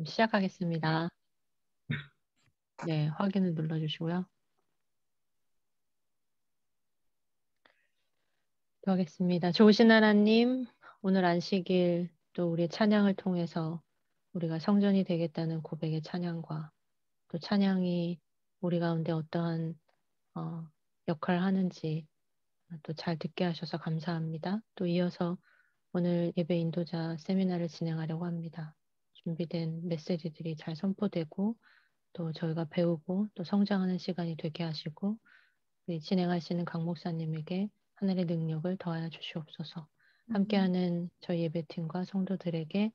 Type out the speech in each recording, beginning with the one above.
시작하겠습니다. 네, 확인을 눌러주시고요. 하겠습니다. 좋으신 하나님, 오늘 안식일 또 우리의 찬양을 통해서 우리가 성전이 되겠다는 고백의 찬양과 또 찬양이 우리 가운데 어떠한 역할을 하는지 또 잘 듣게 하셔서 감사합니다. 또 이어서 오늘 예배 인도자 세미나를 진행하려고 합니다. 준비된 메시지들이 잘 선포되고 또 저희가 배우고 또 성장하는 시간이 되게 하시고 우리 진행하시는 강 목사님에게 하늘의 능력을 더하여 주시옵소서. 함께하는 저희 예배팀과 성도들에게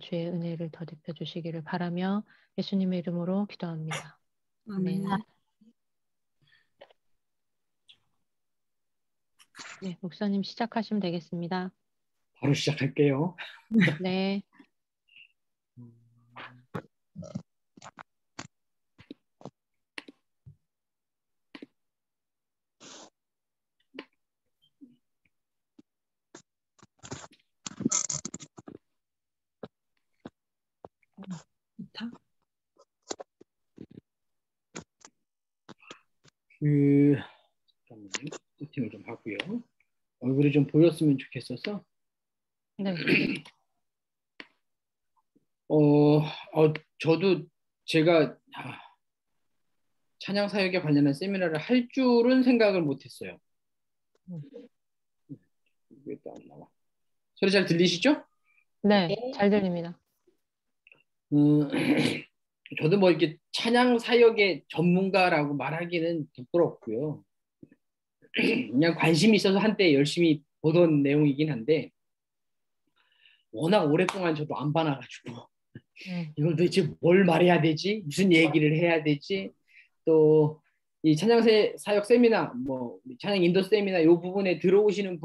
주의 은혜를 더딥혀 주시기를 바라며 예수님의 이름으로 기도합니다. 아멘. 네, 목사님 시작하시면 되겠습니다. 바로 시작할게요. 네. 잠깐만요. 세팅을 좀 하고요. 얼굴이 좀 보였으면 좋겠어서. 네. 저도 제가 찬양 사역에 관련한 세미나를 할 줄은 생각을 못했어요. 왜 또 안 나와? 소리 잘 들리시죠? 네, 잘 들립니다. 저도 뭐 이렇게 찬양 사역의 전문가라고 말하기는 부끄럽고요. 그냥 관심이 있어서 한때 열심히 보던 내용이긴 한데 워낙 오랫동안 저도 안 봐놔가지고 이걸 도대체 뭘 말해야 되지? 무슨 얘기를 해야 되지? 또 이 찬양 사역 세미나, 뭐 찬양 인도 세미나 이 부분에 들어오시는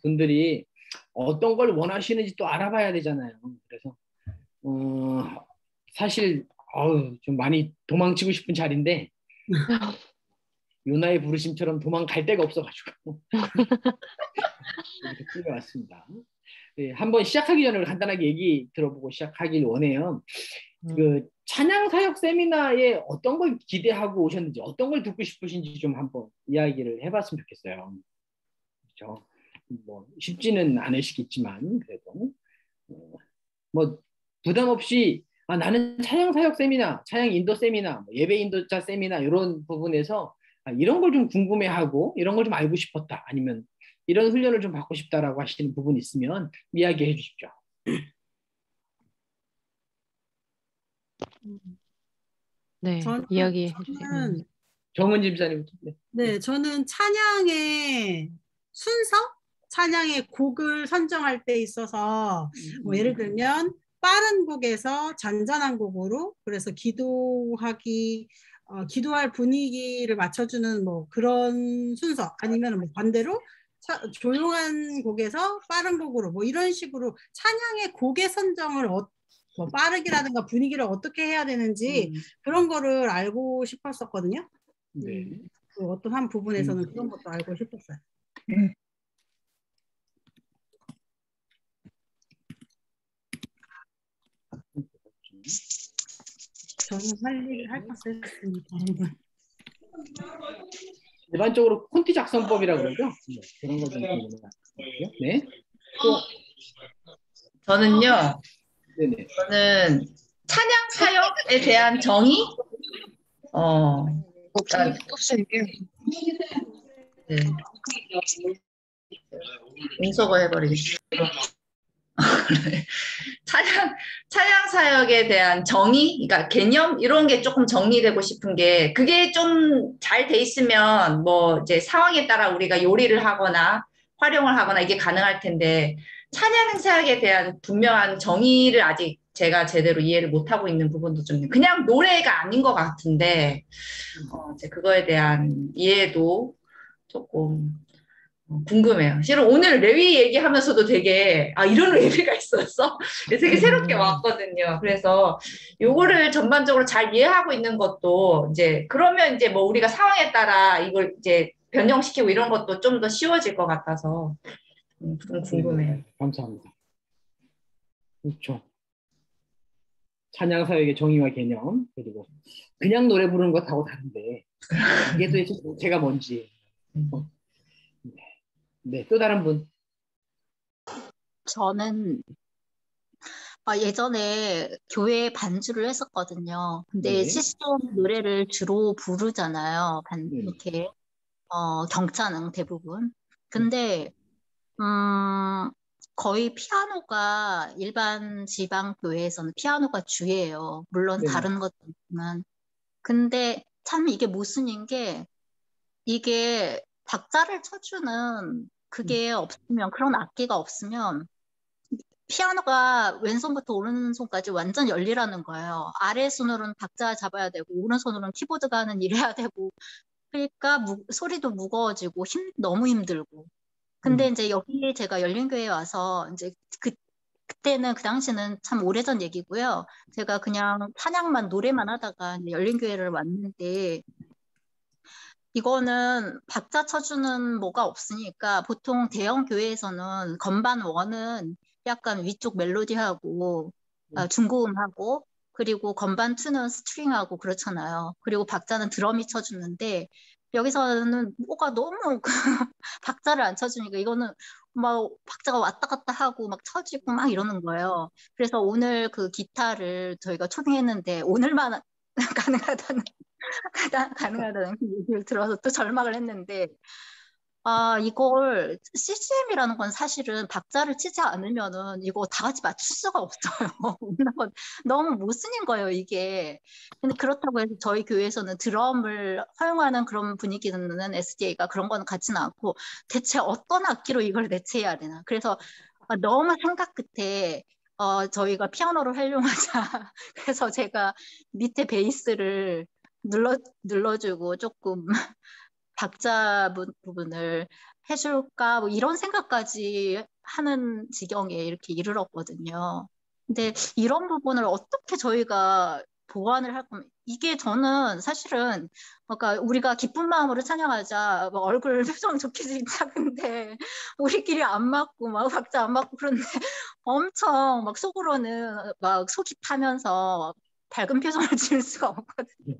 분들이 어떤 걸 원하시는지 또 알아봐야 되잖아요. 그래서 사실 좀 많이 도망치고 싶은 자리인데 요나의 부르심처럼 도망갈 데가 없어가지고 이렇게 끌려왔습니다. 네, 한번 시작하기 전에 간단하게 얘기 들어보고 시작하길 원해요. 그 찬양 사역 세미나에 어떤 걸 기대하고 오셨는지, 어떤 걸 듣고 싶으신지 좀 한번 이야기를 해봤으면 좋겠어요. 그렇죠? 뭐 쉽지는 않으시겠지만 그래도 뭐 부담 없이 나는 찬양 사역 세미나, 찬양 인도 세미나, 예배 인도자 세미나 이런 부분에서 이런 걸 좀 궁금해하고 이런 걸 좀 알고 싶었다. 아니면 이런 훈련을 좀 받고 싶다라고 하시는 부분이 있으면 이야기해 주십시오. 네, 이야기해 주세요. 정은 집사님. 네, 저는 찬양의 순서, 찬양의 곡을 선정할 때 있어서 뭐 예를 들면 빠른 곡에서 잔잔한 곡으로 그래서 기도할 분위기를 맞춰주는 뭐 그런 순서 아니면 뭐 반대로 조용한 곡에서 빠른 곡으로 뭐 이런 식으로 찬양의 곡의 선정을 뭐 빠르기라든가 분위기를 어떻게 해야 되는지 그런 거를 알고 싶었었거든요. 네. 그 어떤 한 부분에서는 그런 것도 알고 싶었어요. 저는 할 것을 했습니다. 일반적으로 콘티 작성법이라고 그러죠? 네, 그런 거 좀 궁금해요. 네. 저는요. 네네. 저는 찬양 사역에 대한 정의. 네. 인서거 해버리겠습니다. 찬양 사역에 대한 정의, 그러니까 개념 이런 게 조금 정리되고 싶은 게 그게 좀 잘 돼 있으면 뭐 이제 상황에 따라 우리가 요리를 하거나 활용을 하거나 이게 가능할 텐데 찬양 사역에 대한 분명한 정의를 아직 제가 제대로 이해를 못 하고 있는 부분도 좀 그냥 노래가 아닌 것 같은데 이제 그거에 대한 이해도 조금 궁금해요. 실은 오늘 레위 얘기하면서도 되게 이런 레위가 있었어? 되게 새롭게 왔거든요. 그래서 요거를 전반적으로 잘 이해하고 있는 것도 이제 그러면 이제 뭐 우리가 상황에 따라 이걸 이제 변형시키고 이런 것도 좀 더 쉬워질 것 같아서 좀 궁금해요. 네, 감사합니다. 그렇죠. 찬양 사역의 정의와 개념, 그리고 그냥 노래 부르는 것하고 다른데 이게 도대체 제가 뭔지. 네, 또 다른 분. 저는 예전에 교회에 반주를 했었거든요. 근데 네. CCM 노래를 주로 부르잖아요. 네. 이렇게 경차는 대부분. 근데 거의 피아노가 일반 지방 교회에서는 피아노가 주예요. 물론 네. 다른 것도 있지만. 근데 참 이게 모순인 게 이게 박자를 쳐주는 그게 없으면 그런 악기가 없으면 피아노가 왼손부터 오른손까지 완전 열리라는 거예요. 아래손으로는 박자 잡아야 되고 오른손으로는 키보드가 하는 일 해야 되고 그러니까 소리도 무거워지고 너무 힘들고 근데 이제 여기 제가 열린교회에 와서 이제 그때는 그 당시는 참 오래전 얘기고요. 제가 그냥 찬양만 노래만 하다가 이제 열린교회를 왔는데 이거는 박자 쳐주는 뭐가 없으니까 보통 대형 교회에서는 건반 원은 약간 위쪽 멜로디하고 중고음하고 그리고 건반 투는 스트링하고 그렇잖아요. 그리고 박자는 드럼이 쳐주는데 여기서는 뭐가 너무 박자를 안 쳐주니까 이거는 막 박자가 왔다 갔다 하고 막 쳐지고 막 이러는 거예요. 그래서 오늘 그 기타를 저희가 초빙했는데 오늘만 가능하다는 가능하다는 그 얘기를 들어서 또 절망을 했는데 이걸 CCM이라는 건 사실은 박자를 치지 않으면은 이거 다 같이 맞출 수가 없어요. 너무 모순인 거예요, 이게. 근데 그렇다고 해서 저희 교회에서는 드럼을 허용하는 그런 분위기는 SDA가 그런 거는 같지는 않고 대체 어떤 악기로 이걸 대체해야 되나. 그래서 너무 생각 끝에 저희가 피아노를 활용하자. 그래서 제가 밑에 베이스를 눌러주고 조금 박자 부분을 해줄까 뭐 이런 생각까지 하는 지경에 이렇게 이르렀거든요. 근데 이런 부분을 어떻게 저희가 보완을 할 거면 이게 저는 사실은 그러니까 우리가 기쁜 마음으로 찬양하자 뭐 얼굴 표정 좋게 시작인데 우리끼리 안 맞고 막 박자 안 맞고 그런데 엄청 막 속으로는 막 속이 타면서 밝은 표정을 지을 수가 없거든요.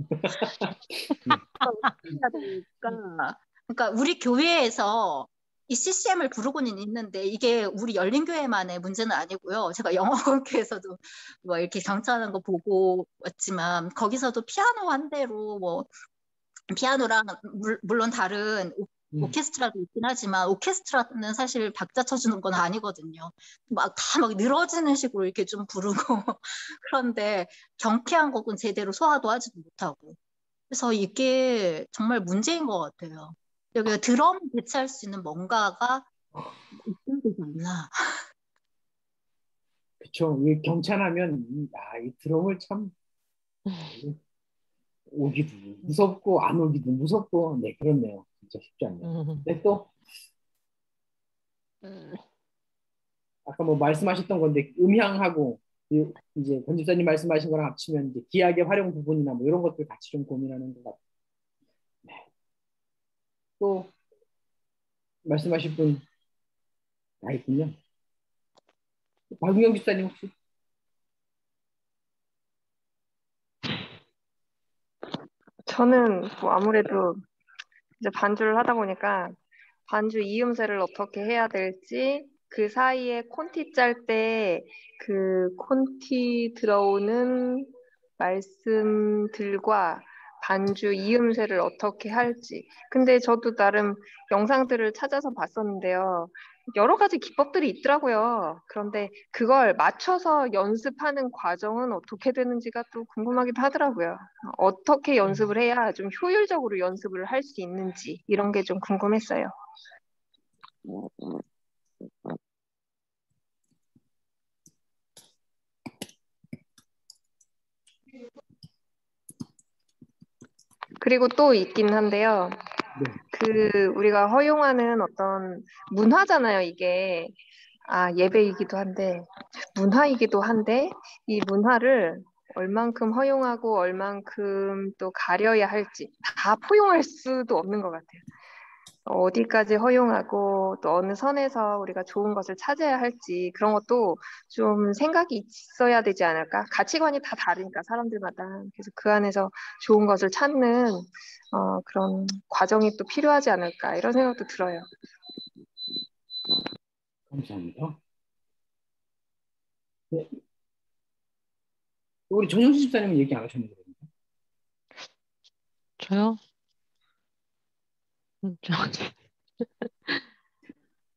그러니까 우리 교회에서 이 CCM을 부르고는 있는데 이게 우리 열린교회만의 문제는 아니고요. 제가 영어학교에서도 뭐 이렇게 경차하는 거 보고 왔지만 거기서도 피아노 한 대로 뭐 피아노랑 물론 다른 오케스트라도 있긴 하지만 오케스트라는 사실 박자 쳐주는 건 아니거든요. 막 다 막 늘어지는 식으로 이렇게 좀 부르고 그런데 경쾌한 곡은 제대로 소화도 하지도 못하고 그래서 이게 정말 문제인 것 같아요. 여기가 드럼 대체할 수 있는 뭔가가 있어야 되지 않나. 그쵸. 이 경찰하면 이 드럼을 참 오기도 무섭고 안 오기도 무섭고 네 그렇네요. 진짜 쉽지 않네요. 네, 또 아까 뭐 말씀하셨던 건데 음향하고 이제 권 집사님 말씀하신 거랑 합치면 이제 기악의 활용 부분이나 뭐 이런 것들 같이 좀 고민하는 것 같아요. 네. 또 말씀하실 분 다 있군요. 박은경 집사님 혹시? 저는 뭐 아무래도 이제 반주를 하다 보니까 반주 이음새를 어떻게 해야 될지 그 사이에 콘티 짤 때 그 콘티 들어오는 말씀들과 반주 이음새를 어떻게 할지. 근데 저도 나름 영상들을 찾아서 봤었는데요. 여러 가지 기법들이 있더라고요. 그런데 그걸 맞춰서 연습하는 과정은 어떻게 되는지가 또 궁금하기도 하더라고요. 어떻게 연습을 해야 좀 효율적으로 연습을 할 수 있는지 이런 게 좀 궁금했어요. 그리고 또 있긴 한데요. 우리가 허용하는 어떤 문화잖아요, 이게. 예배이기도 한데, 문화이기도 한데, 이 문화를 얼만큼 허용하고 얼만큼 또 가려야 할지 다 포용할 수도 없는 것 같아요. 어디까지 허용하고 또 어느 선에서 우리가 좋은 것을 찾아야 할지 그런 것도 좀 생각이 있어야 되지 않을까? 가치관이 다 다르니까 사람들마다. 그래서 그 안에서 좋은 것을 찾는 그런 과정이 또 필요하지 않을까 이런 생각도 들어요. 감사합니다. 네. 우리 전영수 집사님은 얘기 안 하셨는데. 저요?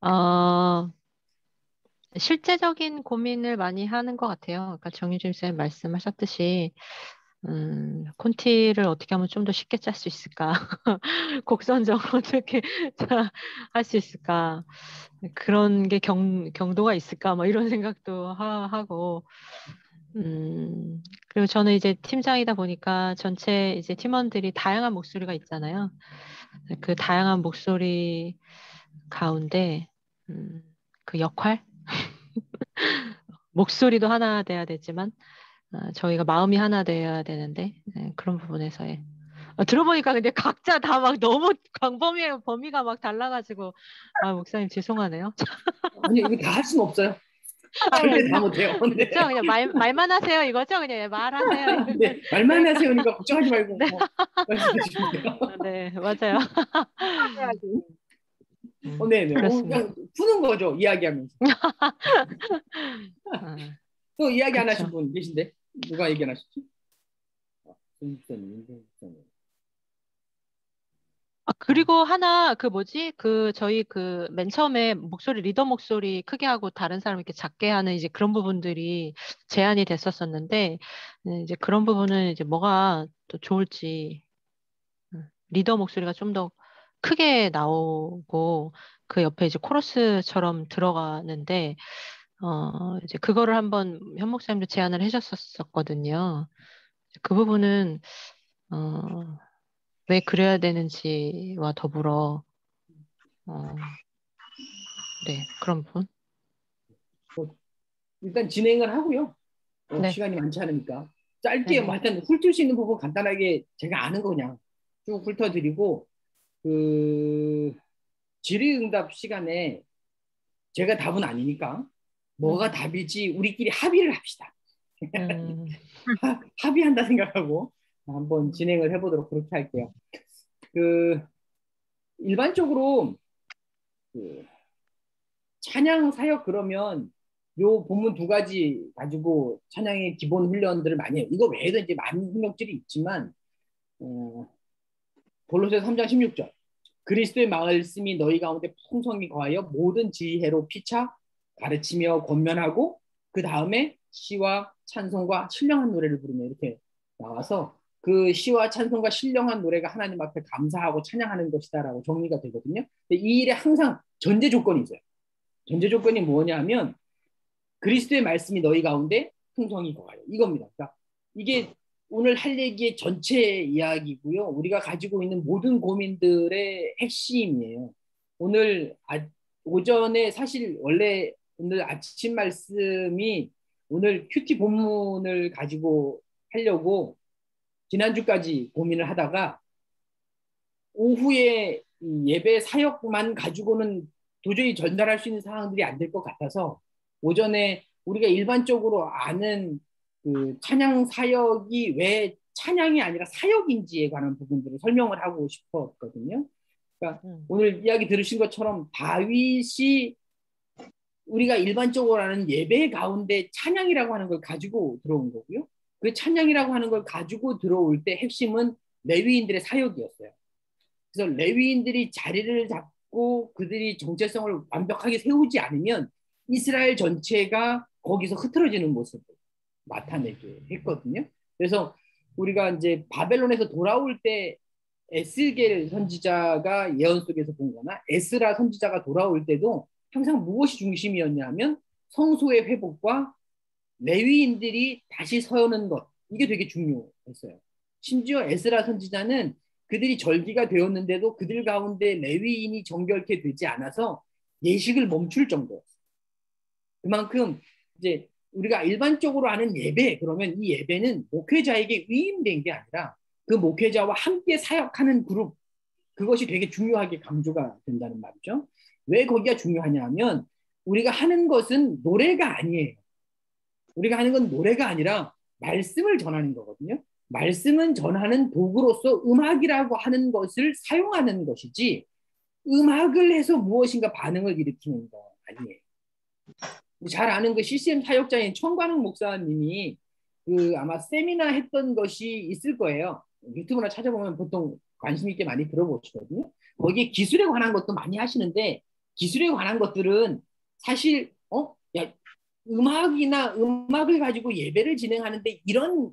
어, 실제적인 고민을 많이 하는 것 같아요. 그러니까 정유진 쌤 말씀하셨듯이, 콘티를 어떻게 하면 좀 더 쉽게 짤 수 있을까? 곡 선정 어떻게 할 수 있을까? 그런 게 경도가 있을까? 뭐 이런 생각도 하고, 그리고 저는 이제 팀장이다 보니까 전체 이제 팀원들이 다양한 목소리가 있잖아요. 그 다양한 목소리 가운데, 그 역할? 목소리도 하나 돼야 되지만, 저희가 마음이 하나 돼야 되는데, 그런 부분에서의. 들어보니까 근데 각자 다 막 너무 범위가 막 달라가지고, 목사님 죄송하네요. 아니, 이거 다 할 수는 없어요. 절대 다 못해요. 네. 그렇죠? 그냥 말만 하세요 이거죠? 그냥 말하세요. 네, 말만 하세요니까 걱정하지 말고 네. 말씀해 주시면 돼요. 네, 맞아요. 네네. 그렇습니다. 그냥 푸는 거죠, 이야기하면서. 또 이야기 안 그쵸. 하신 분 계신데? 누가 얘기 안 하셨지? 그리고 하나, 저희 맨 처음에 리더 목소리 크게 하고 다른 사람 이렇게 작게 하는 이제 그런 부분들이 제한이 됐었었는데, 이제 그런 부분은 이제 뭐가 또 좋을지, 리더 목소리가 좀 더 크게 나오고, 그 옆에 이제 코러스처럼 들어가는데, 이제 그거를 한번 현 목사님도 제안을 해줬었거든요. 그 부분은, 왜 그래야 되는지와 더불어, 네, 그런 부분. 일단 진행을 하고요. 네. 시간이 많지 않으니까. 짧게 네네. 뭐 하여튼 훑을 수 있는 부분 간단하게 제가 아는 거 그냥 쭉 훑어드리고, 질의응답 시간에 제가 답은 아니니까 뭐가 답이지 우리끼리 합의를 합시다. 합의한다 생각하고 한번 진행을 해보도록 그렇게 할게요. 일반적으로 찬양 사역 그러면 요 본문 두 가지 가지고 찬양의 기본 훈련들을 많이 해요. 이거 외에도 이제 많은 훈련들이 있지만 골로새 3장 16절 그리스도의 말씀이 너희 가운데 풍성히 거하여 모든 지혜로 피차 가르치며 권면하고 그 다음에 시와 찬송과 신령한 노래를 부르며 이렇게 나와서 그 시와 찬송과 신령한 노래가 하나님 앞에 감사하고 찬양하는 것이다라고 정리가 되거든요. 근데 이 일에 항상 전제 조건이 있어요. 전제 조건이 뭐냐면 그리스도의 말씀이 너희 가운데 풍성히 거하여 이겁니다. 그러니까 이게 오늘 할 얘기의 전체 이야기고요. 우리가 가지고 있는 모든 고민들의 핵심이에요. 오늘 오전에 사실 원래 오늘 아침 말씀이 오늘 큐티 본문을 가지고 하려고 지난주까지 고민을 하다가 오후에 예배 사역만 가지고는 도저히 전달할 수 있는 상황들이 안 될 것 같아서 오전에 우리가 일반적으로 아는 찬양 사역이 왜 찬양이 아니라 사역인지에 관한 부분들을 설명을 하고 싶었거든요. 그러니까 오늘 이야기 들으신 것처럼 다윗이 우리가 일반적으로 아는 예배 가운데 찬양이라고 하는 걸 가지고 들어온 거고요. 그 찬양이라고 하는 걸 가지고 들어올 때 핵심은 레위인들의 사역이었어요. 그래서 레위인들이 자리를 잡고 그들이 정체성을 완벽하게 세우지 않으면 이스라엘 전체가 거기서 흐트러지는 모습을 나타내게 했거든요. 그래서 우리가 이제 바벨론에서 돌아올 때 에스겔 선지자가 예언 속에서 본 거나 에스라 선지자가 돌아올 때도 항상 무엇이 중심이었냐면 성소의 회복과 레위인들이 다시 서는 것 이게 되게 중요했어요. 심지어 에스라 선지자는 그들이 절기가 되었는데도 그들 가운데 레위인이 정결케 되지 않아서 예식을 멈출 정도였어요. 그만큼 이제 우리가 일반적으로 아는 예배 그러면 이 예배는 목회자에게 위임된 게 아니라 그 목회자와 함께 사역하는 그룹 그것이 되게 중요하게 강조가 된다는 말이죠. 왜 거기가 중요하냐 하면 우리가 하는 것은 노래가 아니에요. 우리가 하는 건 노래가 아니라 말씀을 전하는 거거든요. 말씀은 전하는 도구로서 음악이라고 하는 것을 사용하는 것이지 음악을 해서 무엇인가 반응을 일으키는 거 아니에요. 잘 아는 그 CCM 사역자인 청관웅 목사님이 그 아마 세미나 했던 것이 있을 거예요. 유튜브나 찾아보면 보통 관심 있게 많이 들어보시거든요. 거기에 기술에 관한 것도 많이 하시는데 기술에 관한 것들은 사실 야, 음악을 가지고 예배를 진행하는데 이런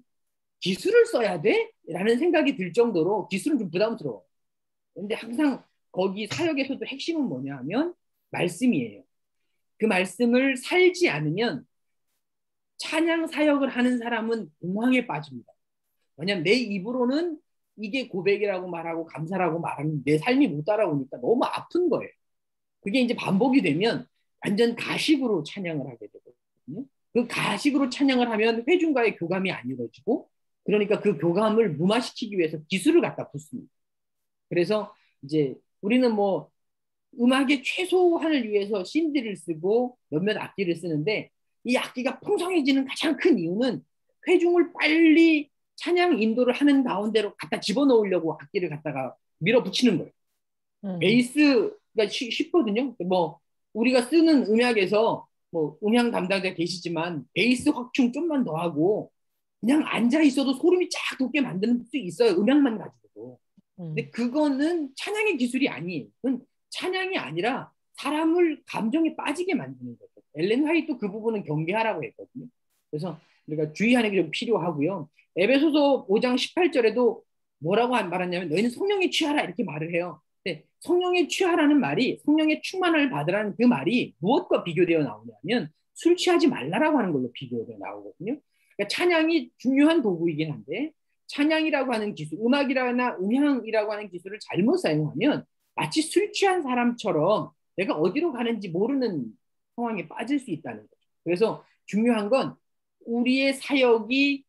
기술을 써야 돼? 라는 생각이 들 정도로 기술은 좀 부담스러워. 근데 항상 거기 사역에서도 핵심은 뭐냐 하면 말씀이에요. 그 말씀을 살지 않으면 찬양 사역을 하는 사람은 공황에 빠집니다. 왜냐하면 내 입으로는 이게 고백이라고 말하고 감사라고 말하는 내 삶이 못 따라오니까 너무 아픈 거예요. 그게 이제 반복이 되면 완전 가식으로 찬양을 하게 되거든요. 그 가식으로 찬양을 하면 회중과의 교감이 안 이루어지고 그러니까 그 교감을 무마시키기 위해서 기술을 갖다 붓습니다. 그래서 이제 우리는 뭐 음악의 최소한을 위해서 신디를 쓰고 몇몇 악기를 쓰는데 이 악기가 풍성해지는 가장 큰 이유는 회중을 빨리 찬양 인도를 하는 가운데로 갖다 집어넣으려고 악기를 갖다가 밀어붙이는 거예요. 베이스가 쉽거든요. 뭐 우리가 쓰는 음악에서 뭐 음향 담당자 계시지만 베이스 확충 좀만 더 하고 그냥 앉아 있어도 소름이 쫙 돋게 만드는 수 있어요. 음향만 가지고도. 근데 그거는 찬양의 기술이 아니에요. 그건 찬양이 아니라 사람을 감정에 빠지게 만드는 거죠. 엘렌 화이트도 그 부분은 경계하라고 했거든요. 그래서 우리가 주의하는 게 좀 필요하고요. 에베소서 5장 18절에도 뭐라고 말하냐면 너희는 성령에 취하라 이렇게 말을 해요. 근데 성령에 취하라는 말이 성령의 충만을 받으라는 그 말이 무엇과 비교되어 나오냐면 술 취하지 말라라고 하는 걸로 비교되어 나오거든요. 그러니까 찬양이 중요한 도구이긴 한데 찬양이라고 하는 기술, 음악이라나 음향이라고 하는 기술을 잘못 사용하면 마치 술 취한 사람처럼 내가 어디로 가는지 모르는 상황에 빠질 수 있다는 거죠. 그래서 중요한 건 우리의 사역이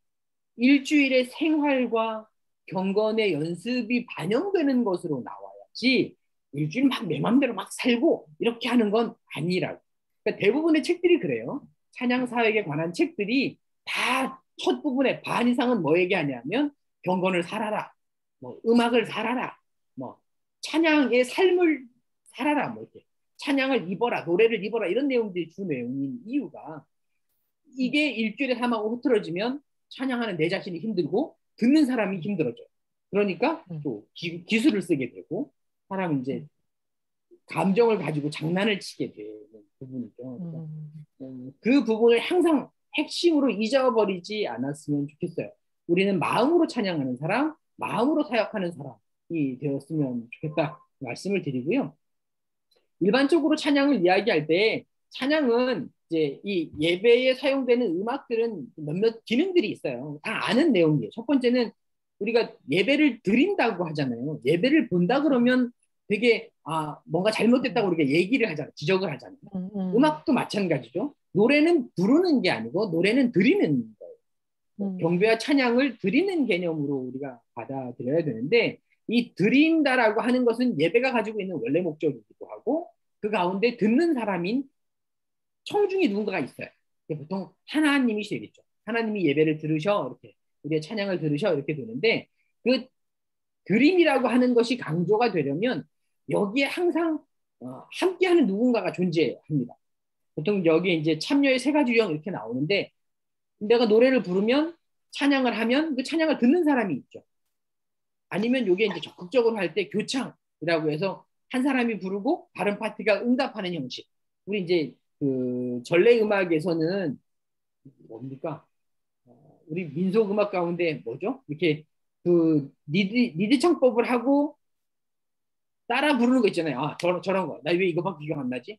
일주일의 생활과 경건의 연습이 반영되는 것으로 나와야지 일주일 막 내 맘대로 막 살고 이렇게 하는 건 아니라고. 그러니까 대부분의 책들이 그래요. 찬양 사역에 관한 책들이 다 첫 부분에 반 이상은 뭐 얘기하냐면 경건을 살아라, 뭐 음악을 살아라, 뭐 찬양의 삶을 살아라, 뭐 이렇게 찬양을 입어라, 노래를 입어라 이런 내용들이 주 내용인 이유가 이게 일주일에 삼하고 흐트러지면 찬양하는 내 자신이 힘들고 듣는 사람이 힘들어져요. 그러니까 또 기술을 쓰게 되고 사람은 이제 감정을 가지고 장난을 치게 되는 부분이죠. 그 부분을 항상 핵심으로 잊어버리지 않았으면 좋겠어요. 우리는 마음으로 찬양하는 사람, 마음으로 사역하는 사람이 되었으면 좋겠다 말씀을 드리고요. 일반적으로 찬양을 이야기할 때 찬양은 이제 이 예배에 사용되는 음악들은 몇몇 기능들이 있어요. 다 아는 내용이에요. 첫 번째는 우리가 예배를 드린다고 하잖아요. 예배를 본다 그러면 되게 뭔가 잘못됐다고 우리가 얘기를 하잖아요. 지적을 하잖아요. 음악도 마찬가지죠. 노래는 부르는 게 아니고 노래는 드리는 거예요. 경배와 찬양을 드리는 개념으로 우리가 받아들여야 되는데 이 드린다라고 하는 것은 예배가 가지고 있는 원래 목적이기도 하고 그 가운데 듣는 사람인 청중이 누군가가 있어요. 보통 하나님이 되겠죠. 하나님이 예배를 들으셔 이렇게 우리의 찬양을 들으셔 이렇게 되는데 그 드림이라고 하는 것이 강조가 되려면 여기에 항상 함께하는 누군가가 존재합니다. 보통 여기 이제 참여의 세 가지 유형 이렇게 나오는데 내가 노래를 부르면 찬양을 하면 그 찬양을 듣는 사람이 있죠. 아니면 이게 이제 적극적으로 할 때 교창이라고 해서 한 사람이 부르고 다른 파티가 응답하는 형식. 우리 이제 그 전래 음악에서는 뭡니까? 우리 민속 음악 가운데 뭐죠? 이렇게 그 니드 창법을 하고 따라 부르는 거 있잖아요. 저런 거. 나 왜 이거밖에 기억 안 나지?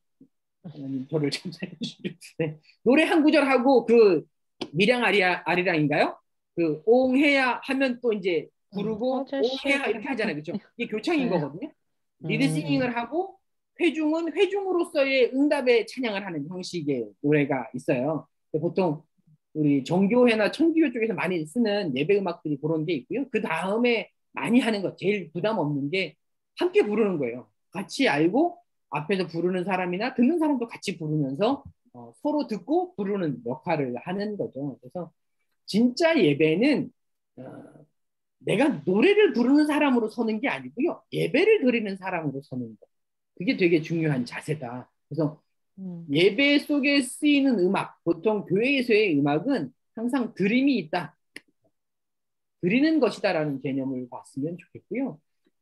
하나님 저를 참사해 주시죠. 네. 노래 한 구절 하고 그 미량 아리랑인가요? 그 옹해야 하면 또 이제 부르고 옹해야 이렇게 하잖아요. 그렇죠? 이게 교창인 거거든요. 리드싱잉을 하고 회중은 회중으로서의 응답에 찬양을 하는 형식의 노래가 있어요. 보통 우리 정교회나 청교회 쪽에서 많이 쓰는 예배 음악들이 그런 게 있고요. 그 다음에 많이 하는 것 제일 부담 없는 게 함께 부르는 거예요. 같이 알고 앞에서 부르는 사람이나 듣는 사람도 같이 부르면서 서로 듣고 부르는 역할을 하는 거죠. 그래서 진짜 예배는 내가 노래를 부르는 사람으로 서는 게 아니고요. 예배를 드리는 사람으로 서는 거. 그게 되게 중요한 자세다. 그래서 예배 속에 쓰이는 음악, 보통 교회에서의 음악은 항상 드림이 있다. 드리는 것이다라는 개념을 봤으면 좋겠고요.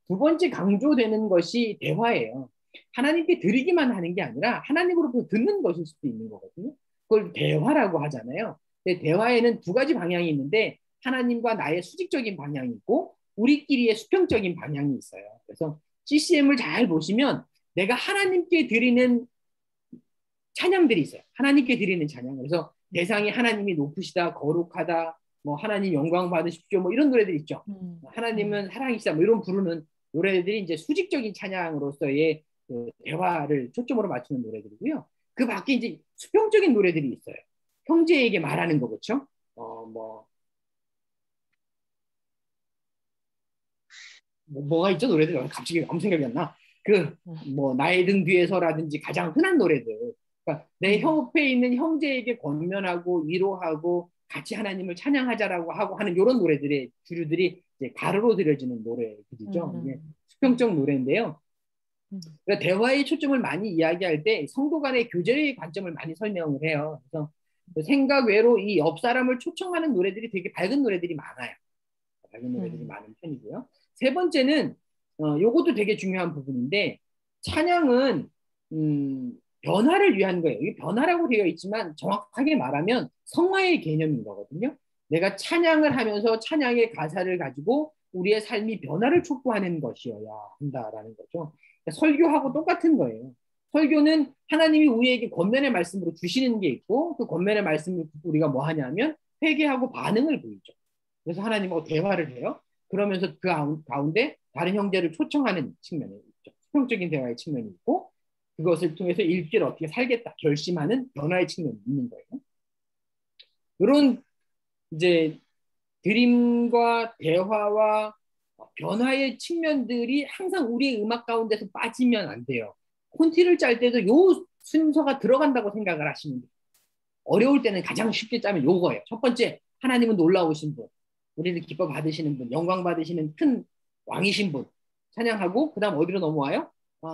두 번째 강조되는 것이 대화예요. 하나님께 드리기만 하는 게 아니라 하나님으로부터 듣는 것일 수도 있는 거거든요. 그걸 대화라고 하잖아요. 근데 대화에는 두 가지 방향이 있는데 하나님과 나의 수직적인 방향이 있고 우리끼리의 수평적인 방향이 있어요. 그래서 CCM을 잘 보시면 내가 하나님께 드리는 찬양들이 있어요. 하나님께 드리는 찬양. 그래서 대상이 하나님이 높으시다, 거룩하다, 뭐 하나님 영광 받으십시오, 뭐 이런 노래들 있죠. 하나님은 사랑이시다, 뭐 이런 부르는 노래들이 이제 수직적인 찬양으로서의 그 대화를 초점으로 맞추는 노래들이고요. 그 밖에 이제 수평적인 노래들이 있어요. 형제에게 말하는 거, 그렇죠? 뭐가 있죠? 노래들 갑자기 아무 생각이 안 나. 나의 등 뒤에서라든지 가장 흔한 노래들. 그러니까 내 옆에 있는 형제에게 권면하고 위로하고 같이 하나님을 찬양하자라고 하고 하는 이런 노래들의 주류들이 이제 가르로 들여지는 노래들이죠. 이게 수평적 노래인데요. 그러니까 대화의 초점을 많이 이야기할 때 성도 간의 교제의 관점을 많이 설명을 해요. 그래서 생각 외로 이 옆 사람을 초청하는 노래들이 되게 밝은 노래들이 많아요. 밝은 노래들이 많은 편이고요. 세 번째는 요것도 되게 중요한 부분인데 찬양은 변화를 위한 거예요. 이게 변화라고 되어 있지만 정확하게 말하면 성화의 개념인 거거든요. 내가 찬양을 하면서 찬양의 가사를 가지고 우리의 삶이 변화를 촉구하는 것이어야 한다라는 거죠. 그러니까 설교하고 똑같은 거예요. 설교는 하나님이 우리에게 권면의 말씀으로 주시는 게 있고 그 권면의 말씀을 듣고 우리가 뭐 하냐면 회개하고 반응을 보이죠. 그래서 하나님하고 대화를 해요. 그러면서 그 가운데 다른 형제를 초청하는 측면이 있죠. 수평적인 대화의 측면이 있고 그것을 통해서 일주일 어떻게 살겠다 결심하는 변화의 측면이 있는 거예요. 이런 이제 드림과 대화와 변화의 측면들이 항상 우리의 음악 가운데서 빠지면 안 돼요. 콘티를 짤 때도 요 순서가 들어간다고 생각을 하시면 돼요. 어려울 때는 가장 쉽게 짜면 요거예요. 첫 번째, 하나님은 놀라우신 분, 우리를 기뻐 받으시는 분, 영광 받으시는 큰 왕이신 분 찬양하고 그 다음 어디로 넘어와요?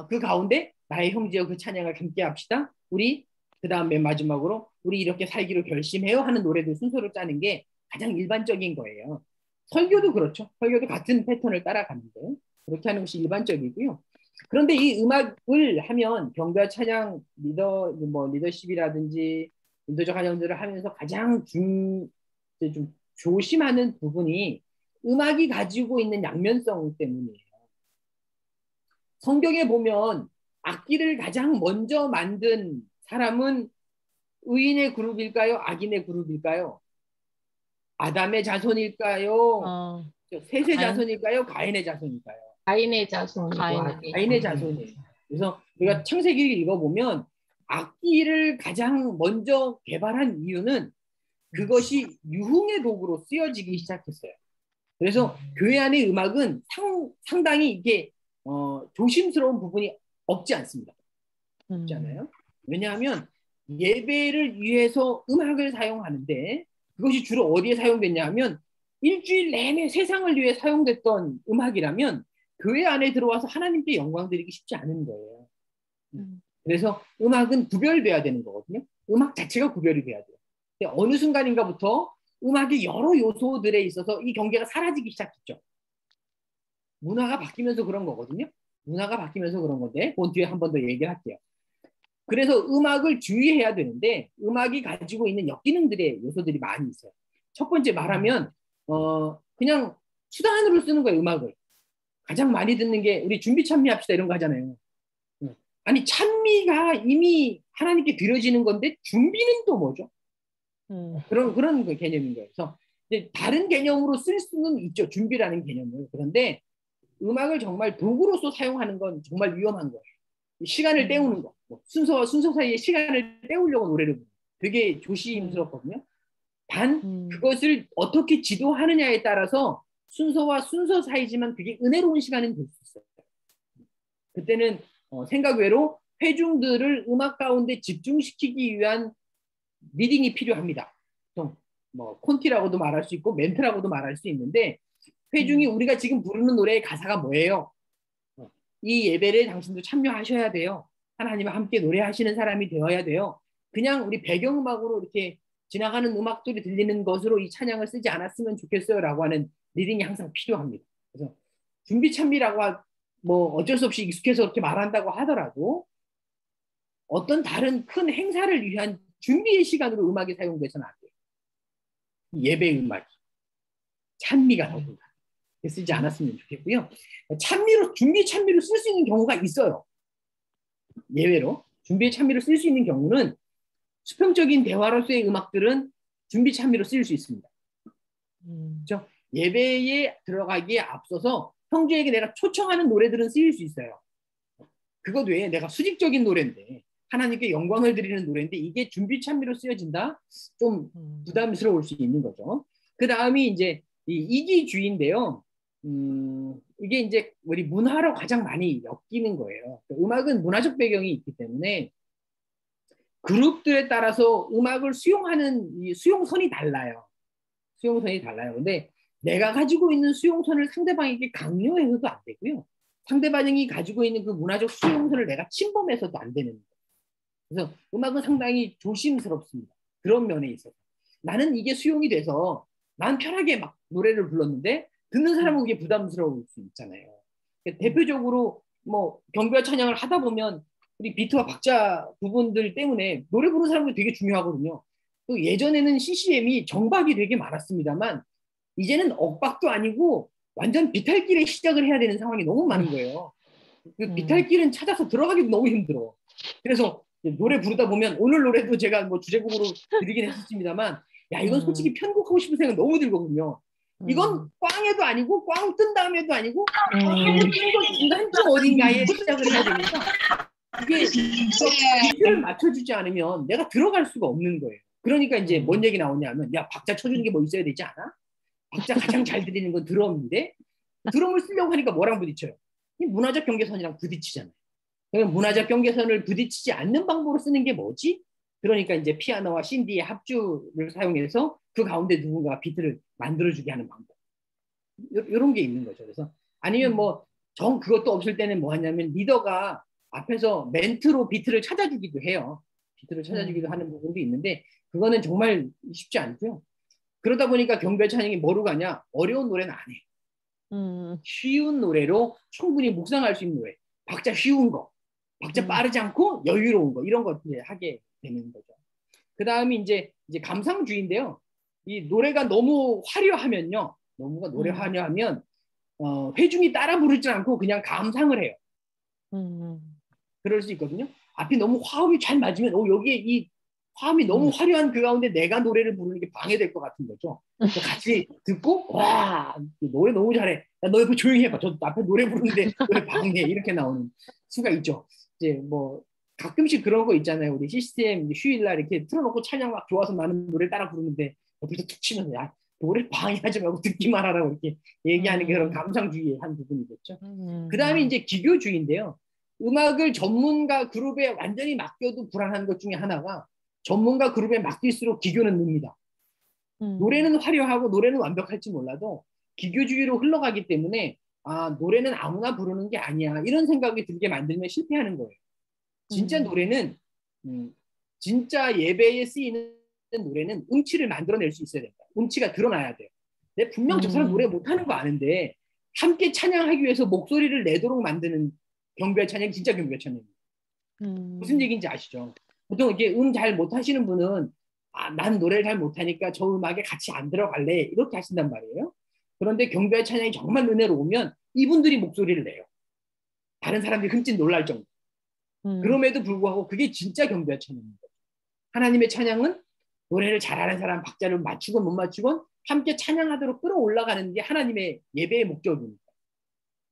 그 가운데 나의 형제여 그 찬양을 함께 합시다. 우리 그 다음 맨 마지막으로 우리 이렇게 살기로 결심해요 하는 노래들 순서를 짜는 게 가장 일반적인 거예요. 설교도 그렇죠. 설교도 같은 패턴을 따라가는데 그렇게 하는 것이 일반적이고요. 그런데 이 음악을 하면 경배와 찬양 리더십이라든지 인도적 환영들을 하면서 가장 좀 조심하는 부분이 음악이 가지고 있는 양면성 때문이에요. 성경에 보면 악기를 가장 먼저 만든 사람은 의인의 그룹일까요? 악인의 그룹일까요? 아담의 자손일까요? 셋의 자손일까요? 가인의 자손일까요? 가인의 자손. 가인의 자손이에요. 그래서 우리가 창세기를 읽어보면 악기를 가장 먼저 개발한 이유는 그것이 유흥의 도구로 쓰여지기 시작했어요. 그래서 교회 안의 음악은 상당히 이게 조심스러운 부분이 없지 않습니다. 없지 않아요? 왜냐하면 예배를 위해서 음악을 사용하는데 그것이 주로 어디에 사용됐냐 하면 일주일 내내 세상을 위해 사용됐던 음악이라면 교회 안에 들어와서 하나님께 영광 드리기 쉽지 않은 거예요. 그래서 음악은 구별돼야 되는 거거든요. 음악 자체가 구별이 돼야 돼요. 근데 어느 순간인가부터 음악의 여러 요소들에 있어서 이 경계가 사라지기 시작했죠. 문화가 바뀌면서 그런 거거든요. 문화가 바뀌면서 그런 건데 그 뒤에 한 번 더 얘기를 할게요. 그래서 음악을 주의해야 되는데 음악이 가지고 있는 역기능들의 요소들이 많이 있어요. 첫 번째 말하면 그냥 수단으로 쓰는 거예요. 음악을. 가장 많이 듣는 게 우리 준비 찬미합시다 이런 거 하잖아요. 아니 찬미가 이미 하나님께 드려지는 건데 준비는 또 뭐죠? 그런 개념인 거예요. 그래서 이제 다른 개념으로 쓸 수는 있죠. 준비라는 개념을. 그런데 음악을 정말 도구로서 사용하는 건 정말 위험한 거예요. 시간을 때우는 거. 순서와 순서 사이에 시간을 때우려고 노래를 부르는 되게 조심스럽거든요. 단 그것을 어떻게 지도하느냐에 따라서 순서와 순서 사이지만 그게 은혜로운 시간은 될 수 있어요. 그때는 생각 외로 회중들을 음악 가운데 집중시키기 위한 리딩이 필요합니다. 뭐 콘티라고도 말할 수 있고 멘트라고도 말할 수 있는데 회중이 우리가 지금 부르는 노래의 가사가 뭐예요? 이 예배를 당신도 참여하셔야 돼요. 하나님과 함께 노래하시는 사람이 되어야 돼요. 그냥 우리 배경음악으로 이렇게 지나가는 음악들이 들리는 것으로 이 찬양을 쓰지 않았으면 좋겠어요 라고 하는 리딩이 항상 필요합니다. 그래서 준비 찬미라고 뭐 어쩔 수 없이 익숙해서 그렇게 말한다고 하더라도 어떤 다른 큰 행사를 위한 준비의 시간으로 음악이 사용돼서는 안 돼요. 예배 음악이 찬미가 더군다나 쓰지 않았으면 좋겠고요. 준비 찬미로 쓸 수 있는 경우가 있어요. 예외로 준비의 찬미로 쓸 수 있는 경우는 수평적인 대화로서의 음악들은 준비 찬미로 쓰일 수 있습니다. 그렇죠? 예배에 들어가기에 앞서서 형제에게 내가 초청하는 노래들은 쓰일 수 있어요. 그것 외에 내가 수직적인 노래인데 하나님께 영광을 드리는 노래인데 이게 준비 찬미로 쓰여진다? 좀 부담스러울 수 있는 거죠. 그 다음이 이제 이기주의인데요. 이게 이제 우리 문화로 가장 많이 엮이는 거예요. 음악은 문화적 배경이 있기 때문에 그룹들에 따라서 음악을 수용하는 이 수용선이 달라요. 수용선이 달라요. 근데 내가 가지고 있는 수용선을 상대방에게 강요해서도 안 되고요. 상대방이 가지고 있는 그 문화적 수용선을 내가 침범해서도 안 되는 거예요. 그래서 음악은 상당히 조심스럽습니다. 그런 면에 있어서. 나는 이게 수용이 돼서 난 편하게 막 노래를 불렀는데 듣는 사람은 그게 부담스러울 수 있잖아요. 대표적으로 뭐 경배와 찬양을 하다 보면 우리 비트와 박자 부분들 때문에 노래 부르는 사람도 되게 중요하거든요. 또 예전에는 CCM이 정박이 되게 많았습니다만 이제는 억박도 아니고 완전 비탈길에 시작을 해야 되는 상황이 너무 많은 거예요. 그 비탈길은 찾아서 들어가기도 너무 힘들어. 그래서 노래 부르다 보면 오늘 노래도 제가 뭐 주제곡으로 드리긴 했었습니다만 야 이건 솔직히 편곡하고 싶은 생각 너무 들거든요. 이건 꽝에도 아니고 꽝 뜬 다음에도 아니고 뜬거 중간쯤 어딘가에 시작을 해야 되니까 이게 비트를 맞춰주지 않으면 내가 들어갈 수가 없는 거예요. 그러니까 이제 뭔 얘기 나오냐면 야 박자 쳐주는 게 뭐 있어야 되지 않아? 박자 가장 잘 들리는 건 드럼인데 드럼을 쓰려고 하니까 뭐랑 부딪혀요? 이 문화적 경계선이랑 부딪히잖아요. 그러면 문화적 경계선을 부딪히지 않는 방법으로 쓰는 게 뭐지? 그러니까 이제 피아노와 신디의 합주를 사용해서 그 가운데 누군가 비트를 만들어주게 하는 방법. 이런 게 있는 거죠. 그래서 아니면 뭐 그것도 없을 때는 뭐 하냐면 리더가 앞에서 멘트로 비트를 찾아주기도 해요. 비트를 찾아주기도 하는 부분도 있는데 그거는 정말 쉽지 않고요. 그러다 보니까 경배 찬양이 뭐로 가냐? 어려운 노래는 안 해. 쉬운 노래로 충분히 묵상할 수 있는 노래. 박자 쉬운 거. 박자 빠르지 않고 여유로운 거. 이런 거 하게 되는 거죠. 그 다음이 이제 감상주의인데요. 이 노래가 너무 화려하면요. 노래 화려하면 회중이 따라 부르지 않고 그냥 감상을 해요. 그럴 수 있거든요. 앞이 너무 화음이 잘 맞으면 여기에 이 화음이 너무 화려한 그 가운데 내가 노래를 부르는 게 방해될 것 같은 거죠. 같이 듣고 와 노래 너무 잘해. 야, 너 옆에 조용히 해봐. 저 앞에 노래 부르는데 왜 방해? 이렇게 나오는 수가 있죠. 이제 뭐 가끔씩 그런 거 있잖아요. 우리 시스템 휴일날 이렇게 틀어놓고 찬양 막 좋아서 많은 노래 따라 부르는데 옆에서 툭 치면서 야 노래 방해하지 말고 듣기만 하라고 이렇게 얘기하는 게 그런 감상주의의 한 부분이겠죠. 그 다음에 이제 기교주의인데요. 음악을 전문가 그룹에 완전히 맡겨도 불안한 것 중에 하나가 전문가 그룹에 맡길수록 기교는 늡니다. 노래는 화려하고 노래는 완벽할지 몰라도 기교주의로 흘러가기 때문에 노래는 아무나 부르는 게 아니야. 이런 생각이 들게 만들면 실패하는 거예요. 진짜 노래는 진짜 예배에 쓰이는 노래는 음치를 만들어낼 수 있어야 된다. 음치가 드러나야 돼요. 근데 분명 저 사람 노래 못하는 거 아는데 함께 찬양하기 위해서 목소리를 내도록 만드는 경배 찬양이 진짜 경배 찬양입니다. 무슨 얘기인지 아시죠? 보통 이렇게 잘 못하시는 분은 난 노래를 잘 못하니까 저 음악에 같이 안 들어갈래 이렇게 하신단 말이에요. 그런데 경배 찬양이 정말 은혜로우면 이분들이 목소리를 내요. 다른 사람들이 흠칫 놀랄 정도. 그럼에도 불구하고 그게 진짜 경배 찬양입니다. 하나님의 찬양은 노래를 잘하는 사람 박자를 맞추건 못 맞추건 함께 찬양하도록 끌어올라가는 게 하나님의 예배의 목적입니다.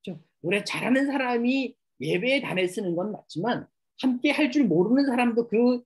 그렇죠? 노래 잘하는 사람이 예배에 단에 쓰는 건 맞지만 함께 할 줄 모르는 사람도 그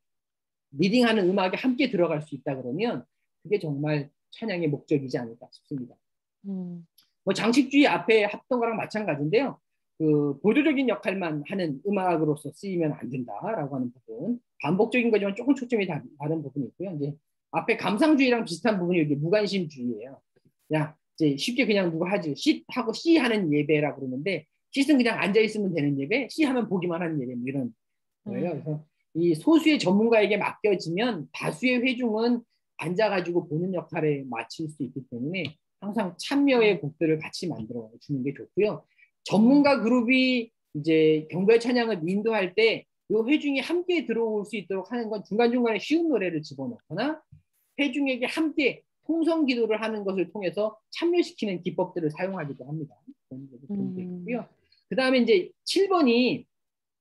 리딩하는 음악에 함께 들어갈 수 있다 그러면 그게 정말 찬양의 목적이지 않을까 싶습니다. 뭐 장식주의 앞에 했던 거랑 마찬가지인데요. 그 보조적인 역할만 하는 음악으로서 쓰이면 안 된다라고 하는 부분, 반복적인 거지만 조금 초점이 다른 부분이 있고요. 이제 앞에 감상주의랑 비슷한 부분이 이게 무관심주의예요. 그냥 이제 쉽게 그냥 누가 하지 쉿하고 씨 하는 예배라 그러는데 쉿은 그냥 앉아 있으면 되는 예배, 씨 하면 보기만 하는 예배 뭐 이런 거예요. 그래서 이 소수의 전문가에게 맡겨지면 다수의 회중은 앉아가지고 보는 역할에 마칠 수 있기 때문에 항상 참여의 곡들을 같이 만들어 주는 게 좋고요. 전문가 그룹이 이제 경배 찬양을 인도할 때 이 회중이 함께 들어올 수 있도록 하는 건 중간중간에 쉬운 노래를 집어넣거나 회중에게 함께 통성 기도를 하는 것을 통해서 참여시키는 기법들을 사용하기도 합니다. 그 다음에 이제 7번이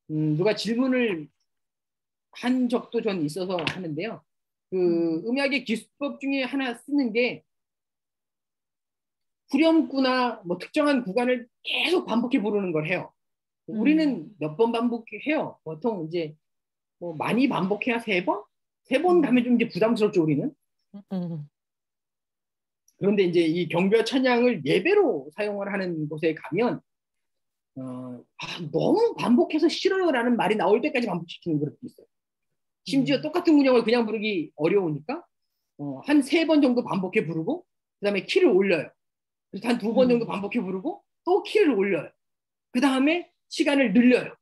누가 질문을 한 적도 전 있어서 하는데요. 그 음악의 기술법 중에 하나 쓰는 게 후렴구나 뭐 특정한 구간을 계속 반복해 부르는 걸 해요. 우리는 몇 번 반복해요. 보통 이제 뭐 많이 반복해야 3번? 3번 가면 좀 이제 부담스럽죠, 우리는. 그런데 이제 이 경배와 찬양을 예배로 사용을 하는 곳에 가면 너무 반복해서 싫어요라는 말이 나올 때까지 반복시키는 그룹도 있어요. 심지어 똑같은 문형을 그냥 부르기 어려우니까 한 3번 정도 반복해 부르고 그 다음에 키를 올려요. 그래서 한 2번 정도 반복해 부르고 또 키를 올려요. 그 다음에 시간을 늘려요.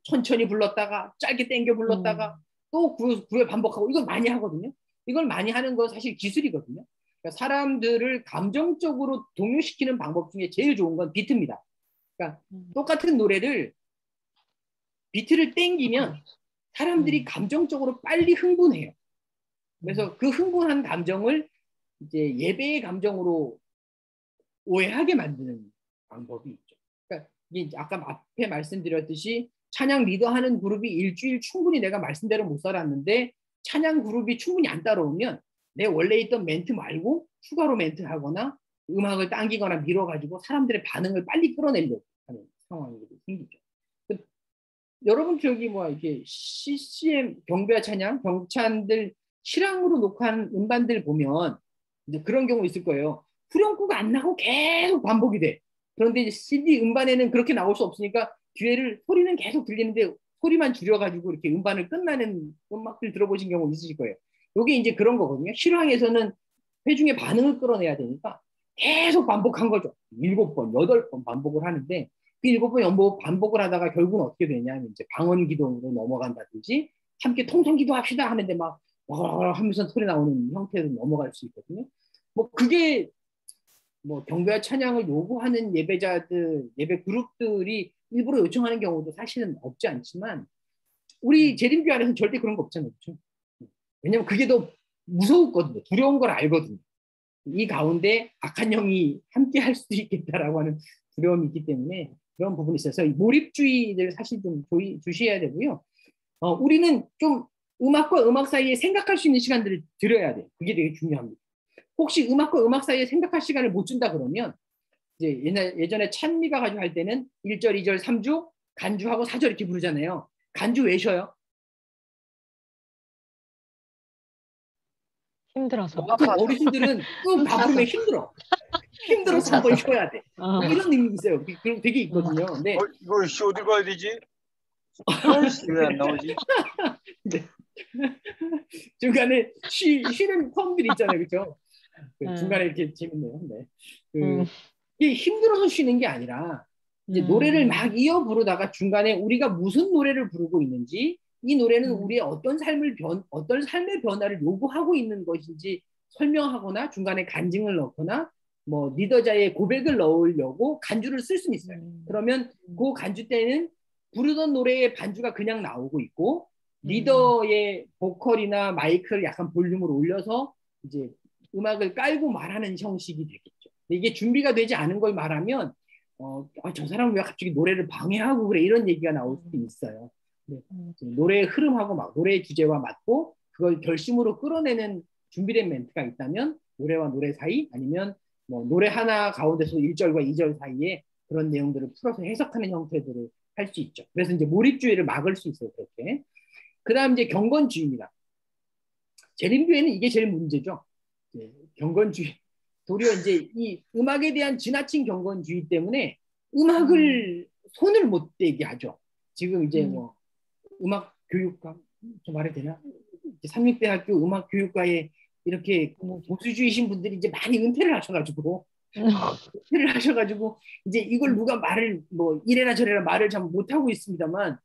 천천히 불렀다가 짧게 땡겨 불렀다가 또 9회 반복하고 이걸 많이 하거든요. 이걸 많이 하는 건 사실 기술이거든요. 그러니까 사람들을 감정적으로 동요시키는 방법 중에 제일 좋은 건 비트입니다. 그러니까 똑같은 노래를 비트를 땡기면 사람들이 감정적으로 빨리 흥분해요. 그래서 그 흥분한 감정을 이제 예배의 감정으로 오해하게 만드는 방법이 있죠. 그러니까 이게 아까 앞에 말씀드렸듯이 찬양 리더하는 그룹이 일주일 충분히 내가 말씀대로 못 살았는데 찬양 그룹이 충분히 안 따라오면 내 원래 있던 멘트 말고 추가로 멘트 하거나 음악을 당기거나 밀어가지고 사람들의 반응을 빨리 끌어내려고 하는 상황이 생기죠. 여러분 저기 뭐 이렇게 CCM 경배와 찬양 경찬들 실황으로 녹화한 음반들 보면 이제 그런 경우 있을 거예요. 후렴구가 안 나고 계속 반복이 돼. 그런데 이제 CD 음반에는 그렇게 나올 수 없으니까 뒤에를 소리는 계속 들리는데 소리만 줄여가지고 이렇게 음반을 끝나는 음악들 들어보신 경우 있으실 거예요. 이게 이제 그런 거거든요. 실황에서는 회중의 반응을 끌어내야 되니까 계속 반복한 거죠. 7번, 8번 반복을 하는데 그 7번 반복을 하다가 결국은 어떻게 되냐면 이제 방언 기도로 넘어간다든지 함께 통성 기도합시다 하는데 막 하면서 소리 나오는 형태로 넘어갈 수 있거든요. 뭐 그게 뭐 경배와 찬양을 요구하는 예배자들, 예배 그룹들이 일부러 요청하는 경우도 사실은 없지 않지만 우리 재림교 안에서는 절대 그런 거 없잖아요. 그렇죠? 왜냐면 그게 더 무서웠거든요. 두려운 걸 알거든요. 이 가운데 악한 영이 함께 할 수도 있겠다라고 하는 두려움이 있기 때문에 그런 부분이 있어서 몰입주의를 사실 좀 주시해야 되고요. 우리는 좀 음악과 음악 사이에 생각할 수 있는 시간들을 드려야 돼요. 그게 되게 중요합니다. 혹시 음악과 음악 사이에 생각할 시간을 못 준다 그러면 이제 예전에 찬미가 가지고 할 때는 1절, 2절, 3주 간주하고 4절 이렇게 부르잖아요. 간주 왜 쉬어요? 힘들어서. 어르신들은 쭉 다 부르면 힘들어서 한 번 쉬어야 돼. 뭐 이런 의미 있어요. 그럼 되게 있거든요. 근데 이걸 쉬 어디 가야 되지? 왜 안 나오지? 네. 중간에 쉬는 텀들이 있잖아요, 그렇죠? 중간에 이렇게 재밌네요. 네. 이게 힘들어서 쉬는 게 아니라 이제 노래를 막 이어 부르다가 중간에 우리가 무슨 노래를 부르고 있는지 이 노래는 우리의 어떤 삶의 변화를 요구하고 있는 것인지 설명하거나 중간에 간증을 넣거나 뭐 리더자의 고백을 넣으려고 간주를 쓸 수는 있어요. 그러면 그 간주 때는 부르던 노래의 반주가 그냥 나오고 있고 리더의 보컬이나 마이크를 약간 볼륨을 올려서 이제 음악을 깔고 말하는 형식이 되겠죠. 이게 준비가 되지 않은 걸 말하면 저 사람은 왜 갑자기 노래를 방해하고 그래 이런 얘기가 나올 수도 있어요. 노래의 흐름하고 막 노래의 주제와 맞고 그걸 결심으로 끌어내는 준비된 멘트가 있다면 노래와 노래 사이 아니면 뭐 노래 하나 가운데서 1절과 2절 사이에 그런 내용들을 풀어서 해석하는 형태들을 할 수 있죠. 그래서 이제 몰입주의를 막을 수 있어요. 그렇게. 그 다음 이제 경건주의입니다. 재림교회는 이게 제일 문제죠. 경건주의. 도리어 이제 이 음악에 대한 지나친 경건주의 때문에 음악을 손을 못 대게 하죠. 지금 이제 뭐 음악 교육과 좀 말해도 되나? 삼육대학교 음악 교육과에 이렇게 보수주의신 분들이 이제 많이 은퇴를 하셔가지고 이제 이걸 누가 말을 뭐 이래라 저래라 말을 잘 못하고 있습니다만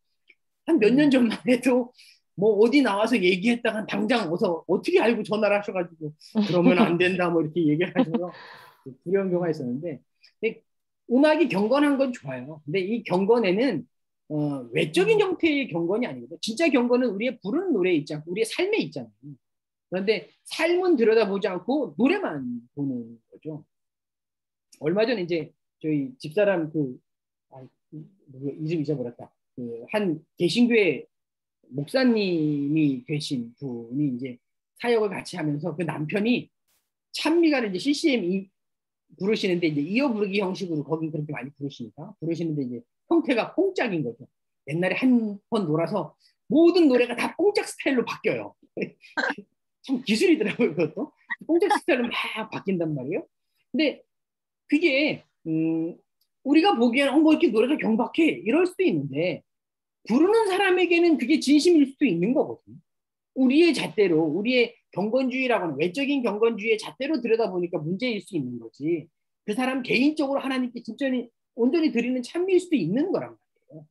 한 몇 년 전만 해도 뭐 어디 나와서 얘기했다가 당장 어떻게 알고 전화를 하셔가지고 그러면 안 된다 뭐 이렇게 얘기를 하셔서 두려운 경우가 있었는데 음악이 경건한 건 좋아요. 근데 이 경건에는 외적인 형태의 경건이 아니거든요. 진짜 경건은 우리의 부르는 노래에 있지 않고 우리의 삶에 있잖아요. 그런데 삶은 들여다보지 않고 노래만 보는 거죠. 얼마 전에 이제 저희 집사람 이름 잊어버렸다. 한 개신교회 목사님이 되신 분이 이제 사역을 같이 하면서 그 남편이 찬미가를 이제 CCM 부르시는데 이제 이어 부르기 형식으로 거긴 그렇게 많이 부르시는데 이제 형태가 뽕짝인 거죠. 옛날에 한 번 놀아서 모든 노래가 다 뽕짝 스타일로 바뀌어요. 참 기술이더라고요, 그것도. 뽕짝 스타일로 막 바뀐단 말이에요. 근데 그게 우리가 보기에는 뭐 이렇게 노래가 경박해 이럴 수도 있는데 부르는 사람에게는 그게 진심일 수도 있는 거거든요. 우리의 잣대로 우리의 경건주의라고 하는 외적인 경건주의의 잣대로 들여다보니까 문제일 수 있는 거지. 그 사람 개인적으로 하나님께 진짜 온전히 드리는 찬미일 수도 있는 거란 말이에요.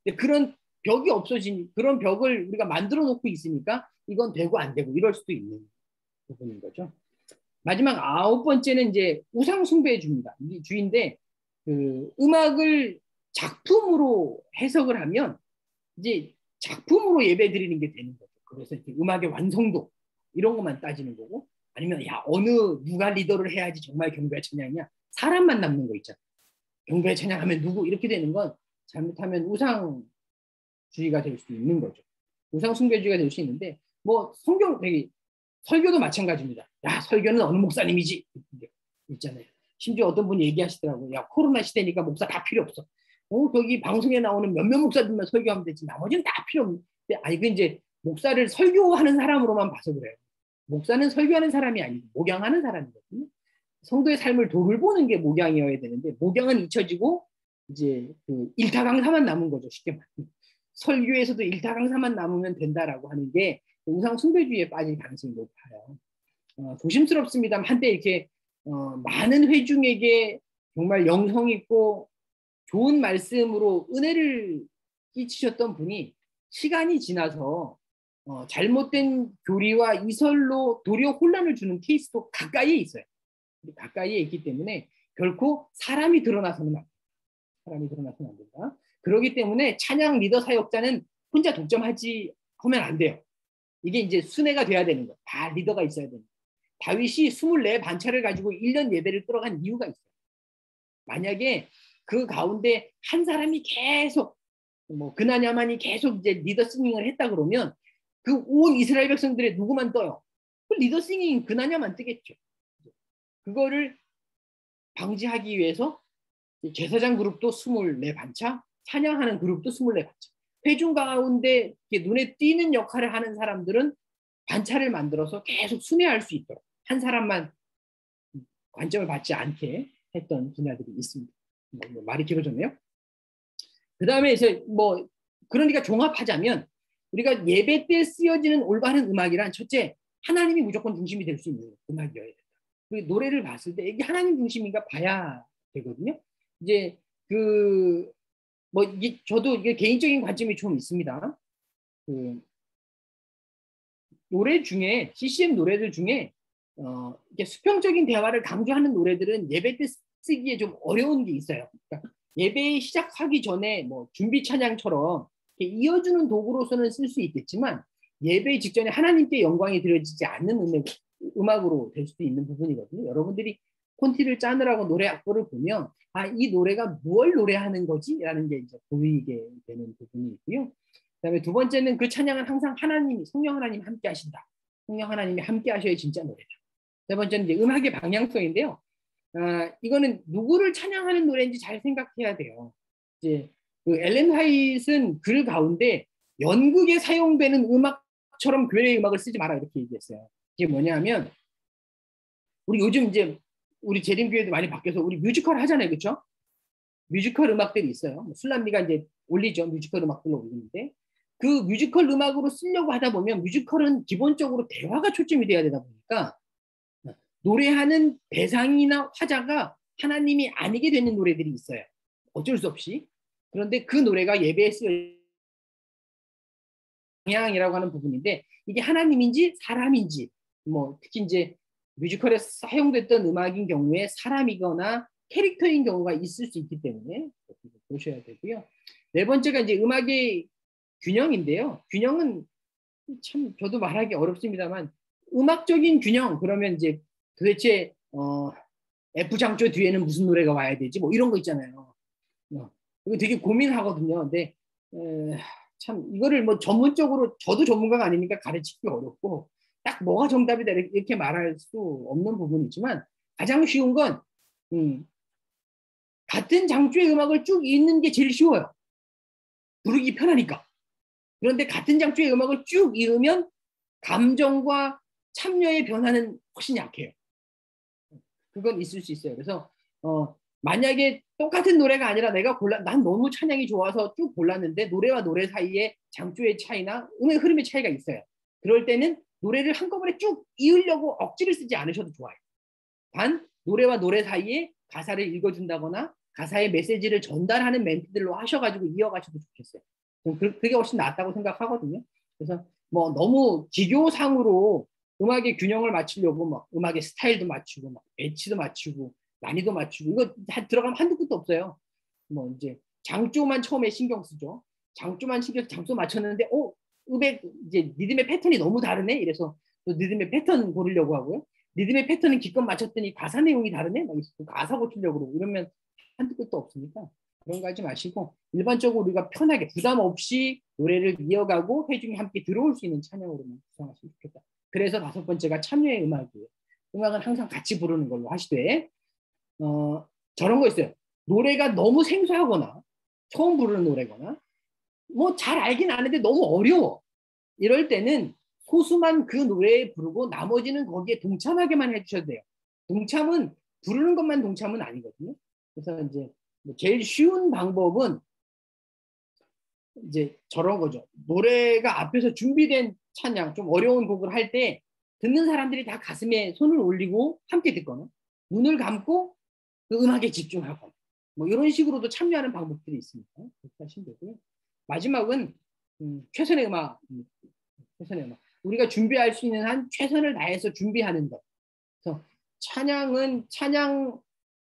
근데 그런 벽이 없어진 그런 벽을 우리가 만들어 놓고 있으니까 이건 되고 안 되고 이럴 수도 있는 부분인 거죠. 마지막 9번째는 이제 우상 숭배 주의인데 음악을 작품으로 해석을 하면 이제 작품으로 예배 드리는 게 되는 거죠. 그래서 이렇게 음악의 완성도 이런 것만 따지는 거고 아니면 야 누가 리더를 해야지 정말 경배와 찬양이냐 사람만 남는 거 있잖아. 경배와 찬양하면 누구 이렇게 되는 건 잘못하면 우상주의가 될 수 있는 거죠. 우상 숭배주의가 될 수 있는데 뭐 설교도 마찬가지입니다. 야 설교는 어느 목사님이지 있잖아요. 심지어 어떤 분이 얘기하시더라고요. 야 코로나 시대니까 목사 다 필요 없어. 거기 방송에 나오는 몇몇 목사들만 설교하면 되지 나머지는 다 필요 없는데 아니 그 이제 목사를 설교하는 사람으로만 봐서 그래요. 목사는 설교하는 사람이 아니고 목양하는 사람이거든요. 성도의 삶을 돌보는 게 목양이어야 되는데 목양은 잊혀지고 이제 일타강사만 남은 거죠. 쉽게 말하면 설교에서도 일타강사만 남으면 된다라고 하는 게 우상 숭배주의에 빠질 가능성이 높아요. 조심스럽습니다만 한때 이렇게 많은 회중에게 정말 영성 있고 좋은 말씀으로 은혜를 끼치셨던 분이 시간이 지나서 잘못된 교리와 이설로 도리어 혼란을 주는 케이스도 가까이에 있어요. 가까이에 있기 때문에 결코 사람이 드러나서는 안 된다. 그렇기 때문에 찬양 리더 사역자는 혼자 독점하면 안 돼요. 이게 이제 순회가 돼야 되는 거예요. 다 리더가 있어야 되는 거예요. 다윗이 24 반차를 가지고 1년 예배를 끌어간 이유가 있어요. 만약에 그 가운데 한 사람이 계속 그나냐만이 계속 이제 리더 싱잉을 했다 그러면 그 온 이스라엘 백성들의 누구만 떠요? 그 리더 싱잉 그나냐만 뜨겠죠. 그거를 방지하기 위해서 제사장 그룹도 24 반차, 찬양하는 그룹도 24 반차. 회중 가운데 눈에 띄는 역할을 하는 사람들은 반차를 만들어서 계속 순회할 수 있도록 한 사람만 관점을 받지 않게 했던 분야들이 있습니다. 말이 길어졌네요. 그 다음에 이제 그러니까 종합하자면 우리가 예배 때 쓰여지는 올바른 음악이란 첫째 하나님이 무조건 중심이 될 수 있는 음악이어야 된다. 그리고 노래를 봤을 때 이게 하나님 중심인가 봐야 되거든요. 이제 저도 이게 개인적인 관점이 좀 있습니다. 노래 중에 CCM 노래들 중에 이게 수평적인 대화를 강조하는 노래들은 예배 때 쓰기에 좀 어려운 게 있어요. 그러니까 예배 시작하기 전에 준비 찬양처럼 이어주는 도구로서는 쓸 수 있겠지만 예배 직전에 하나님께 영광이 드려지지 않는 음악으로 될 수도 있는 부분이거든요. 여러분들이 콘티를 짜느라고 노래 악보를 보면 이 노래가 뭘 노래하는 거지? 라는 게 이제 보이게 되는 부분이 있고요. 그다음에 두 번째는 그 찬양은 항상 성령 하나님이 함께 하신다. 성령 하나님이 함께 하셔야 진짜 노래다. 세 번째는 이제 음악의 방향성인데요. 이거는 누구를 찬양하는 노래인지 잘 생각해야 돼요. 이제 엘렌 화이트는 글 가운데 연극에 사용되는 음악처럼 교회의 음악을 쓰지 마라 이렇게 얘기했어요. 이게 뭐냐면 우리 요즘 이제 우리 재림교회도 많이 바뀌어서 우리 뮤지컬 하잖아요, 그렇죠? 뮤지컬 음악들이 있어요. 뭐 술람미가 이제 올리죠. 뮤지컬 음악들로 올리는데 그 뮤지컬 음악으로 쓰려고 하다 보면 뮤지컬은 기본적으로 대화가 초점이 돼야 되다 보니까 노래하는 대상이나 화자가 하나님이 아니게 되는 노래들이 있어요. 어쩔 수 없이. 그런데 그 노래가 예배에 쓰여 방향이라고 하는 부분인데 이게 하나님인지 사람인지 뭐 특히 이제 뮤지컬에 사용됐던 음악인 경우에 사람이거나 캐릭터인 경우가 있을 수 있기 때문에 보셔야 되고요. 네 번째가 이제 음악의 균형인데요. 균형은 참 저도 말하기 어렵습니다만 음악적인 균형 그러면 이제 도대체 F 장조 뒤에는 무슨 노래가 와야 되지 뭐 이런 거 있잖아요. 이거 되게 고민하거든요. 근데 참 이거를 뭐 전문적으로 저도 전문가가 아니니까 가르치기 어렵고 딱 뭐가 정답이다 이렇게 말할 수 없는 부분이지만 가장 쉬운 건 같은 장조의 음악을 쭉 읽는 게 제일 쉬워요. 부르기 편하니까. 그런데 같은 장조의 음악을 쭉 읽으면 감정과 참여의 변화는 훨씬 약해요. 그건 있을 수 있어요. 그래서 만약에 똑같은 노래가 아니라 내가 난 너무 찬양이 좋아서 쭉 골랐는데 노래와 노래 사이에 장조의 차이나 음의 흐름의 차이가 있어요. 그럴 때는 노래를 한꺼번에 쭉 이으려고 억지를 쓰지 않으셔도 좋아요. 단 노래와 노래 사이에 가사를 읽어준다거나 가사의 메시지를 전달하는 멘트들로 하셔가지고 이어가셔도 좋겠어요. 그게 훨씬 낫다고 생각하거든요. 그래서 뭐 너무 기교상으로 음악의 균형을 맞추려고 막 음악의 스타일도 맞추고 막 배치도 맞추고 난이도 맞추고 이거 다 들어가면 한두 끝도 없어요. 뭐 이제 장조만 처음에 신경 쓰죠. 장조만 장조 맞췄는데 음의 이제 리듬의 패턴이 너무 다르네. 이래서 또 리듬의 패턴 고르려고 하고요. 리듬의 패턴은 기껏 맞췄더니 가사 내용이 다르네. 막 가사 고치려고 그러고 이러면 한두 끝도 없으니까 그런 거 하지 마시고 일반적으로 우리가 편하게 부담 없이 노래를 이어가고 회중이 함께 들어올 수 있는 찬양으로만 구성하시면 좋겠다. 그래서 다섯 번째가 참여의 음악이에요. 음악은 항상 같이 부르는 걸로 하시되 저런 거 있어요. 노래가 너무 생소하거나 처음 부르는 노래거나 뭐 잘 알긴 아는데 너무 어려워. 이럴 때는 소수만 그 노래에 부르고 나머지는 거기에 동참하게만 해주셔도 돼요. 동참은 부르는 것만 동참은 아니거든요. 그래서 이제 제일 쉬운 방법은 이제 저런 거죠. 노래가 앞에서 준비된 찬양, 좀 어려운 곡을 할 때 듣는 사람들이 다 가슴에 손을 올리고 함께 듣거나 눈을 감고 그 음악에 집중하거나 뭐 이런 식으로도 참여하는 방법들이 있습니다. 그렇게 하시면 되고요. 마지막은 최선의 음악. 최선의 음악. 우리가 준비할 수 있는 한 최선을 다해서 준비하는 것. 그래서 찬양은 찬양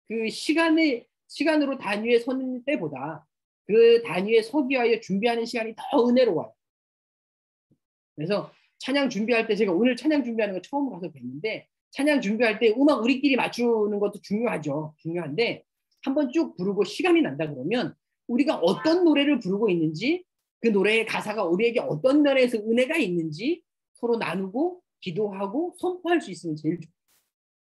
그 시간으로 단위에 서는 때보다 그 단위에 서기 위하여 준비하는 시간이 더 은혜로워요. 그래서 찬양 준비할 때 제가 오늘 찬양 준비하는 거 처음 가서 뵀는데 찬양 준비할 때 음악 우리끼리 맞추는 것도 중요하죠. 중요한데 한번 쭉 부르고 시간이 난다 그러면 우리가 어떤 노래를 부르고 있는지 그 노래의 가사가 우리에게 어떤 면에서 은혜가 있는지 서로 나누고 기도하고 선포할 수 있으면 제일 좋아요.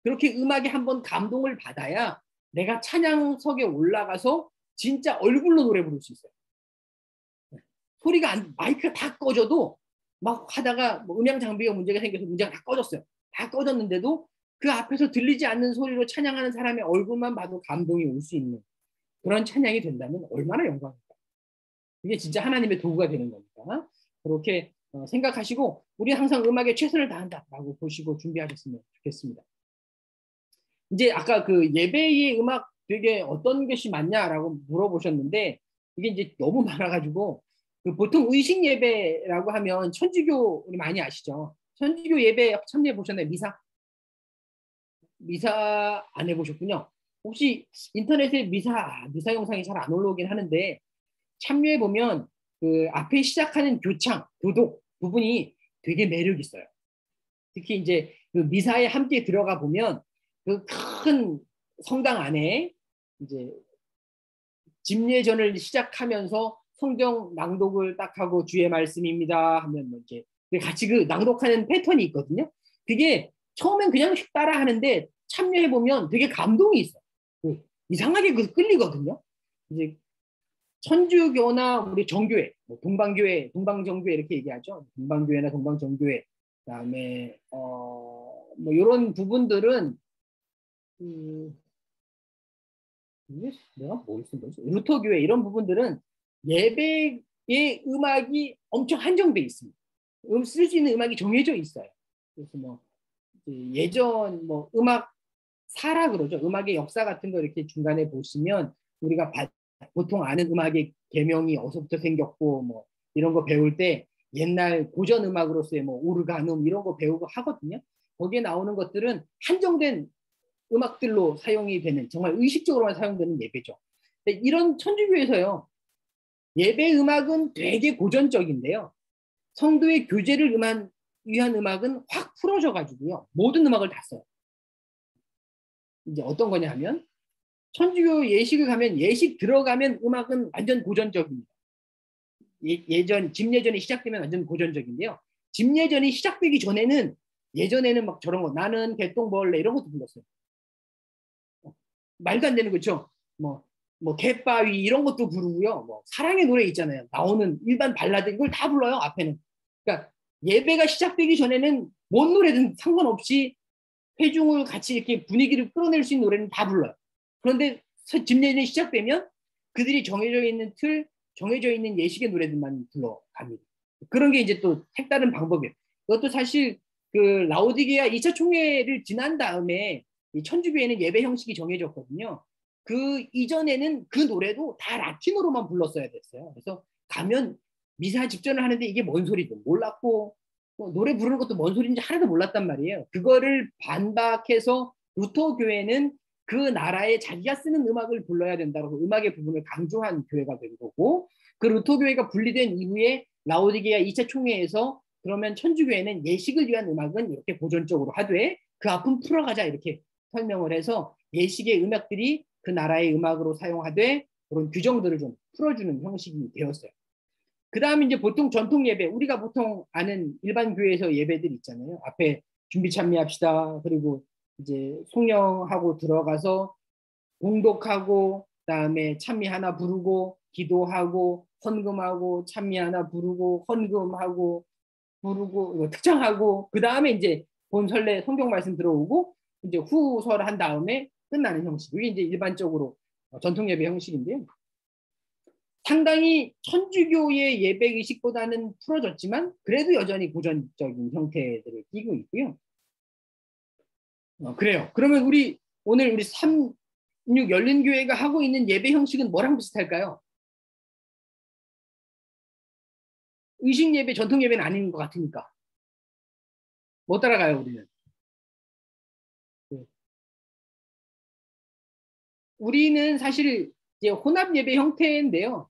그렇게 음악에 한번 감동을 받아야 내가 찬양석에 올라가서 진짜 얼굴로 노래 부를 수 있어요. 소리가 마이크가 다 꺼져도 막 하다가 뭐 음향 장비가 문제가 생겨서 문제가 다 꺼졌어요. 다 꺼졌는데도 그 앞에서 들리지 않는 소리로 찬양하는 사람의 얼굴만 봐도 감동이 올 수 있는 그런 찬양이 된다면 얼마나 영광일까. 이게 진짜 하나님의 도구가 되는 겁니다. 그렇게 생각하시고 우리 항상 음악에 최선을 다한다라고 보시고 준비하셨으면 좋겠습니다. 이제 아까 그 예배의 음악 되게 어떤 것이 맞냐라고 물어보셨는데 이게 이제 너무 많아가지고 그 보통 의식 예배라고 하면 천주교 우리 많이 아시죠? 천주교 예배 참여해 보셨나요? 미사 안 해보셨군요. 혹시 인터넷에 미사 영상이 잘 안 올라오긴 하는데 참여해 보면 그 앞에 시작하는 교창, 교독 부분이 되게 매력 있어요. 특히 이제 그 미사에 함께 들어가 보면 그 큰 성당 안에 이제 집례전을 시작하면서 성경 낭독을 딱 하고 주의 말씀입니다 하면 뭐 이제 같이 그 낭독하는 패턴이 있거든요. 그게 처음엔 그냥 따라 하는데 참여해 보면 되게 감동이 있어요. 이상하게 끌리거든요. 이제 천주교나 우리 정교회, 뭐 동방교회, 동방정교회 이렇게 얘기하죠. 동방교회나 동방정교회, 그다음에 뭐 이런 부분들은 내가 뭘 쓴 거지? 루터 교회 이런 부분들은 예배의 음악이 엄청 한정돼 있습니다. 쓸 수 있는 음악이 정해져 있어요. 그래서 뭐 예전 뭐 음악 사라 그러죠. 음악의 역사 같은 거 이렇게 중간에 보시면 우리가 보통 아는 음악의 계명이 어디서부터 생겼고 뭐 이런 거 배울 때 옛날 고전 음악으로서의 뭐 오르가눔 이런 거 배우고 하거든요. 거기에 나오는 것들은 한정된 음악들로 사용이 되는 정말 의식적으로만 사용되는 예배죠. 이런 천주교에서요. 예배 음악은 되게 고전적인데요. 성도의 교제를 위한 음악은 확 풀어져 가지고요. 모든 음악을 다 써요. 이제 어떤 거냐 하면 천주교 예식을 가면 예식 들어가면 음악은 완전 고전적입니다. 집예전이 시작되면 완전 고전적인데요. 집예전이 시작되기 전에는 예전에는 막 저런 거 나는 개똥벌레 이런 것도 불렀어요. 말도 안 되는 거죠. 뭐 갯바위 이런 것도 부르고요. 뭐 사랑의 노래 있잖아요. 나오는 일반 발라드 이걸 다 불러요. 앞에는. 그러니까 예배가 시작되기 전에는 뭔 노래든 상관없이 회중을 같이 이렇게 분위기를 끌어낼 수 있는 노래는 다 불러요. 그런데 집예전이 시작되면 그들이 정해져 있는 틀, 정해져 있는 예식의 노래들만 불러갑니다. 그런 게 이제 또 색다른 방법이에요. 그것도 사실 그 라오디게아 2차 총회를 지난 다음에 이 천주교회는 예배 형식이 정해졌거든요. 그 이전에는 그 노래도 다 라틴어로만 불렀어야 됐어요. 그래서 가면 미사 집전을 하는데 이게 뭔 소리든 몰랐고 노래 부르는 것도 뭔 소리인지 하나도 몰랐단 말이에요. 그거를 반박해서 루터 교회는 그 나라에 자기가 쓰는 음악을 불러야 된다고 음악의 부분을 강조한 교회가 된 거고 그 루터 교회가 분리된 이후에 라오디게아 2차 총회에서 그러면 천주교회는 예식을 위한 음악은 이렇게 보존적으로 하되 그 앞은 풀어가자 이렇게 설명을 해서 예식의 음악들이 그 나라의 음악으로 사용하되 그런 규정들을 좀 풀어주는 형식이 되었어요. 그 다음에 이제 보통 전통 예배, 우리가 보통 아는 일반 교회에서 예배들 있잖아요. 앞에 준비 찬미합시다. 그리고 이제 송영하고 들어가서 공독하고, 그다음에 찬미 하나 부르고, 기도하고, 헌금하고, 찬미 하나 부르고, 헌금하고, 부르고, 특창하고, 그 다음에 이제 본설례 성경 말씀 들어오고, 이제 후설 한 다음에 끝나는 형식. 이게 이제 일반적으로 전통 예배 형식인데요. 상당히 천주교의 예배 의식보다는 풀어졌지만 그래도 여전히 고전적인 형태들을 띠고 있고요. 그래요. 그러면 오늘 우리 36 열린교회가 하고 있는 예배 형식은 뭐랑 비슷할까요? 의식 예배, 전통 예배는 아닌 것 같으니까. 못 따라가요, 우리는. 우리는 사실 이제 혼합 예배 형태인데요.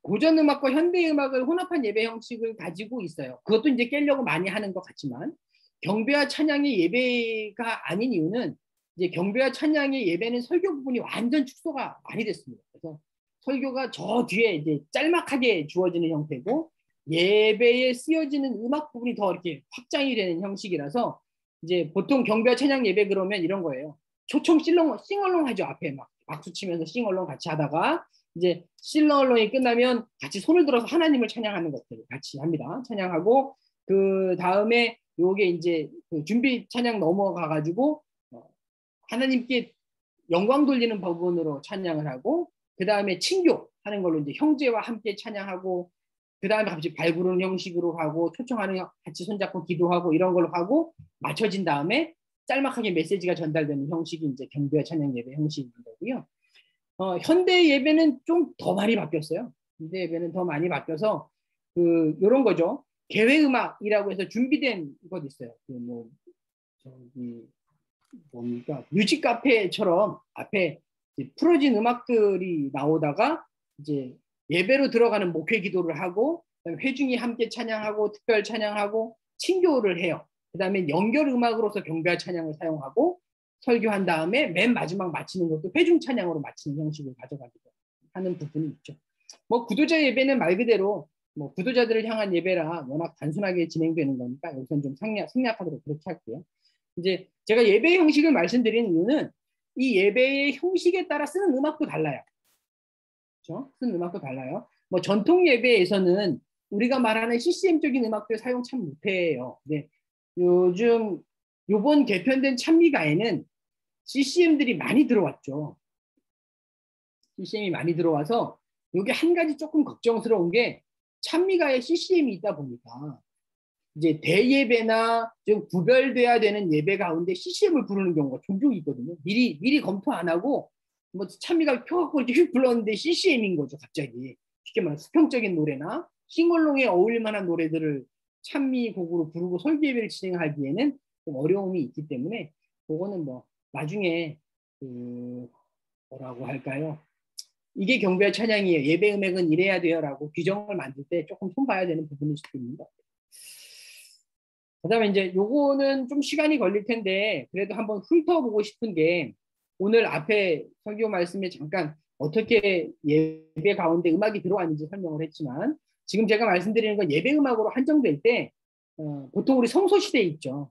고전 음악과 현대 음악을 혼합한 예배 형식을 가지고 있어요. 그것도 이제 깨려고 많이 하는 것 같지만 경배와 찬양의 예배가 아닌 이유는 이제 경배와 찬양의 예배는 설교 부분이 완전 축소가 많이 됐습니다. 그래서 설교가 저 뒤에 이제 짤막하게 주어지는 형태고 예배에 쓰여지는 음악 부분이 더 이렇게 확장이 되는 형식이라서 이제 보통 경배와 찬양 예배 그러면 이런 거예요. 초청 싱얼롱 하죠. 앞에 막 박수 치면서 싱얼롱 같이 하다가 이제 싱얼롱이 끝나면 같이 손을 들어서 하나님을 찬양하는 것들을 같이 합니다. 찬양하고 그 다음에 요게 이제 그 준비 찬양 넘어가가지고 하나님께 영광 돌리는 부분으로 찬양을 하고 그 다음에 친교 하는 걸로 이제 형제와 함께 찬양하고 그 다음에 같이 발부르는 형식으로 하고 초청하는 같이 손잡고 기도하고 이런 걸로 하고 맞춰진 다음에 짤막하게 메시지가 전달되는 형식이 이제 경배와 찬양 예배 형식인 거고요. 현대 예배는 좀 더 많이 바뀌었어요. 현대 예배는 더 많이 바뀌어서 요런 거죠. 개회 음악이라고 해서 준비된 것 있어요. 뭡니까? 뮤직 카페처럼 앞에 풀어진 음악들이 나오다가 이제 예배로 들어가는 목회 기도를 하고 회중이 함께 찬양하고 특별 찬양하고 친교를 해요. 그 다음에 연결 음악으로서 경배와 찬양을 사용하고 설교한 다음에 맨 마지막 마치는 것도 회중 찬양으로 마치는 형식을 가져가기도 하는 부분이 있죠. 뭐 구도자 예배는 말 그대로 뭐 구도자들을 향한 예배라 워낙 단순하게 진행되는 거니까 여기서는 좀 생략하도록 그렇게 할게요. 이제 제가 예배 형식을 말씀드리는 이유는 이 예배의 형식에 따라 쓰는 음악도 달라요. 그렇죠? 쓰는 음악도 달라요. 뭐 전통 예배에서는 우리가 말하는 CCM적인 음악들 사용 참 못해요. 네. 요번 개편된 찬미가에는 CCM들이 많이 들어왔죠. CCM이 많이 들어와서 이게 한 가지 조금 걱정스러운 게 찬미가에 CCM이 있다 보니까 이제 대예배나 좀 구별돼야 되는 예배 가운데 CCM을 부르는 경우가 종종 있거든요. 미리 검토 안 하고 뭐 찬미가 펴갖고 이렇게 휙 불렀는데 CCM인 거죠, 갑자기. 쉽게 말해 수평적인 노래나 싱얼롱에 어울릴 만한 노래들을 찬미 곡으로 부르고 설교 예배를 진행하기에는 좀 어려움이 있기 때문에 그거는 뭐 나중에 뭐라고 할까요? 이게 경배 찬양이에요. 예배 음악은 이래야 돼요라고 규정을 만들 때 조금 손봐야 되는 부분일 수도 있는 것 같아요. 그다음에 이제 요거는 좀 시간이 걸릴 텐데 그래도 한번 훑어보고 싶은 게 오늘 앞에 설교 말씀에 잠깐 어떻게 예배 가운데 음악이 들어왔는지 설명을 했지만 지금 제가 말씀드리는 건 예배 음악으로 한정될 때 보통 우리 성소 시대에 있죠.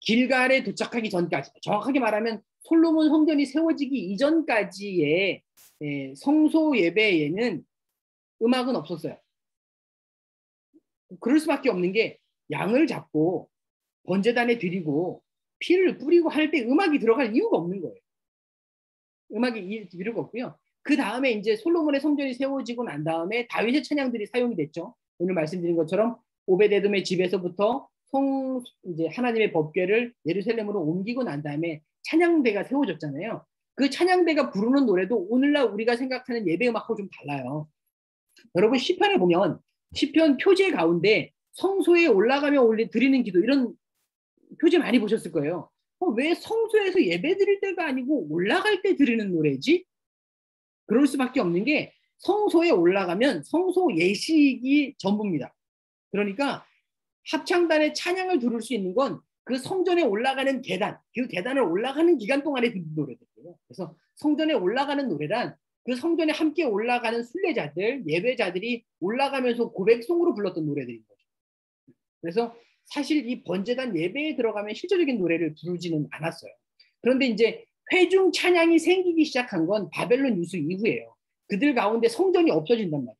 길갈에 도착하기 전까지 정확하게 말하면 솔로몬 성전이 세워지기 이전까지의 성소 예배에는 음악은 없었어요. 그럴 수밖에 없는 게 양을 잡고 번제단에 드리고 피를 뿌리고 할 때 음악이 들어갈 이유가 없는 거예요. 음악이 필요가 없고요. 그 다음에 이제 솔로몬의 성전이 세워지고 난 다음에 다윗의 찬양들이 사용이 됐죠. 오늘 말씀드린 것처럼 오베데돔의 집에서부터 이제 하나님의 법궤를 예루살렘으로 옮기고 난 다음에 찬양대가 세워졌잖아요. 그 찬양대가 부르는 노래도 오늘날 우리가 생각하는 예배 음악하고 좀 달라요. 여러분 시편에 보면 시편 표제 가운데 성소에 올라가며 드리는 기도 이런 표제 많이 보셨을 거예요. 왜 성소에서 예배 드릴 때가 아니고 올라갈 때 드리는 노래지? 그럴 수밖에 없는 게 성소에 올라가면 성소 예식이 전부입니다. 그러니까 합창단의 찬양을 들을 수 있는 건 그 성전에 올라가는 계단, 그 계단을 올라가는 기간 동안에 듣는 노래들이에요. 그래서 성전에 올라가는 노래란 그 성전에 함께 올라가는 순례자들, 예배자들이 올라가면서 고백송으로 불렀던 노래들인 거죠. 그래서 사실 이 번제단 예배에 들어가면 실제적인 노래를 부르지는 않았어요. 그런데 이제 회중 찬양이 생기기 시작한 건 바벨론 유수 이후예요. 그들 가운데 성전이 없어진단 말이에요.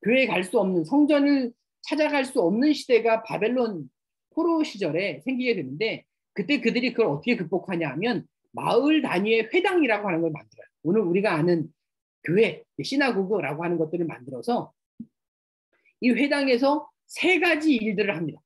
교회에 갈 수 없는, 성전을 찾아갈 수 없는 시대가 바벨론 포로 시절에 생기게 되는데 그때 그들이 그걸 어떻게 극복하냐 하면 마을 단위의 회당이라고 하는 걸 만들어요. 오늘 우리가 아는 교회, 시나고그라고 하는 것들을 만들어서 이 회당에서 세 가지 일들을 합니다.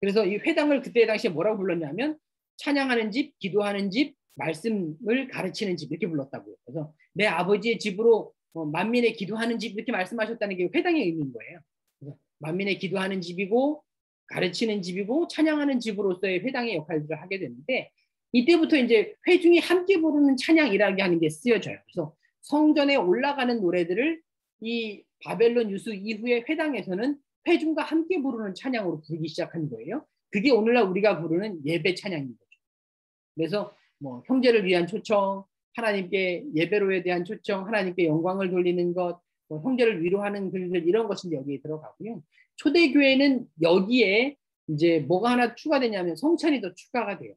그래서 이 회당을 그때 당시에 뭐라고 불렀냐면 찬양하는 집, 기도하는 집, 말씀을 가르치는 집 이렇게 불렀다고요. 그래서 내 아버지의 집으로 만민의 기도하는 집 이렇게 말씀하셨다는 게 회당의 의미인 거예요. 그래서 만민의 기도하는 집이고 가르치는 집이고 찬양하는 집으로서의 회당의 역할들을 하게 되는데 이때부터 이제 회중이 함께 부르는 찬양이라고 하는 게 쓰여져요. 그래서 성전에 올라가는 노래들을 이 바벨론 유수 이후의 회당에서는 회중과 함께 부르는 찬양으로 부르기 시작한 거예요. 그게 오늘날 우리가 부르는 예배 찬양인 거죠. 그래서 뭐 형제를 위한 초청, 하나님께 예배로에 대한 초청, 하나님께 영광을 돌리는 것, 뭐 형제를 위로하는 글들 이런 것이 여기에 들어가고요. 초대교회는 여기에 이제 뭐가 하나 추가되냐면 성찬이 더 추가가 돼요.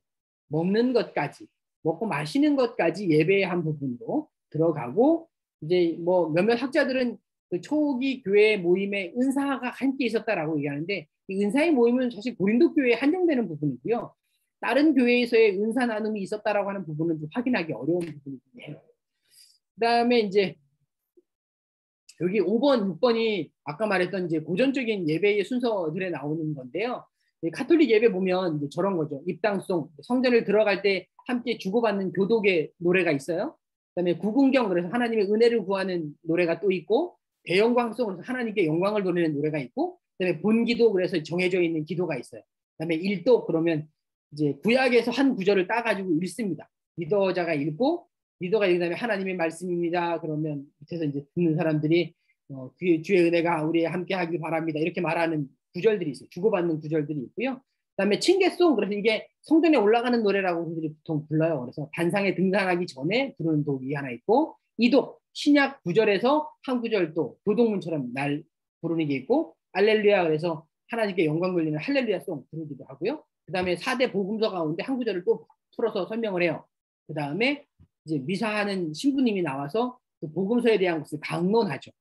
먹는 것까지, 먹고 마시는 것까지 예배의 한 부분으로 들어가고 이제 뭐 몇몇 학자들은 그 초기 교회 모임에 은사가 함께 있었다라고 얘기하는데 이 은사의 모임은 사실 고린도 교회에 한정되는 부분이고요. 다른 교회에서의 은사 나눔이 있었다라고 하는 부분은 좀 확인하기 어려운 부분이에요. 그다음에 이제 여기 5번, 6번이 아까 말했던 이제 고전적인 예배의 순서들에 나오는 건데요. 가톨릭 예배 보면 이제 저런 거죠. 입당송, 성전을 들어갈 때 함께 주고받는 교독의 노래가 있어요. 그다음에 구근경, 그래서 하나님의 은혜를 구하는 노래가 또 있고, 대영광송, 그래서 하나님께 영광을 돌리는 노래가 있고, 그다음에 본기도, 그래서 정해져 있는 기도가 있어요. 그다음에 일독, 그러면 이제 구약에서 한 구절을 따가지고 읽습니다. 리더자가 읽고, 리더가 읽은 다음에 하나님의 말씀입니다. 그러면 밑에서 이제 듣는 사람들이 주의 은혜가 우리에 함께 하길 바랍니다. 이렇게 말하는 구절들이 있어요. 주고받는 구절들이 있고요. 그다음에 칭개송, 그래서 이게 성전에 올라가는 노래라고 그들이 보통 불러요. 그래서 단상에 등산하기 전에 부르는 곡이 하나 있고, 이독, 신약 구절에서 한 구절 또 교동문처럼 날 부르는 게 있고, 알렐루야, 그래서 하나님께 영광 돌리는 할렐루야송 부르기도 하고요. 그다음에 4대 복음서 가운데 한 구절을 또 풀어서 설명을 해요. 그다음에 이제 미사하는 신부님이 나와서 그 복음서에 대한 것을 강론하죠.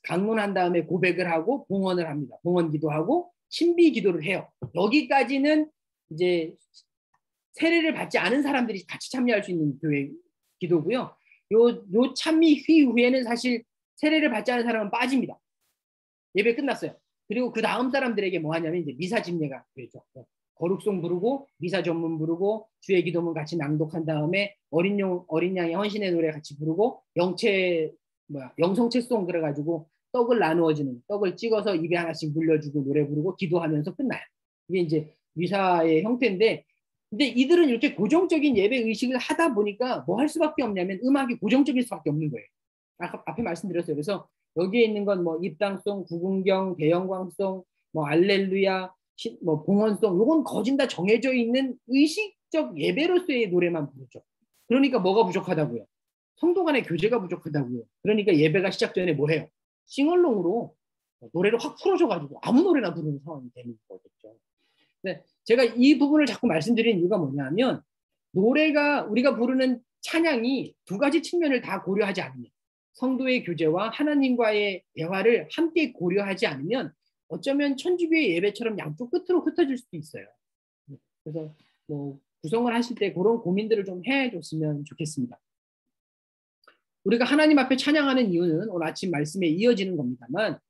강론한 다음에 고백을 하고 봉헌을 합니다. 봉헌 기도하고 신비 기도를 해요. 여기까지는 이제 세례를 받지 않은 사람들이 같이 참여할 수 있는 교회 기도고요. 요 찬미 이후에는 사실 세례를 받지 않은 사람은 빠집니다. 예배 끝났어요. 그리고 그 다음 사람들에게 뭐 하냐면 이제 미사 집례가 되죠. 거룩송 부르고 미사 전문 부르고 주의 기도문 같이 낭독한 다음에 어린 양의 헌신의 노래 같이 부르고 영성체송 그래가지고 떡을 나누어주는, 떡을 찍어서 입에 하나씩 물려주고 노래 부르고 기도하면서 끝나요. 이게 이제 미사의 형태인데, 근데 이들은 이렇게 고정적인 예배 의식을 하다 보니까 뭐 할 수밖에 없냐면 음악이 고정적일 수밖에 없는 거예요. 앞에 말씀드렸어요. 그래서 여기에 있는 건 뭐 입당송, 구궁경, 대영광송, 뭐 알렐루야, 뭐 봉헌송, 요건 거진 다 정해져 있는 의식적 예배로서의 노래만 부르죠. 그러니까 뭐가 부족하다고요? 성도 간의 교제가 부족하다고요. 그러니까 예배가 시작 전에 뭐 해요? 싱얼롱으로 노래를 확 풀어줘가지고 아무 노래나 부르는 상황이 되는 거겠죠. 네, 제가 이 부분을 자꾸 말씀드리는 이유가 뭐냐면, 노래가, 우리가 부르는 찬양이 두 가지 측면을 다 고려하지 않으면, 성도의 교제와 하나님과의 대화를 함께 고려하지 않으면 어쩌면 천주교의 예배처럼 양쪽 끝으로 흩어질 수도 있어요. 그래서 뭐 구성을 하실 때 그런 고민들을 좀 해줬으면 좋겠습니다. 우리가 하나님 앞에 찬양하는 이유는 오늘 아침 말씀에 이어지는 겁니다만,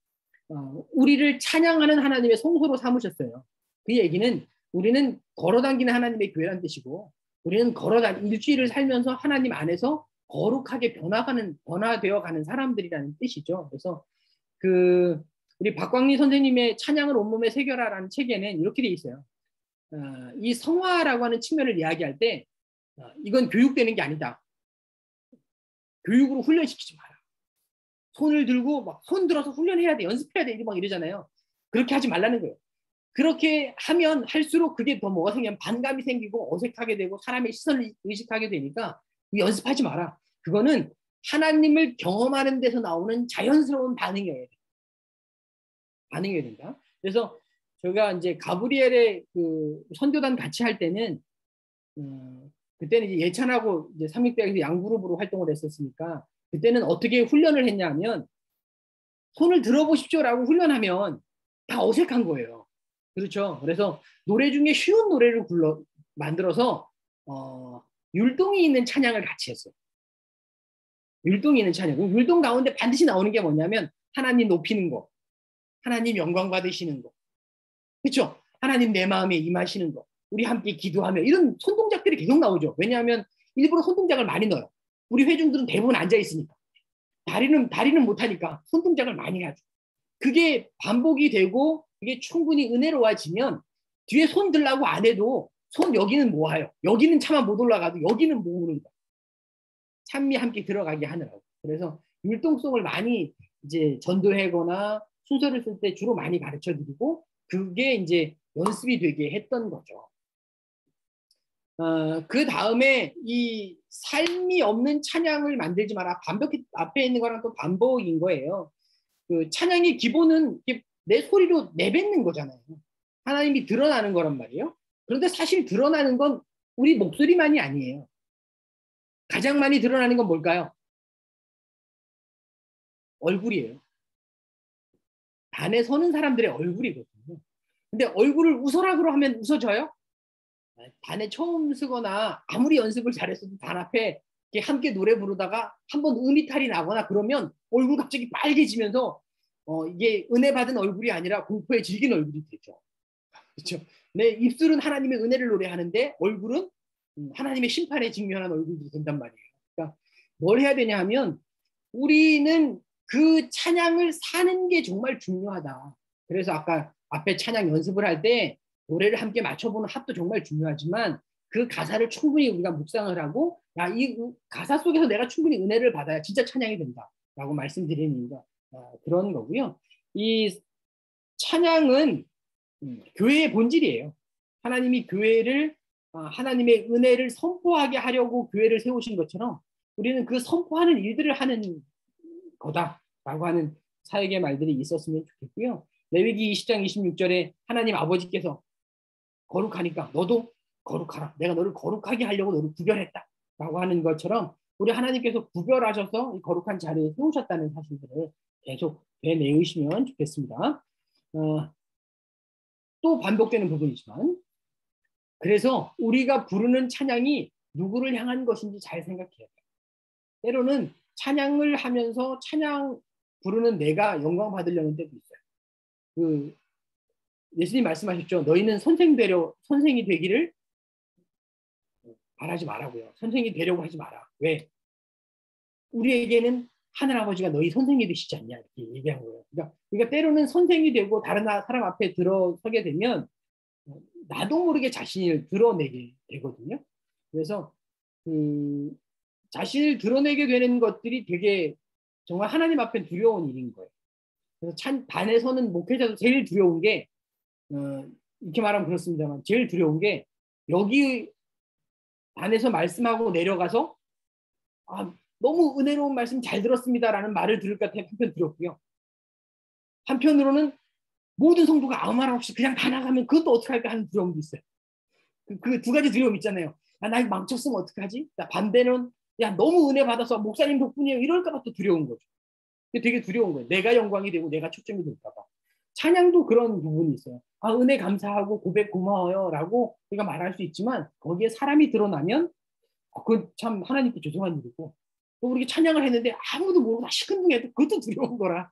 우리를 찬양하는 하나님의 성소로 삼으셨어요. 그 얘기는 우리는 걸어다니는 하나님의 교회란 뜻이고, 우리는 일주일을 살면서 하나님 안에서 거룩하게 변화되어 가는 사람들이라는 뜻이죠. 그래서 우리 박광리 선생님의 찬양을 온몸에 새겨라라는 책에는 이렇게 돼 있어요. 이 성화라고 하는 측면을 이야기할 때 이건 교육되는 게 아니다. 교육으로 훈련시키지 마라. 손을 들고 막 손 들어서 훈련해야 돼, 연습해야 돼, 막 이러잖아요. 그렇게 하지 말라는 거예요. 그렇게 하면 할수록 그게 더 뭐가 생기면 반감이 생기고 어색하게 되고 사람의 시선을 의식하게 되니까 연습하지 마라. 그거는 하나님을 경험하는 데서 나오는 자연스러운 반응이어야 돼. 반응이어야 된다. 그래서 저희가 이제 가브리엘의 그 선교단 같이 할 때는 그때는 이제 예찬하고 이제 삼육대학에서 양그룹으로 활동을 했었으니까, 그때는 어떻게 훈련을 했냐면 손을 들어보십시오라고 훈련하면 다 어색한 거예요. 그렇죠. 그래서 노래 중에 쉬운 노래를 만들어서 율동이 있는 찬양을 같이 했어요. 율동이 있는 찬양. 율동 가운데 반드시 나오는 게 뭐냐면 하나님 높이는 거, 하나님 영광 받으시는 거, 그렇죠. 하나님 내 마음에 임하시는 거, 우리 함께 기도하며, 이런 손동작들이 계속 나오죠. 왜냐하면 일부러 손동작을 많이 넣어요. 우리 회중들은 대부분 앉아 있으니까 다리는 못하니까 손동작을 많이 하죠. 그게 반복이 되고 이게 충분히 은혜로워지면 뒤에 손 들라고 안 해도 손 여기는 모아요. 여기는 차마 못 올라가도 여기는 모으는 거. 찬미 함께 들어가게 하느라고. 그래서 율동송을 많이 이제 전도하거나 순서를 쓸 때 주로 많이 가르쳐 드리고, 그게 이제 연습이 되게 했던 거죠. 그 다음에 이 삶이 없는 찬양을 만들지 마라. 앞에 있는 거랑 또 반복인 거예요. 그 찬양의 기본은 내 소리로 내뱉는 거잖아요. 하나님이 드러나는 거란 말이에요. 그런데 사실 드러나는 건 우리 목소리만이 아니에요. 가장 많이 드러나는 건 뭘까요? 얼굴이에요. 단에 서는 사람들의 얼굴이거든요. 근데 얼굴을 웃어라고 하면 웃어져요? 단에 처음 쓰거나 아무리 연습을 잘했어도 단 앞에 함께 노래 부르다가 한번 음이탈이 나거나 그러면 얼굴 갑자기 빨개지면서 이게 은혜 받은 얼굴이 아니라 공포에 질긴 얼굴이 되죠. 그렇죠? 내 입술은 하나님의 은혜를 노래하는데 얼굴은 하나님의 심판에 직면한 얼굴이 된단 말이에요. 그러니까 뭘 해야 되냐 하면 우리는 그 찬양을 사는 게 정말 중요하다. 그래서 아까 앞에 찬양 연습을 할 때 노래를 함께 맞춰보는 합도 정말 중요하지만 그 가사를 충분히 우리가 묵상을 하고, 야, 이 가사 속에서 내가 충분히 은혜를 받아야 진짜 찬양이 된다라고 말씀드리는 이유가 그런 거고요. 이 찬양은 교회의 본질이에요. 하나님이 교회를 하나님의 은혜를 선포하게 하려고 교회를 세우신 것처럼 우리는 그 선포하는 일들을 하는 거다라고 하는 사역의 말들이 있었으면 좋겠고요. 레위기 20장 26절에 하나님 아버지께서 거룩하니까 너도 거룩하라. 내가 너를 거룩하게 하려고 너를 구별했다라고 하는 것처럼 우리 하나님께서 구별하셔서 이 거룩한 자리에 세우셨다는 사실들을 계속 되뇌으시면 좋겠습니다. 또 반복되는 부분이지만, 그래서 우리가 부르는 찬양이 누구를 향한 것인지 잘 생각해야 돼요. 때로는 찬양을 하면서 찬양 부르는 내가 영광 받으려는 때도 있어요. 그 예수님 말씀하셨죠. 너희는 선생이 되기를 바라지 말라고요. 선생이 되려고 하지 마라. 왜? 우리에게는 하늘아버지가 너희 선생이 되시지 않냐 이렇게 얘기한 거예요. 그러니까 때로는 선생이 되고 다른 사람 앞에 들어서게 되면 나도 모르게 자신을 드러내게 되거든요. 그래서 자신을 드러내게 되는 것들이 되게 정말 하나님 앞에 두려운 일인 거예요. 그래서 반에서는 목회자도 제일 두려운 게 이렇게 말하면 그렇습니다만 제일 두려운 게 여기 반에서 말씀하고 내려가서 너무 은혜로운 말씀 잘 들었습니다라는 말을 들을 것 같아 한편 두렵고요. 한편으로는 모든 성도가 아무 말 없이 그냥 다 나가면 그것도 어떡할까 하는 두려움도 있어요. 그 두 가지 두려움 있잖아요. 나 이거 망쳤으면 어떡하지? 반대는 너무 은혜 받아서 목사님 덕분이에요. 이럴까 봐 또 두려운 거죠. 되게 두려운 거예요. 내가 영광이 되고 내가 초점이 될까 봐. 찬양도 그런 부분이 있어요. 은혜 감사하고 고백 고마워요 라고 우리가 말할 수 있지만 거기에 사람이 드러나면 그건 참 하나님께 죄송한 일이고 또 우리가 찬양을 했는데 아무도 모르고 시큰둥해도 그것도 두려운 거라.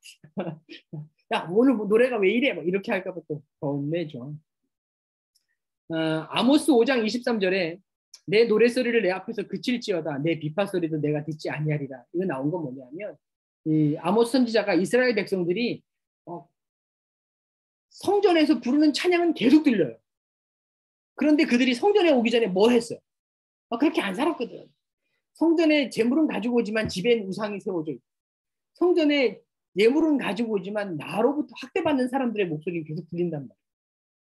야 오늘 노래가 왜 이래? 이렇게 할까 봐 또 겁내죠. 아모스 5장 23절에 내 노래소리를 내 앞에서 그칠지어다 내 비파소리도 내가 듣지 아니하리라. 이거 나온 건 뭐냐면 이 아모스 선지자가 이스라엘 백성들이 성전에서 부르는 찬양은 계속 들려요. 그런데 그들이 성전에 오기 전에 뭐 했어요? 그렇게 안 살았거든. 성전에 재물은 가지고 오지만 집엔 우상이 세워져 있고 성전에 예물은 가지고 오지만 나로부터 학대받는 사람들의 목소리가 계속 들린단 말이에요.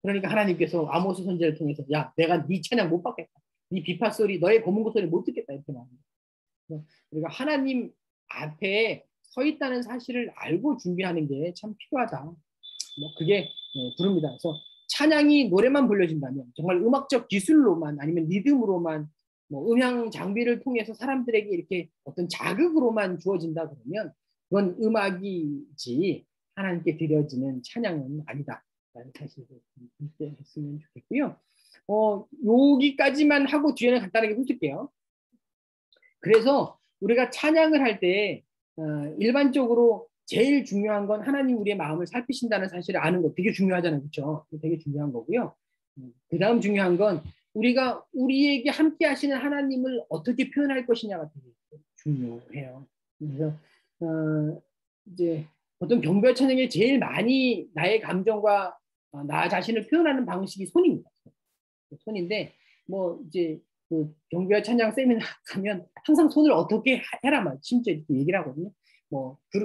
그러니까 하나님께서 아모스 선지자를 통해서 야 내가 네 찬양 못 받겠다. 네 비파 소리 너의 검은고 소리 못 듣겠다 이렇게 말합니다. 그러니까 하나님 앞에 서 있다는 사실을 알고 준비하는 게 참 필요하다. 그게 부릅니다. 그래서 찬양이 노래만 불려진다면 정말 음악적 기술로만 아니면 리듬으로만 음향 장비를 통해서 사람들에게 이렇게 어떤 자극으로만 주어진다 그러면 그건 음악이지 하나님께 드려지는 찬양은 아니다. 라는 사실을 이해했으면 좋겠고요. 여기까지만 하고 뒤에는 간단하게 훑을게요. 그래서 우리가 찬양을 할 때 일반적으로 제일 중요한 건 하나님 우리의 마음을 살피신다는 사실을 아는 거 되게 중요하잖아요. 그렇죠? 되게 중요한 거고요. 그 다음 중요한 건 우리가 우리에게 함께 하시는 하나님을 어떻게 표현할 것이냐가 되게 중요해요. 그래서 이제 어떤 경배 찬양에 제일 많이 나의 감정과 나 자신을 표현하는 방식이 손입니다. 손인데 이제 그 경배와 찬양 세미나 가면 항상 손을 어떻게 해라 말 진짜 이렇게 얘기를 하거든요.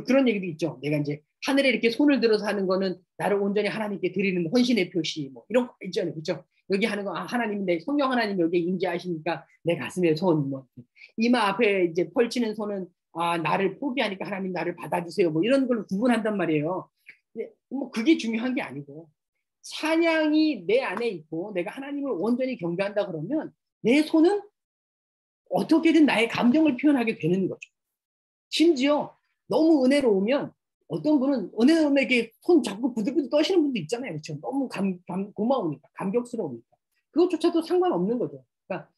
그런 얘기도 있죠. 내가 이제 하늘에 이렇게 손을 들어서 하는 거는 나를 온전히 하나님께 드리는 헌신의 표시 이런 거 있잖아요. 그렇죠? 여기 하는 거 하나님 내 성령 하나님 여기에 임재하시니까 내 가슴에 손 이마 앞에 이제 펼치는 손은 나를 포기하니까 하나님 나를 받아주세요. 이런 걸로 구분한단 말이에요. 근데 그게 중요한 게 아니고 찬양이 내 안에 있고 내가 하나님을 온전히 경배한다 그러면 내 손은 어떻게든 나의 감정을 표현하게 되는 거죠. 심지어 너무 은혜로우면 어떤 분은 은혜로움에게 손 잡고 부들부들 떠시는 분도 있잖아요. 그렇죠? 너무 고마우니까, 감격스러우니까. 그것조차도 상관없는 거죠. 그러니까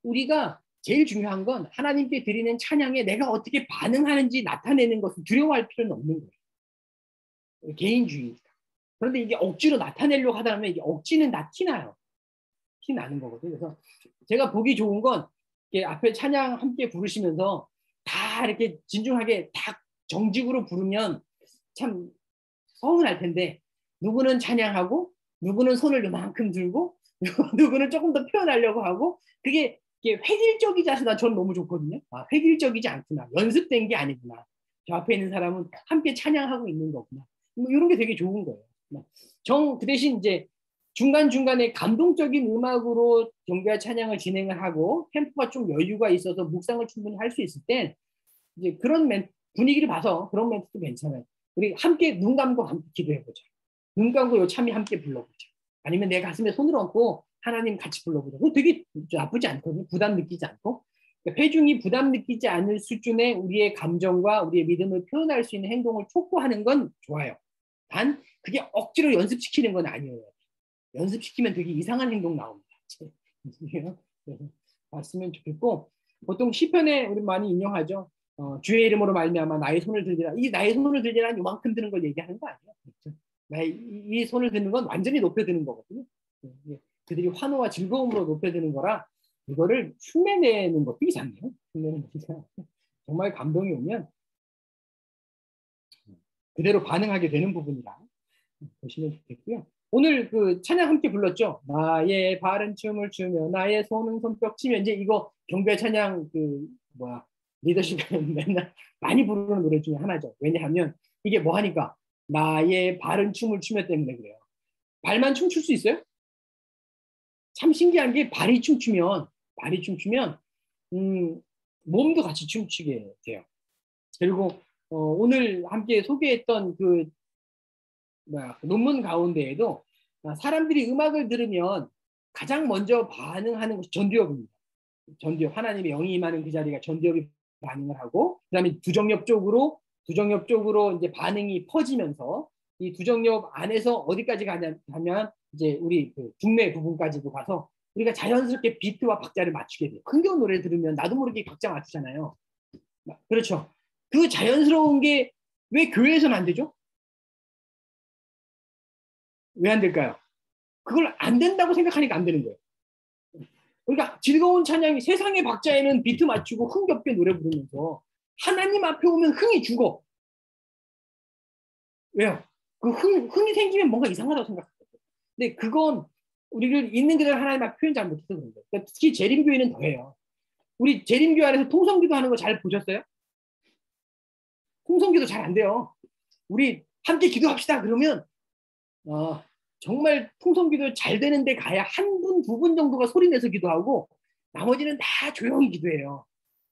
우리가 제일 중요한 건 하나님께 드리는 찬양에 내가 어떻게 반응하는지 나타내는 것을 두려워할 필요는 없는 거예요. 개인주의니까. 그런데 이게 억지로 나타내려고 하다 보면 이게 억지는 티나요. 티 나는 거거든요. 그래서 제가 보기 좋은 건 앞에 찬양 함께 부르시면서 다 이렇게 진중하게 다 정직으로 부르면 참 서운할 텐데 누구는 찬양하고 누구는 손을 요만큼 들고 누구는 조금 더 표현하려고 하고 그게 획일적이지 않아서 저는 너무 좋거든요. 획일적이지 않구나. 연습된 게 아니구나. 저 앞에 있는 사람은 함께 찬양하고 있는 거구나. 이런 게 되게 좋은 거예요. 그 대신 이제 중간중간에 감동적인 음악으로 경배와 찬양을 진행을 하고 템포가 좀 여유가 있어서 묵상을 충분히 할 수 있을 때 이제 그런 분위기를 봐서 그런 멘트도 괜찮아요. 우리 함께 눈 감고 함께 기도해보자. 눈 감고 요참이 함께 불러보자. 아니면 내 가슴에 손을 얹고 하나님 같이 불러보자. 그거 되게 나쁘지 않거든요. 부담 느끼지 않고. 그러니까 회중이 부담 느끼지 않을 수준의 우리의 감정과 우리의 믿음을 표현할 수 있는 행동을 촉구하는 건 좋아요. 단 그게 억지로 연습시키는 건 아니에요. 연습시키면 되게 이상한 행동 나옵니다. 그래서 봤으면 좋겠고 보통 시편에 우리 많이 인용하죠. 주의 이름으로 말미암아 나의 손을 들리라. 이 나의 손을 들리라는 요만큼 드는 걸 얘기하는 거 아니에요. 그렇죠? 이 손을 드는 건 완전히 높여드는 거거든요. 그들이 환호와 즐거움으로 높여드는 거라 이거를 흉내내는 것도 이상해요. 흉내내는 것도 이상해요. 정말 감동이 오면 그대로 반응하게 되는 부분이라 보시면 좋겠고요. 오늘 그 찬양 함께 불렀죠. 나의 발은 춤을 추며 나의 손은 손뼉 치며. 이제 이거 경배 찬양 그 리더십은 맨날 많이 부르는 노래 중에 하나죠. 왜냐하면 이게 뭐 하니까 나의 발은 춤을 추며 때문에 그래요. 발만 춤출 수 있어요? 참 신기한 게 발이 춤추면 몸도 같이 춤추게 돼요. 그리고 오늘 함께 소개했던 그 논문 가운데에도 사람들이 음악을 들으면 가장 먼저 반응하는 것이 전두엽입니다. 전두엽, 하나님의 영이 임하는 그 자리가 전두엽이 반응을 하고, 그다음에 두정엽 쪽으로 이제 반응이 퍼지면서 이 두정엽 안에서 어디까지 가냐면 이제 우리 그 중매 부분까지도 가서 우리가 자연스럽게 비트와 박자를 맞추게 돼요. 흥겨운 노래를 들으면 나도 모르게 박자 맞추잖아요. 그렇죠. 그 자연스러운 게 왜 교회에서는 안 되죠? 왜 안 될까요? 그걸 안 된다고 생각하니까 안 되는 거예요. 그러니까 즐거운 찬양이 세상의 박자에는 비트 맞추고 흥겹게 노래 부르면서 하나님 앞에 오면 흥이 죽어. 왜요? 그 흥이 생기면 뭔가 이상하다고 생각해요. 근데 그건 우리를 있는 그대로 하나님 앞에 표현 잘 못해서 그런 거예요. 그러니까 특히 재림교회는 더해요. 우리 재림교회 안에서 통성기도 하는 거 잘 보셨어요? 통성기도 잘 안 돼요. 우리 함께 기도합시다 그러면 정말 통성기도 잘 되는데 가야 한 분, 두 분 정도가 소리 내서 기도하고 나머지는 다 조용히 기도해요.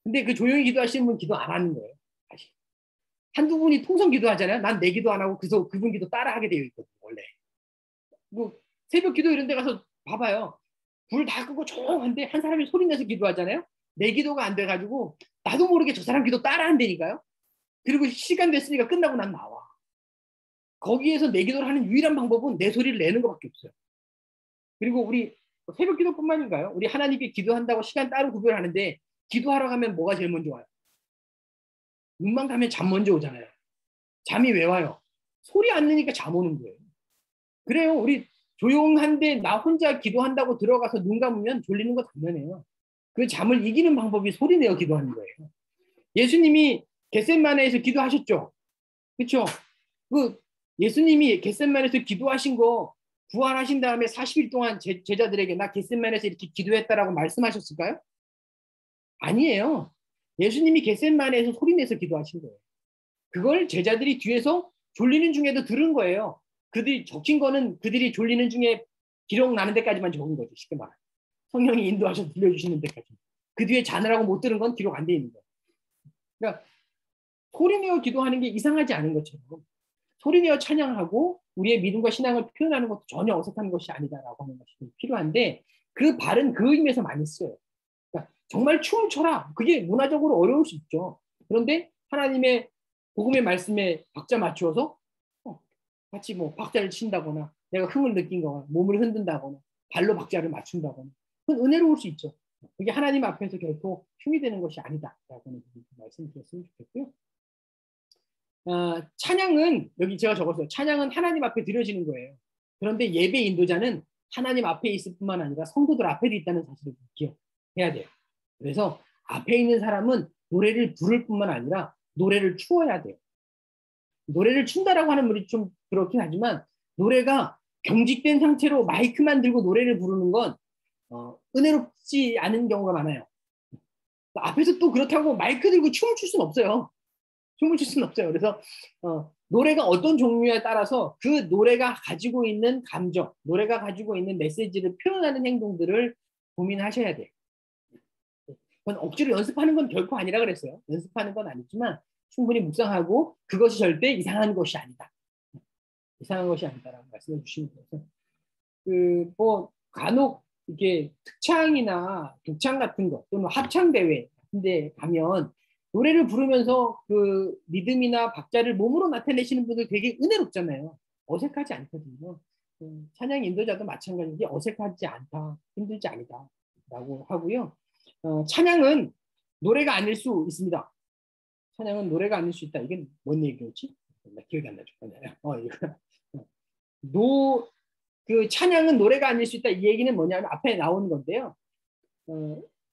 근데 그 조용히 기도하시는 분 기도 안 하는 거예요. 다시. 한두 분이 통성 기도하잖아요. 난 내 기도 안 하고 그분 기도 따라 하게 되어 있거든요. 원래. 뭐 새벽 기도 이런 데 가서 봐봐요. 불 다 끄고 조용한데 한 사람이 소리 내서 기도하잖아요. 내 기도가 안 돼가지고 나도 모르게 저 사람 기도 따라 한다니까요. 그리고 시간 됐으니까 끝나고 난 나와. 거기에서 내 기도를 하는 유일한 방법은 내 소리를 내는 것밖에 없어요. 그리고 우리 새벽 기도뿐만인가요? 우리 하나님께 기도한다고 시간 따로 구별하는데 기도하러 가면 뭐가 제일 먼저 와요? 눈만 가면 잠 먼저 오잖아요. 잠이 왜 와요? 소리 안 내니까 잠 오는 거예요. 그래요. 우리 조용한데 나 혼자 기도한다고 들어가서 눈 감으면 졸리는 거 당연해요. 그 잠을 이기는 방법이 소리 내어 기도하는 거예요. 예수님이 겟세마네에서 기도하셨죠? 그렇죠? 그 예수님이 겟세마네에서 기도하신 거 부활하신 다음에 40일 동안 제자들에게 나 겟세마네에서 이렇게 기도했다라고 말씀하셨을까요? 아니에요. 예수님이 겟세마네에서 소리내서 기도하신 거예요. 그걸 제자들이 뒤에서 졸리는 중에도 들은 거예요. 그들이 적힌 거는 그들이 졸리는 중에 기록 나는 데까지만 적은 거죠. 쉽게 말하면. 성령이 인도하셔서 들려주시는 데까지. 그 뒤에 자느라고 못 들은 건 기록 안 돼 있는 거예요. 그러니까 소리내어 기도하는 게 이상하지 않은 것처럼 소리내어 찬양하고 우리의 믿음과 신앙을 표현하는 것도 전혀 어색한 것이 아니다라고 하는 것이 필요한데 그 발은 그 의미에서 많이 써요. 그러니까 정말 춤을 춰라. 그게 문화적으로 어려울 수 있죠. 그런데 하나님의 복음의 말씀에 박자 맞추어서 같이 뭐 박자를 친다거나 내가 흥을 느낀 거나 몸을 흔든다거나 발로 박자를 맞춘다거나 그건 은혜로울 수 있죠. 그게 하나님 앞에서 결코 흉이 되는 것이 아니다라고 하는 말씀드렸으면 좋겠고요. 찬양은 여기 제가 적었어요. 찬양은 하나님 앞에 드려지는 거예요. 그런데 예배 인도자는 하나님 앞에 있을 뿐만 아니라 성도들 앞에도 있다는 사실을 기억해야 돼요. 그래서 앞에 있는 사람은 노래를 부를 뿐만 아니라 노래를 추어야 돼요. 노래를 춘다라고 하는 말이 좀 그렇긴 하지만 노래가 경직된 상태로 마이크만 들고 노래를 부르는 건 은혜롭지 않은 경우가 많아요. 앞에서 또 그렇다고 마이크 들고 춤을 출 수는 없어요. 춤을 출 수는 없어요. 그래서 노래가 어떤 종류에 따라서 그 노래가 가지고 있는 감정, 노래가 가지고 있는 메시지를 표현하는 행동들을 고민하셔야 돼요. 그건 억지로 연습하는 건 결코 아니라 그랬어요. 연습하는 건 아니지만 충분히 묵상하고 그것이 절대 이상한 것이 아니다. 이상한 것이 아니다라고 말씀해 주시면 돼서 뭐 간혹 이게 특창이나 독창 같은 거 또는 합창 대회 같은데 가면 노래를 부르면서 그 리듬이나 박자를 몸으로 나타내시는 분들 되게 은혜롭잖아요. 어색하지 않거든요. 찬양 인도자도 마찬가지인데 어색하지 않다, 힘들지 않다라고 하고요. 찬양은 노래가 아닐 수 있습니다. 찬양은 노래가 아닐 수 있다. 이게 뭔 얘기였지? 나 기억이 안 나죠. 그 찬양은 노래가 아닐 수 있다. 이 얘기는 뭐냐면 앞에 나오는 건데요.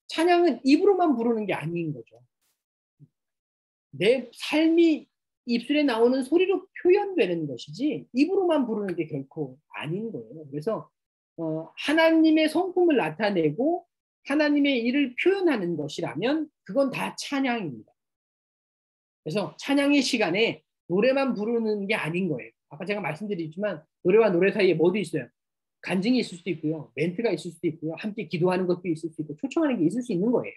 찬양은 입으로만 부르는 게 아닌 거죠. 내 삶이 입술에 나오는 소리로 표현되는 것이지 입으로만 부르는 게 결코 아닌 거예요. 그래서 하나님의 성품을 나타내고 하나님의 일을 표현하는 것이라면 그건 다 찬양입니다. 그래서 찬양의 시간에 노래만 부르는 게 아닌 거예요. 아까 제가 말씀드렸지만 노래와 노래 사이에 뭐도 있어요. 간증이 있을 수도 있고요. 멘트가 있을 수도 있고요. 함께 기도하는 것도 있을 수 있고 초청하는 게 있을 수 있는 거예요.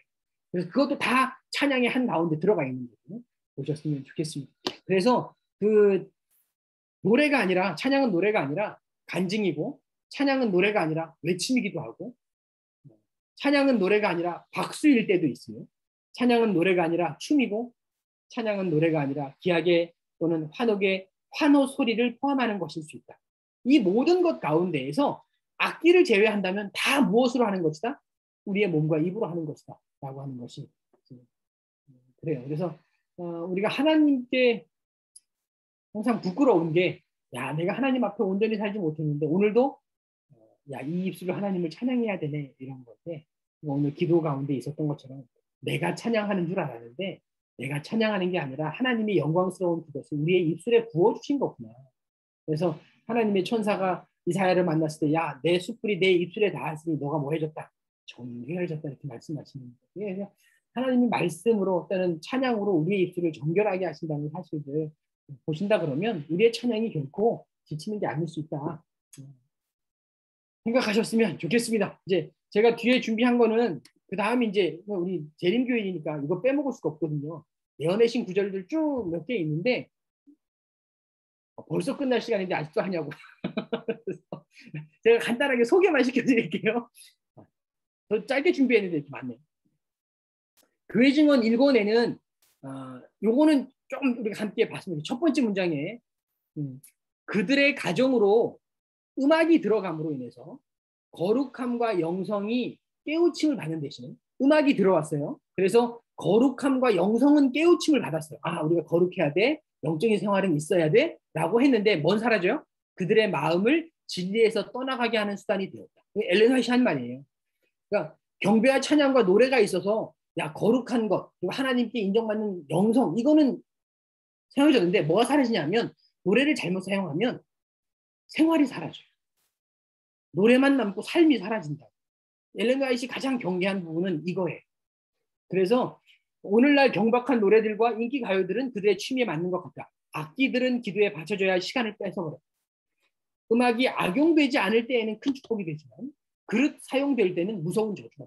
그래서 그것도 다 찬양의 한 가운데 들어가 있는 거거든요. 보셨으면 좋겠습니다. 그래서 그 노래가 아니라 찬양은 노래가 아니라 간증이고 찬양은 노래가 아니라 외침이기도 하고 찬양은 노래가 아니라 박수일 때도 있으며 찬양은 노래가 아니라 춤이고 찬양은 노래가 아니라 기악의 또는 환옥의 환호 소리를 포함하는 것일 수 있다. 이 모든 것 가운데에서 악기를 제외한다면 다 무엇으로 하는 것이다? 우리의 몸과 입으로 하는 것이다 라고 하는 것이 그래요. 그래서 우리가 하나님께 항상 부끄러운 게 야, 내가 하나님 앞에 온전히 살지 못했는데 오늘도 야, 이 입술로 하나님을 찬양해야 되네 이런 건데 오늘 기도 가운데 있었던 것처럼 내가 찬양하는 줄 알았는데 내가 찬양하는 게 아니라 하나님이 영광스러운 그것을 우리의 입술에 부어주신 거구나. 그래서 하나님의 천사가 이사야를 만났을 때 야, 내 숯불이 내 입술에 닿았으니 너가 뭐 해줬다? 정결해졌다 이렇게 말씀하시는 거예요. 하나님이 말씀으로 또는 찬양으로 우리의 입술을 정결하게 하신다는 사실을 보신다 그러면 우리의 찬양이 결코 지치는 게 아닐 수 있다. 생각하셨으면 좋겠습니다. 이제 제가 뒤에 준비한 거는 그 다음 이제 우리 재림교인이니까 이거 빼먹을 수가 없거든요. 예언의 구절들 쭉 몇 개 있는데 벌써 끝날 시간인데 아직도 하냐고. 제가 간단하게 소개만 시켜드릴게요. 더 짧게 준비했는데 이렇게 많네요. 교회 증언 1권에는 요거는 좀 우리가 함께 봤습니다. 첫 번째 문장에 그들의 가정으로 음악이 들어감으로 인해서 거룩함과 영성이 깨우침을 받는 대신에 음악이 들어왔어요. 그래서 거룩함과 영성은 깨우침을 받았어요. 아, 우리가 거룩해야 돼. 영적인 생활은 있어야 돼. 라고 했는데 뭔 사라져요? 그들의 마음을 진리에서 떠나가게 하는 수단이 되었다. 엘렌 화이트 한 말이에요. 그러니까 경배와 찬양과 노래가 있어서 야, 거룩한 것, 그리고 하나님께 인정받는 영성, 이거는 사용해졌는데 뭐가 사라지냐면 노래를 잘못 사용하면 생활이 사라져요. 노래만 남고 삶이 사라진다. 엘렌 화이트가 가장 경계한 부분은 이거예요. 그래서 오늘날 경박한 노래들과 인기 가요들은 그들의 취미에 맞는 것 같다. 악기들은 기도에 바쳐줘야 할 시간을 뺏어버려. 음악이 악용되지 않을 때에는 큰 축복이 되지만 그릇 사용될 때는 무서운 저주가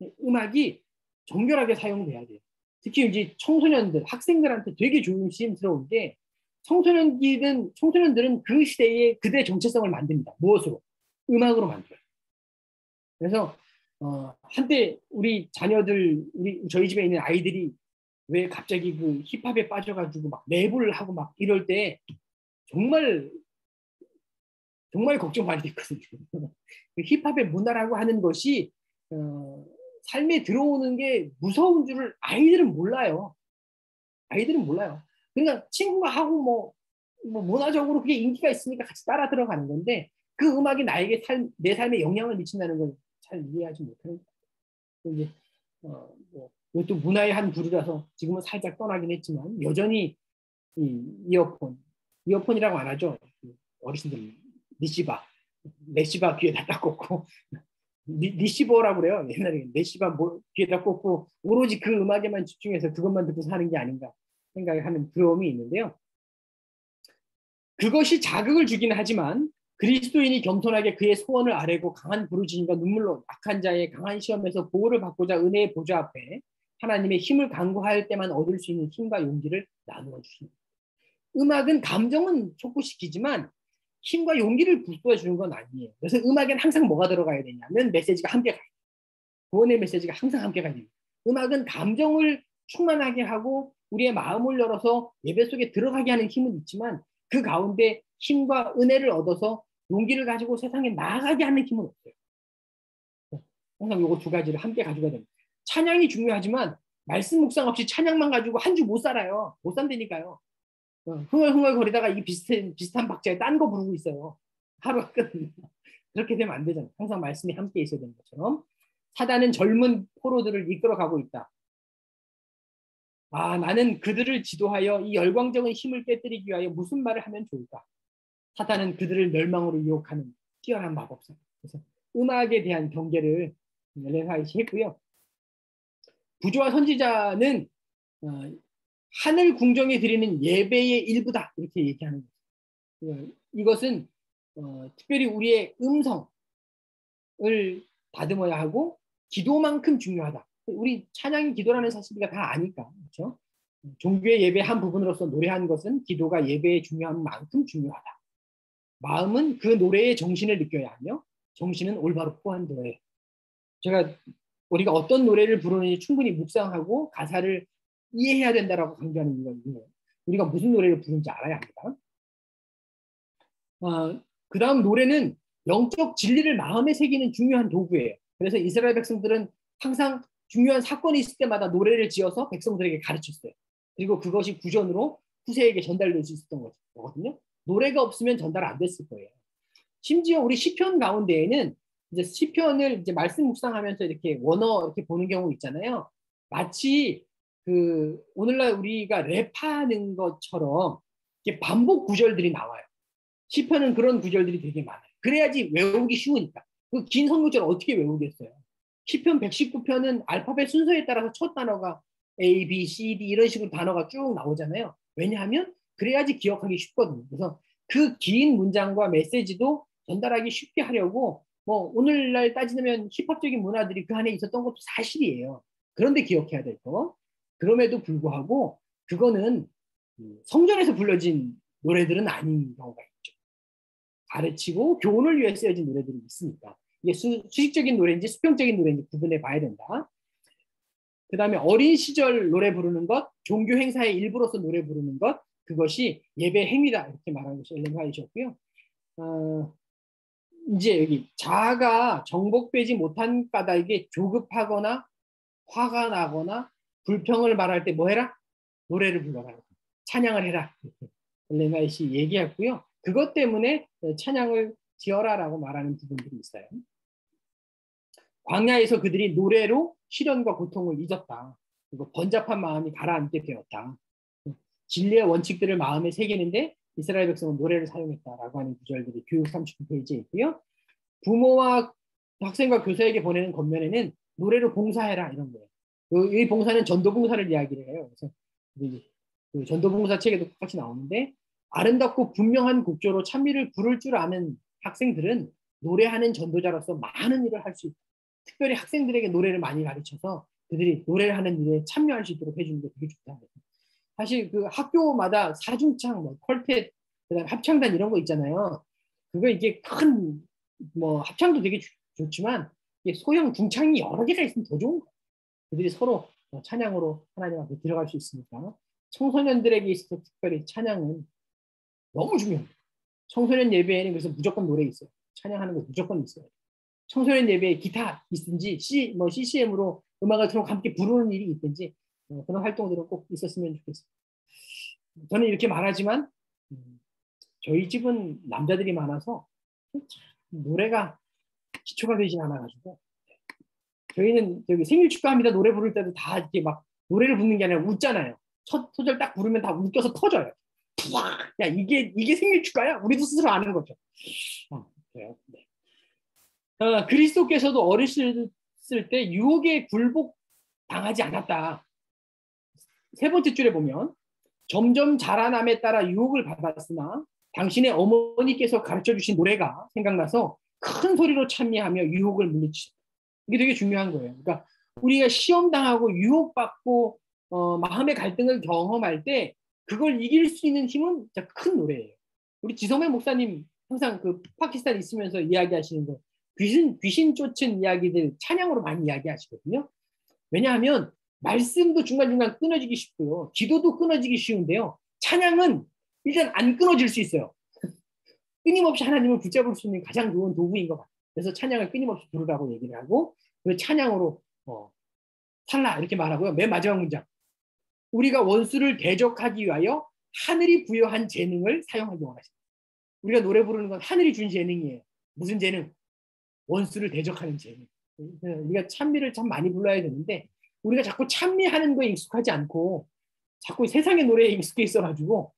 돼요. 음악이 정결하게 사용돼야 돼요. 특히 이제 청소년들, 학생들한테 되게 조심스러운 게 청소년들은 그 시대에 그들의 정체성을 만듭니다. 무엇으로? 음악으로 만들어요. 그래서 한때 우리 자녀들, 저희 집에 있는 아이들이 왜 갑자기 그 힙합에 빠져가지고 막 랩을 하고 막 이럴 때 정말 걱정 많이 됐거든요. 힙합의 문화라고 하는 것이 삶에 들어오는 게 무서운 줄을 아이들은 몰라요. 그러니까 친구가 하고 뭐 문화적으로 그게 인기가 있으니까 같이 따라 들어가는 건데 그 음악이 내 삶에 영향을 미친다는 걸 잘 이해하지 못하는 거예요. 이제 이것도 문화의 한 부류라서 지금은 살짝 떠나긴 했지만 여전히 이어폰이라고 안 하죠. 어르신들 레시바 귀에다 딱 꽂고 리시버라고 그래요. 옛날에 레시바 귀에다 꽂고 오로지 그 음악에만 집중해서 그것만 듣고 사는 게 아닌가 생각하는 부러움이 있는데요. 그것이 자극을 주긴 하지만 그리스도인이 겸손하게 그의 소원을 아뢰고 강한 부르짖음과 눈물로 악한 자의 강한 시험에서 보호를 받고자 은혜의 보좌 앞에 하나님의 힘을 간구할 때만 얻을 수 있는 힘과 용기를 나누어 주십니다. 음악은 감정은 촉구시키지만 힘과 용기를 북돋아주는 건 아니에요. 그래서 음악에는 항상 뭐가 들어가야 되냐면 메시지가 함께 가요. 구원의 메시지가 항상 함께 가요. 음악은 감정을 충만하게 하고 우리의 마음을 열어서 예배 속에 들어가게 하는 힘은 있지만 그 가운데 힘과 은혜를 얻어서 용기를 가지고 세상에 나아가게 하는 힘은 없어요. 항상 요거 두 가지를 함께 가지고 됩니다. 찬양이 중요하지만 말씀 묵상 없이 찬양만 가지고 한 주 못 살아요. 못 산다니까요. 흥얼흥얼거리다가 이 비슷한 박자에 딴 거 부르고 있어요. 하루가 끝납니다. 그렇게 되면 안 되잖아요. 항상 말씀이 함께 있어야 되는 것처럼. 사단은 젊은 포로들을 이끌어가고 있다. 나는 그들을 지도하여 이 열광적인 힘을 깨뜨리기 위하여 무슨 말을 하면 좋을까? 사단은 그들을 멸망으로 유혹하는 뛰어난 마법사. 그래서 음악에 대한 경계를 엘렌 화이트가 했고요. 부조와 선지자는 하늘 궁정에 드리는 예배의 일부다 이렇게 얘기하는 거예요. 이것은 특별히 우리의 음성을 다듬어야 하고 기도만큼 중요하다. 우리 찬양이 기도라는 사실 우리가 다 아니까 그렇죠? 종교의 예배의 한 부분으로서 노래하는 것은 기도가 예배의 중요한 만큼 중요하다. 마음은 그 노래의 정신을 느껴야 하며 정신은 올바로 포함되어야 해요. 제가 우리가 어떤 노래를 부르는지 충분히 묵상하고 가사를 이해해야 된다라고 강조하는 이유가 있네요. 우리가 무슨 노래를 부르는지 알아야 합니다. 그 다음 노래는 영적 진리를 마음에 새기는 중요한 도구예요. 그래서 이스라엘 백성들은 항상 중요한 사건이 있을 때마다 노래를 지어서 백성들에게 가르쳤어요. 그리고 그것이 구전으로 후세에게 전달될 수 있었던 거거든요. 노래가 없으면 전달 안 됐을 거예요. 심지어 우리 시편 가운데에는 이제 시편을 이제 말씀 묵상하면서 이렇게 원어 이렇게 보는 경우 있잖아요. 마치 그 오늘날 우리가 랩하는 것처럼 이렇게 반복 구절들이 나와요. 시편은 그런 구절들이 되게 많아요. 그래야지 외우기 쉬우니까. 그 긴 성경절 어떻게 외우겠어요? 시편 119편은 알파벳 순서에 따라서 첫 단어가 A, B, C, D 이런 식으로 단어가 쭉 나오잖아요. 왜냐하면 그래야지 기억하기 쉽거든요. 그래서 그 긴 문장과 메시지도 전달하기 쉽게 하려고 뭐 오늘날 따지면 힙합적인 문화들이 그 안에 있었던 것도 사실이에요. 그런데 기억해야 될 거. 그럼에도 불구하고 그거는 성전에서 불러진 노래들은 아닌 경우가 있죠. 가르치고 교훈을 위해 쓰여진 노래들이 있으니까. 이게 수식적인 노래인지 수평적인 노래인지 구분해 봐야 된다. 그 다음에 어린 시절 노래 부르는 것, 종교 행사의 일부로서 노래 부르는 것, 그것이 예배 행위다 이렇게 말하는 것이 엘렌 화이트였고요. 이제 여기 자아가 정복되지 못한 까닭에 조급하거나 화가 나거나 불평을 말할 때 뭐 해라? 노래를 불러라. 찬양을 해라. 엘렌 화이트 얘기했고요. 그것 때문에 찬양을 지어라라고 말하는 부분들이 있어요. 광야에서 그들이 노래로 시련과 고통을 잊었다. 그리고 번잡한 마음이 가라앉게 되었다. 진리의 원칙들을 마음에 새기는데 이스라엘 백성은 노래를 사용했다라고 하는 구절들이 교육 39페이지에 있고요. 부모와 학생과 교사에게 보내는 겉면에는 노래로 봉사해라 이런 거예요. 이 봉사는 전도봉사를 이야기를 해요. 그래서 그 전도봉사 책에도 똑같이 나오는데 아름답고 분명한 곡조로 찬미를 부를 줄 아는 학생들은 노래하는 전도자로서 많은 일을 할 수 있다. 특별히 학생들에게 노래를 많이 가르쳐서 그들이 노래를 하는 일에 참여할 수 있도록 해주는 게 되게 좋다. 사실 그 학교마다 사중창, 뭐 퀄텟, 그다음 합창단 이런 거 있잖아요. 그거 이게 큰 뭐 합창도 되게 좋지만 이게 소형 중창이 여러 개가 있으면 더 좋은 거예요. 그들이 서로 찬양으로 하나님 앞에 들어갈 수 있으니까 청소년들에게 있어서 특별히 찬양은 너무 중요합니다. 청소년 예배에는 그래서 무조건 노래 있어요. 찬양하는 거 무조건 있어요. 청소년 예배에 기타 있든지 CCM으로 음악을 틀고 함께 부르는 일이 있든지 그런 활동들은 꼭 있었으면 좋겠습니다. 저는 이렇게 말하지만 저희 집은 남자들이 많아서 노래가 기초가 되지 않아가지고 저희는 저기 생일 축하합니다 노래 부를 때도 다 이렇게 막 노래를 부르는 게 아니라 웃잖아요. 첫 소절 딱 부르면 다 웃겨서 터져요. 야 이게 생일 축하야? 우리도 스스로 아는 거죠. 그래요. 네. 그리스도께서도 어렸을 때 유혹에 굴복 당하지 않았다. 세 번째 줄에 보면 점점 자라남에 따라 유혹을 받았으나 당신의 어머니께서 가르쳐 주신 노래가 생각나서 큰 소리로 찬미하며 유혹을 물리치셨다. 이게 되게 중요한 거예요. 그러니까 우리가 시험당하고 유혹받고 마음의 갈등을 경험할 때 그걸 이길 수 있는 힘은 진짜 큰 노래예요. 우리 지성매 목사님 항상 그 파키스탄에 있으면서 이야기하시는 거 귀신 쫓은 이야기들 찬양으로 많이 이야기하시거든요. 왜냐하면 말씀도 중간중간 끊어지기 쉽고요. 기도도 끊어지기 쉬운데요. 찬양은 일단 안 끊어질 수 있어요. 끊임없이 하나님을 붙잡을 수 있는 가장 좋은 도구인 것 같아요. 그래서 찬양을 끊임없이 부르라고 얘기를 하고 그 찬양으로 살라 이렇게 말하고요. 맨 마지막 문장. 우리가 원수를 대적하기 위하여 하늘이 부여한 재능을 사용하기 원하십니다. 우리가 노래 부르는 건 하늘이 준 재능이에요. 무슨 재능? 원수를 대적하는 재능. 우리가 찬미를 참 많이 불러야 되는데 우리가 자꾸 찬미하는 거에 익숙하지 않고 자꾸 세상의 노래에 익숙해 있어가지고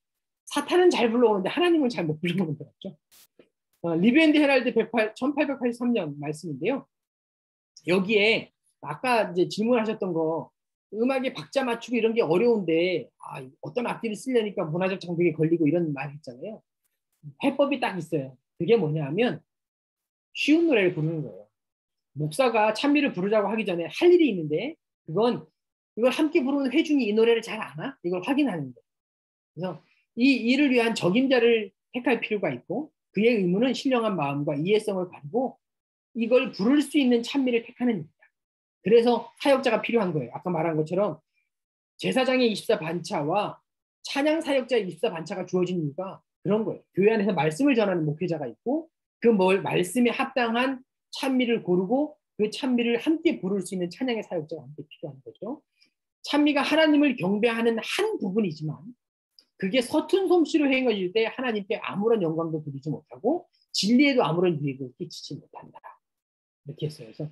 사탄은 잘 불러오는데 하나님은 잘 못 불러오는 것 같죠. 리브앤드 헤랄드 1883년 말씀인데요. 여기에 아까 이제 질문하셨던 거 음악의 박자 맞추고 이런 게 어려운데 어떤 악기를 쓰려니까 문화적 장벽에 걸리고 이런 말 했잖아요. 해법이 딱 있어요. 그게 뭐냐면 쉬운 노래를 부르는 거예요. 목사가 찬미를 부르자고 하기 전에 할 일이 있는데 그건 이걸 함께 부르는 회중이 이 노래를 잘 아나? 이걸 확인하는 거예요. 그래서 이 일을 위한 적임자를 택할 필요가 있고 그의 의무는 신령한 마음과 이해성을 가지고 이걸 부를 수 있는 찬미를 택하는 겁니다. 그래서 사역자가 필요한 거예요. 아까 말한 것처럼 제사장의 24반차와 찬양 사역자의 24반차가 주어진 이유가 그런 거예요. 교회 안에서 말씀을 전하는 목회자가 있고 그 말씀에 합당한 찬미를 고르고 그 찬미를 함께 부를 수 있는 찬양의 사역자가 함께 필요한 거죠. 찬미가 하나님을 경배하는 한 부분이지만 그게 서툰 솜씨로 행해질 때 하나님께 아무런 영광도 드리지 못하고 진리에도 아무런 유익을 끼치지 못한다. 이렇게 했어요. 그래서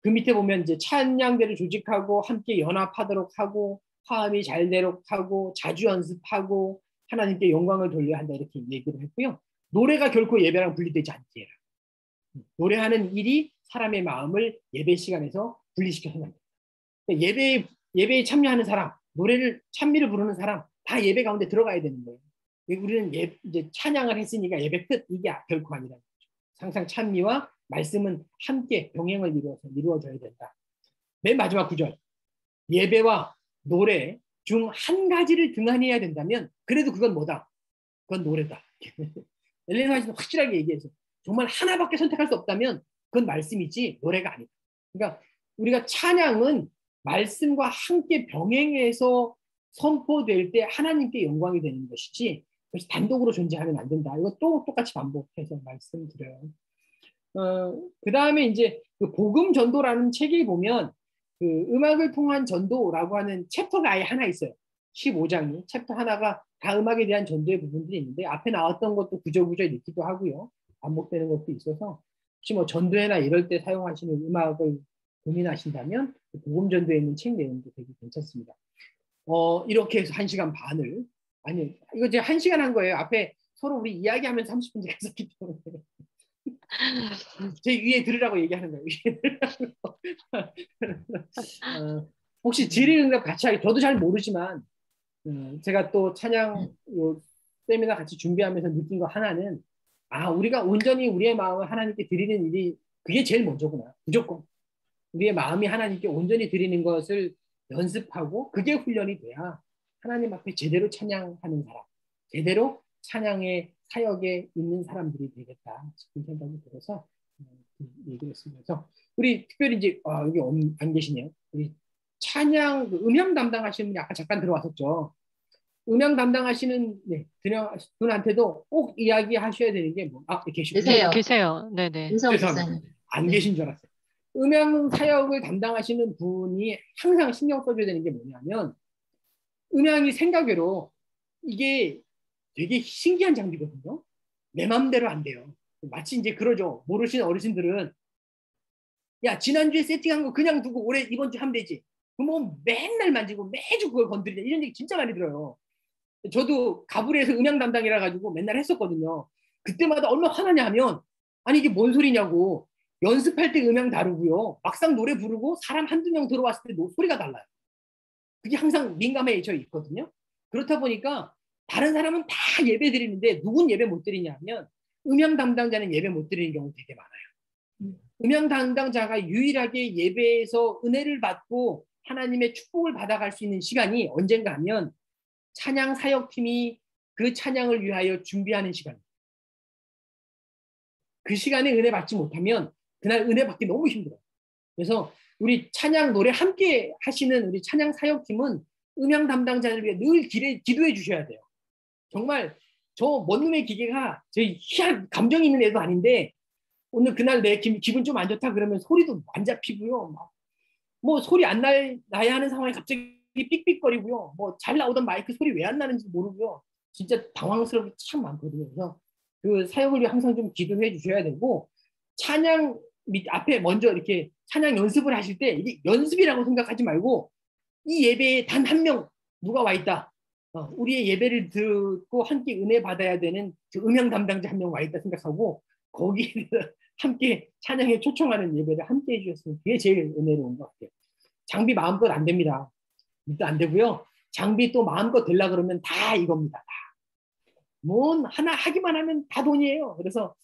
그 밑에 보면 이제 찬양대를 조직하고 함께 연합하도록 하고 화음이 잘 되도록 하고 자주 연습하고 하나님께 영광을 돌려야 한다 이렇게 얘기를 했고요. 노래가 결코 예배랑 분리되지 않게 해라. 노래하는 일이 사람의 마음을 예배 시간에서 분리시켜서는 안 됩니다. 예배에 참여하는 사람, 찬미를 부르는 사람 다 예배 가운데 들어가야 되는 거예요. 우리는 이제 찬양을 했으니까 예배 끝 이게 결코 아니라는 거죠. 항상 찬미와 말씀은 함께 병행을 이루어져야 된다. 맨 마지막 구절. 예배와 노래 중 한 가지를 등한해야 된다면 그래도 그건 뭐다? 그건 노래다. 엘렌 화이트는 확실하게 얘기해서 정말 하나밖에 선택할 수 없다면 그건 말씀이지 노래가 아니다. 그러니까 우리가 찬양은 말씀과 함께 병행해서 선포될 때 하나님께 영광이 되는 것이지 그것이 단독으로 존재하면 안 된다. 이거 또 똑같이 반복해서 말씀드려요. 그 다음에 이제 그 복음 전도라는 책에 보면 그 음악을 통한 전도라고 하는 챕터가 아예 하나 있어요. 15장이 챕터 하나가 다 음악에 대한 전도의 부분들이 있는데 앞에 나왔던 것도 구절구절 읽기도 하고요. 반복되는 것도 있어서 혹시 뭐 전도회나 이럴 때 사용하시는 음악을 고민하신다면 복음 전도에 있는 책 내용도 되게 괜찮습니다. 이렇게 해서 1시간 반을 아니 이거 이제 1시간 한 거예요. 앞에 서로 우리 이야기하면서 30분 했었기 때문에 제 위에 들으라고 얘기하는 거예요. 혹시 질의응답 같이 하기 저도 잘 모르지만 제가 또 찬양 세미나 같이 준비하면서 느낀 거 하나는 우리가 온전히 우리의 마음을 하나님께 드리는 일이 그게 제일 먼저구나. 무조건 우리의 마음이 하나님께 온전히 드리는 것을 연습하고 그게 훈련이 돼야 하나님 앞에 제대로 찬양하는 사람, 제대로 찬양의 사역에 있는 사람들이 되겠다 싶은 생각이 들어서 얘기를 했습니다. 그래서 우리 특별히 이제 여기 안 계시네요. 우리 찬양 음향 담당하시는 분이 아까 잠깐 들어왔었죠. 음향 담당하시는 분한테도 꼭 이야기하셔야 되는 게 계시군요. 계세요. 네네. 죄송합니다. 안 계신 줄 알았어요. 음향 사역을 담당하시는 분이 항상 신경 써줘야 되는 게 뭐냐면 음향이 생각외로 이게 되게 신기한 장비거든요. 내 맘대로 안 돼요. 마치 이제 그러죠. 모르시는 어르신들은 야 지난주에 세팅한 거 그냥 두고 올해 이번 주 하면 되지. 뭐 맨날 만지고 매주 그걸 건드리자 이런 얘기 진짜 많이 들어요. 저도 가불에서 음향 담당이라 가지고 맨날 했었거든요. 그때마다 얼마나 화나냐 하면 아니 이게 뭔 소리냐고 연습할 때 음향 다르고요. 막상 노래 부르고 사람 한두 명 들어왔을 때 소리가 달라요. 그게 항상 민감해져 있거든요. 그렇다 보니까 다른 사람은 다 예배 드리는데 누군 예배 못 드리냐 하면 음향 담당자는 예배 못 드리는 경우 되게 많아요. 음향 담당자가 유일하게 예배에서 은혜를 받고 하나님의 축복을 받아갈 수 있는 시간이 언젠가 하면 찬양 사역팀이 그 찬양을 위하여 준비하는 시간입니다. 그 시간에 은혜 받지 못하면 그날 은혜 받기 너무 힘들어요. 그래서 우리 찬양 노래 함께 하시는 우리 찬양 사역팀은 음향 담당자를 위해 늘 기도해 주셔야 돼요. 정말 저 먼 놈의 기계가 저희 희한 감정이 있는 애도 아닌데 오늘 그날 내 기분 좀 안 좋다 그러면 소리도 안 잡히고요. 막 뭐 소리 안 나야 하는 상황에 갑자기 삑삑거리고요. 뭐 잘 나오던 마이크 소리 왜 안 나는지 모르고요. 진짜 당황스러운 게 참 많거든요. 그래서 그 사역을 위해 항상 좀 기도해 주셔야 되고, 찬양 앞에 먼저 이렇게 찬양 연습을 하실 때 이게 연습이라고 생각하지 말고, 이 예배에 단 한 명 누가 와 있다. 우리의 예배를 듣고 함께 은혜 받아야 되는 그 음향 담당자 한 명 와 있다 생각하고, 거기에 함께 찬양에 초청하는 예배를 함께 해주셨으면 그게 제일 은혜로운 것 같아요. 장비 마음껏 안 됩니다. 일단 안 되고요. 장비 또 마음껏 되려 그러면 다 이겁니다. 뭔 하나 하기만 하면 다 돈이에요. 그래서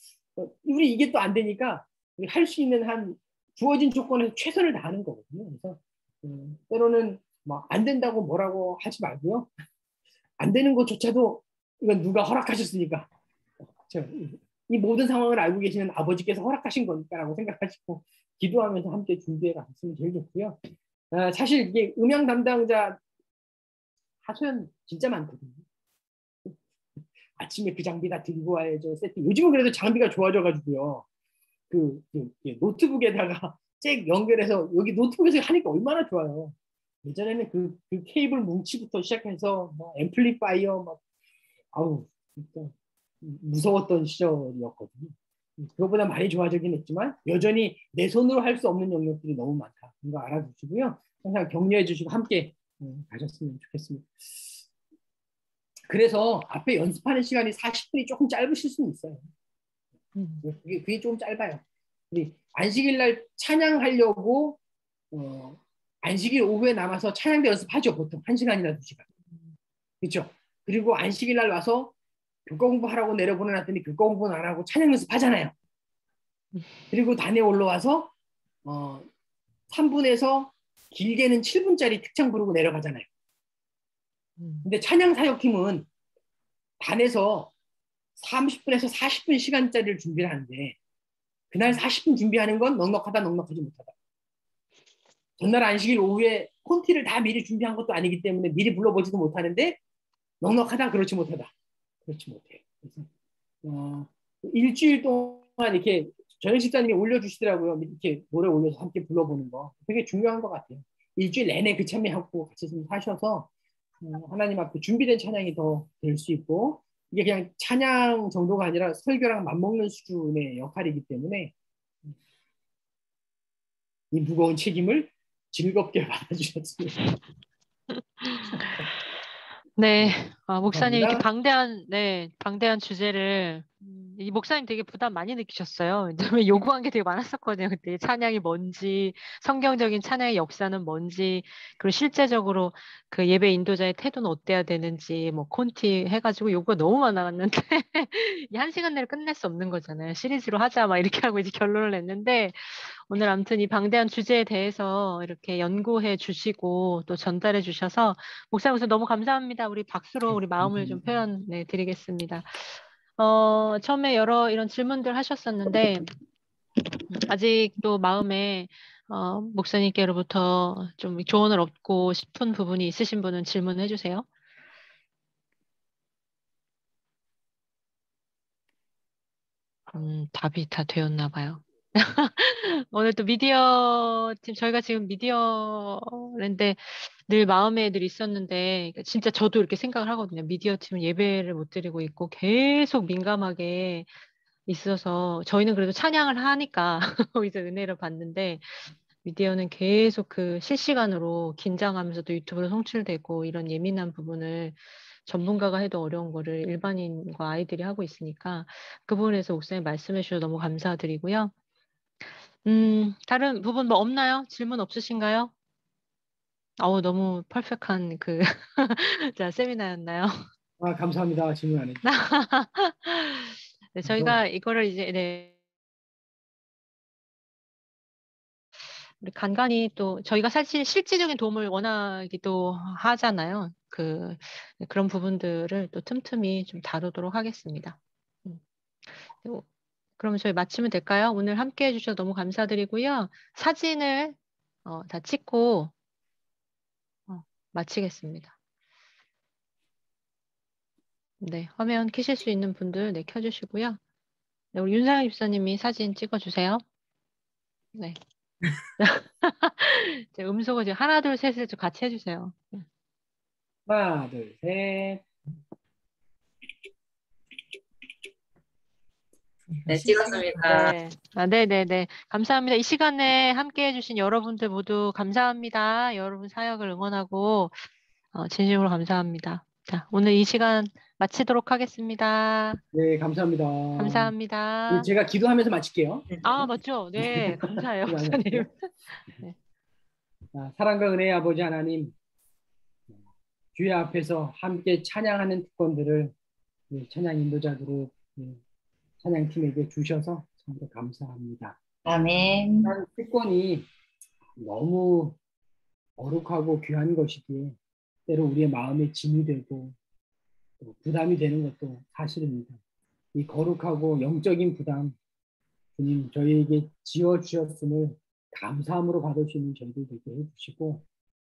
우리 이게 또 안 되니까 할 수 있는 한 주어진 조건에서 최선을 다하는 거거든요. 그래서 때로는 뭐 안 된다고 뭐라고 하지 말고요. 안 되는 것조차도 이건 누가 허락하셨으니까, 이 모든 상황을 알고 계시는 아버지께서 허락하신 거니까라고 생각하시고 기도하면서 함께 준비해 가셨으면 제일 좋고요. 사실 이게 음향 담당자 하소연 진짜 많거든요. 아침에 그 장비 다 들고 와야죠. 세팅. 요즘은 그래도 장비가 좋아져가지고요. 노트북에다가 잭 연결해서 여기 노트북에서 하니까 얼마나 좋아요. 예전에는 그 케이블 뭉치부터 시작해서 뭐 앰플리파이어 막 아우 진짜 무서웠던 시절이었거든요. 그거보다 많이 좋아지긴 했지만 여전히 내 손으로 할 수 없는 영역들이 너무 많다. 이거 알아두시고요. 항상 격려해 주시고 함께 가셨으면 좋겠습니다. 그래서 앞에 연습하는 시간이 40분이 조금 짧으실 수는 있어요. 그게 좀 짧아요. 우리 안식일 날 찬양하려고 안식일 오후에 남아서 찬양대 연습하죠. 보통 1시간이나 2시간. 그렇죠? 그리고 안식일 날 와서 교과 공부하라고 내려보내놨더니 교과 공부는 안 하고 찬양 연습하잖아요. 그리고 단에 올라와서 3분에서 길게는 7분짜리 특창 부르고 내려가잖아요. 근데 찬양 사역팀은 단에서 30분에서 40분 시간짜리를 준비를 하는데 그날 40분 준비하는 건 넉넉하다 넉넉하지 못하다. 전날 안식일 오후에 콘티를 다 미리 준비한 것도 아니기 때문에 미리 불러보지도 못하는데 넉넉하다 그렇지 못하다. 그렇지 못해요. 그래서 일주일 동안 이렇게 전현 집사님이 올려주시더라고요. 이렇게 노래 올려서 함께 불러보는 거 되게 중요한 것 같아요. 일주일 내내 그 참여하고 같이 좀 하셔서 하나님 앞에 준비된 찬양이 더 될 수 있고 이게 그냥 찬양 정도가 아니라 설교랑 맞먹는 수준의 역할이기 때문에 이 무거운 책임을 즐겁게 받아주셨습니다. 네, 목사님 이렇게 감사합니다. 방대한 주제를 이 목사님 되게 부담 많이 느끼셨어요. 왜냐면 요구한 게 되게 많았었거든요. 그때 찬양이 뭔지, 성경적인 찬양의 역사는 뭔지, 그리고 실제적으로 그 예배 인도자의 태도는 어때야 되는지, 뭐 콘티 해가지고 요구가 너무 많았는데 이 1시간 내로 끝낼 수 없는 거잖아요. 시리즈로 하자 막 이렇게 하고 이제 결론을 냈는데 오늘 아무튼 이 방대한 주제에 대해서 이렇게 연구해 주시고 또 전달해 주셔서 목사님 너무 감사합니다. 우리 박수로 우리 마음을 좀 표현해 드리겠습니다. 처음에 여러 이런 질문들 하셨었는데 아직도 마음에 목사님께로부터 좀 조언을 얻고 싶은 부분이 있으신 분은 질문해 주세요. 답이 다 되었나 봐요. 오늘 또 미디어 팀, 저희가 지금 미디어인데 늘 마음에 늘 있었는데, 진짜 저도 이렇게 생각을 하거든요. 미디어 팀은 예배를 못 드리고 있고 계속 민감하게 있어서, 저희는 그래도 찬양을 하니까 거기서 은혜를 받는데, 미디어는 계속 그 실시간으로 긴장하면서 또 유튜브로 송출되고 이런 예민한 부분을 전문가가 해도 어려운 거를 일반인과 아이들이 하고 있으니까 그 부분에서 목사님 말씀해 주셔서 너무 감사드리고요. 다른 부분 뭐 없나요? 질문 없으신가요? 너무 퍼펙트한 자, 세미나였나요? 감사합니다. 질문 안 해주셔서. 네, 저희가 이거를 이제, 우리 간간히 또 저희가 사실 실질적인 도움을 원하기도 하잖아요. 그런 부분들을 또 틈틈이 좀 다루도록 하겠습니다. 그러면 저희 마치면 될까요? 오늘 함께 해주셔서 너무 감사드리고요. 사진을 다 찍고 마치겠습니다. 네, 화면 켜실 수 있는 분들 켜주시고요. 네, 우리 윤상현 집사님이 사진 찍어주세요. 네. 제 음소거 지금 하나, 둘, 셋을 좀 같이 해주세요. 하나, 둘, 셋. 네, 찍었습니다. 네. 네네네. 감사합니다. 이 시간에 함께 해주신 여러분들 모두 감사합니다. 여러분 사역을 응원하고 진심으로 감사합니다. 자, 오늘 이 시간 마치도록 하겠습니다. 네, 감사합니다. 감사합니다. 제가 기도하면서 마칠게요. 아, 맞죠? 네, 감사해요, 목사님. 네. 사랑과 은혜의 아버지 하나님, 주의 앞에서 함께 찬양하는 특권들을 찬양 인도자들을 찬양팀에게 주셔서 정말 감사합니다. 아멘. 특권이 너무 거룩하고 귀한 것이기에 때로 우리의 마음에 짐이 되고 또 부담이 되는 것도 사실입니다. 이 거룩하고 영적인 부담, 주님 저희에게 지어주셨음을 감사함으로 받을 수 있는 저희들 되게 해주시고,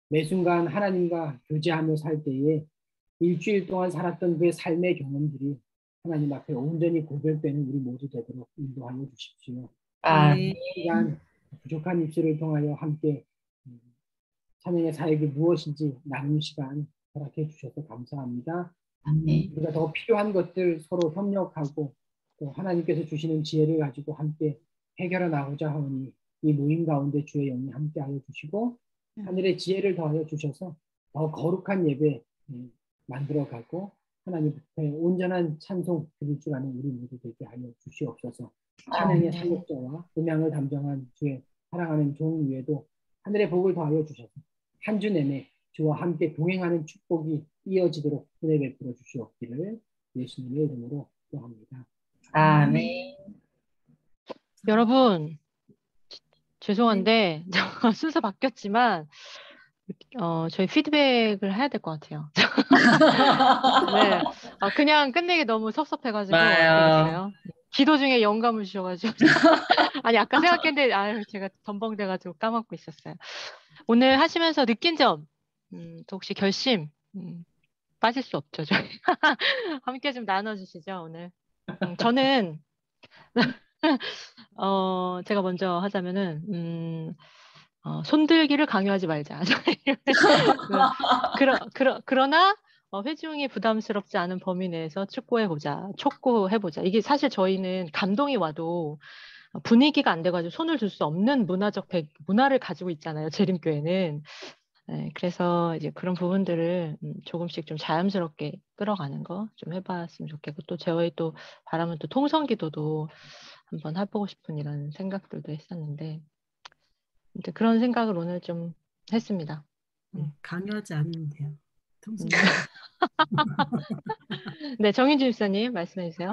매 순간 하나님과 교제하며 살 때에 일주일 동안 살았던 그 삶의 경험들이 하나님 앞에 온전히 고백되는 우리 모두 되도록 인도하여 주십시오. 이 시간 부족한 입술을 통하여 함께 찬양의 사역이 무엇인지 나누는 시간 허락해 주셔서 감사합니다. 우리가 더 필요한 것들 서로 협력하고 또 하나님께서 주시는 지혜를 가지고 함께 해결해 나가고자 하오니 이 모임 가운데 주의 영이 함께하여 주시고 하늘의 지혜를 더하여 주셔서 더 거룩한 예배 만들어가고 하나님 앞에 온전한 찬송 드릴 줄 아는 우리 모두 되게 하여 주시옵소서. 찬양의 사역자와 음향을 담당한 주의 사랑하는 종 위에도 하늘의 복을 더하여 주셔서 한 주 내내 주와 함께 동행하는 축복이 이어지도록 은혜 베풀어 주시옵기를 예수님의 이름으로 기도합니다. 아멘. 여러분, 죄송한데 순서 바뀌었지만 저희 피드백을 해야 될 것 같아요. 네, 그냥 끝내기 너무 섭섭해가지고 그랬어요. 기도 중에 영감을 주셔가지고 아니 아까 생각했는데 제가 덤벙대가지고 까먹고 있었어요. 오늘 하시면서 느낀 점, 또 혹시 결심 빠질 수 없죠. 저희 함께 좀 나눠주시죠 오늘. 저는 제가 먼저 하자면은 손들기를 강요하지 말자. 그러나 회중이 부담스럽지 않은 범위 내에서 촉구해보자. 이게 사실 저희는 감동이 와도 분위기가 안 돼가지고 손을 들 수 없는 문화를 가지고 있잖아요. 재림교회는. 네, 그래서 이제 그런 부분들을 조금씩 좀 자연스럽게 끌어가는 거 좀 해봤으면 좋겠고, 또 저희 또 바람은 또 통성기도도 한번 해보고 싶은 이런 생각들도 했었는데, 그런 생각을 오늘 좀 했습니다. 강요하지 않으면 돼요. 네, 정인주 집사님 말씀해 주세요.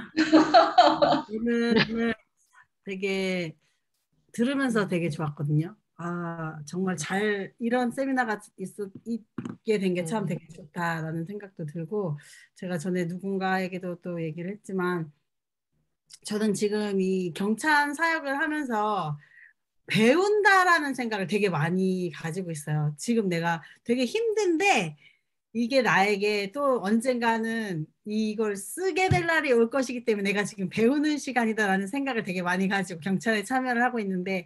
오늘 되게 들으면서 되게 좋았거든요. 정말 이런 세미나가 있게 된 게 참 되게 좋다라는 생각도 들고, 제가 전에 누군가에게도 또 얘기를 했지만, 저는 지금 이 경찬 사역을 하면서 배운다라는 생각을 되게 많이 가지고 있어요. 지금 내가 되게 힘든데 이게 나에게 또 언젠가는 이걸 쓰게 될 날이 올 것이기 때문에 내가 지금 배우는 시간이다라는 생각을 되게 많이 가지고 경찰에 참여를 하고 있는데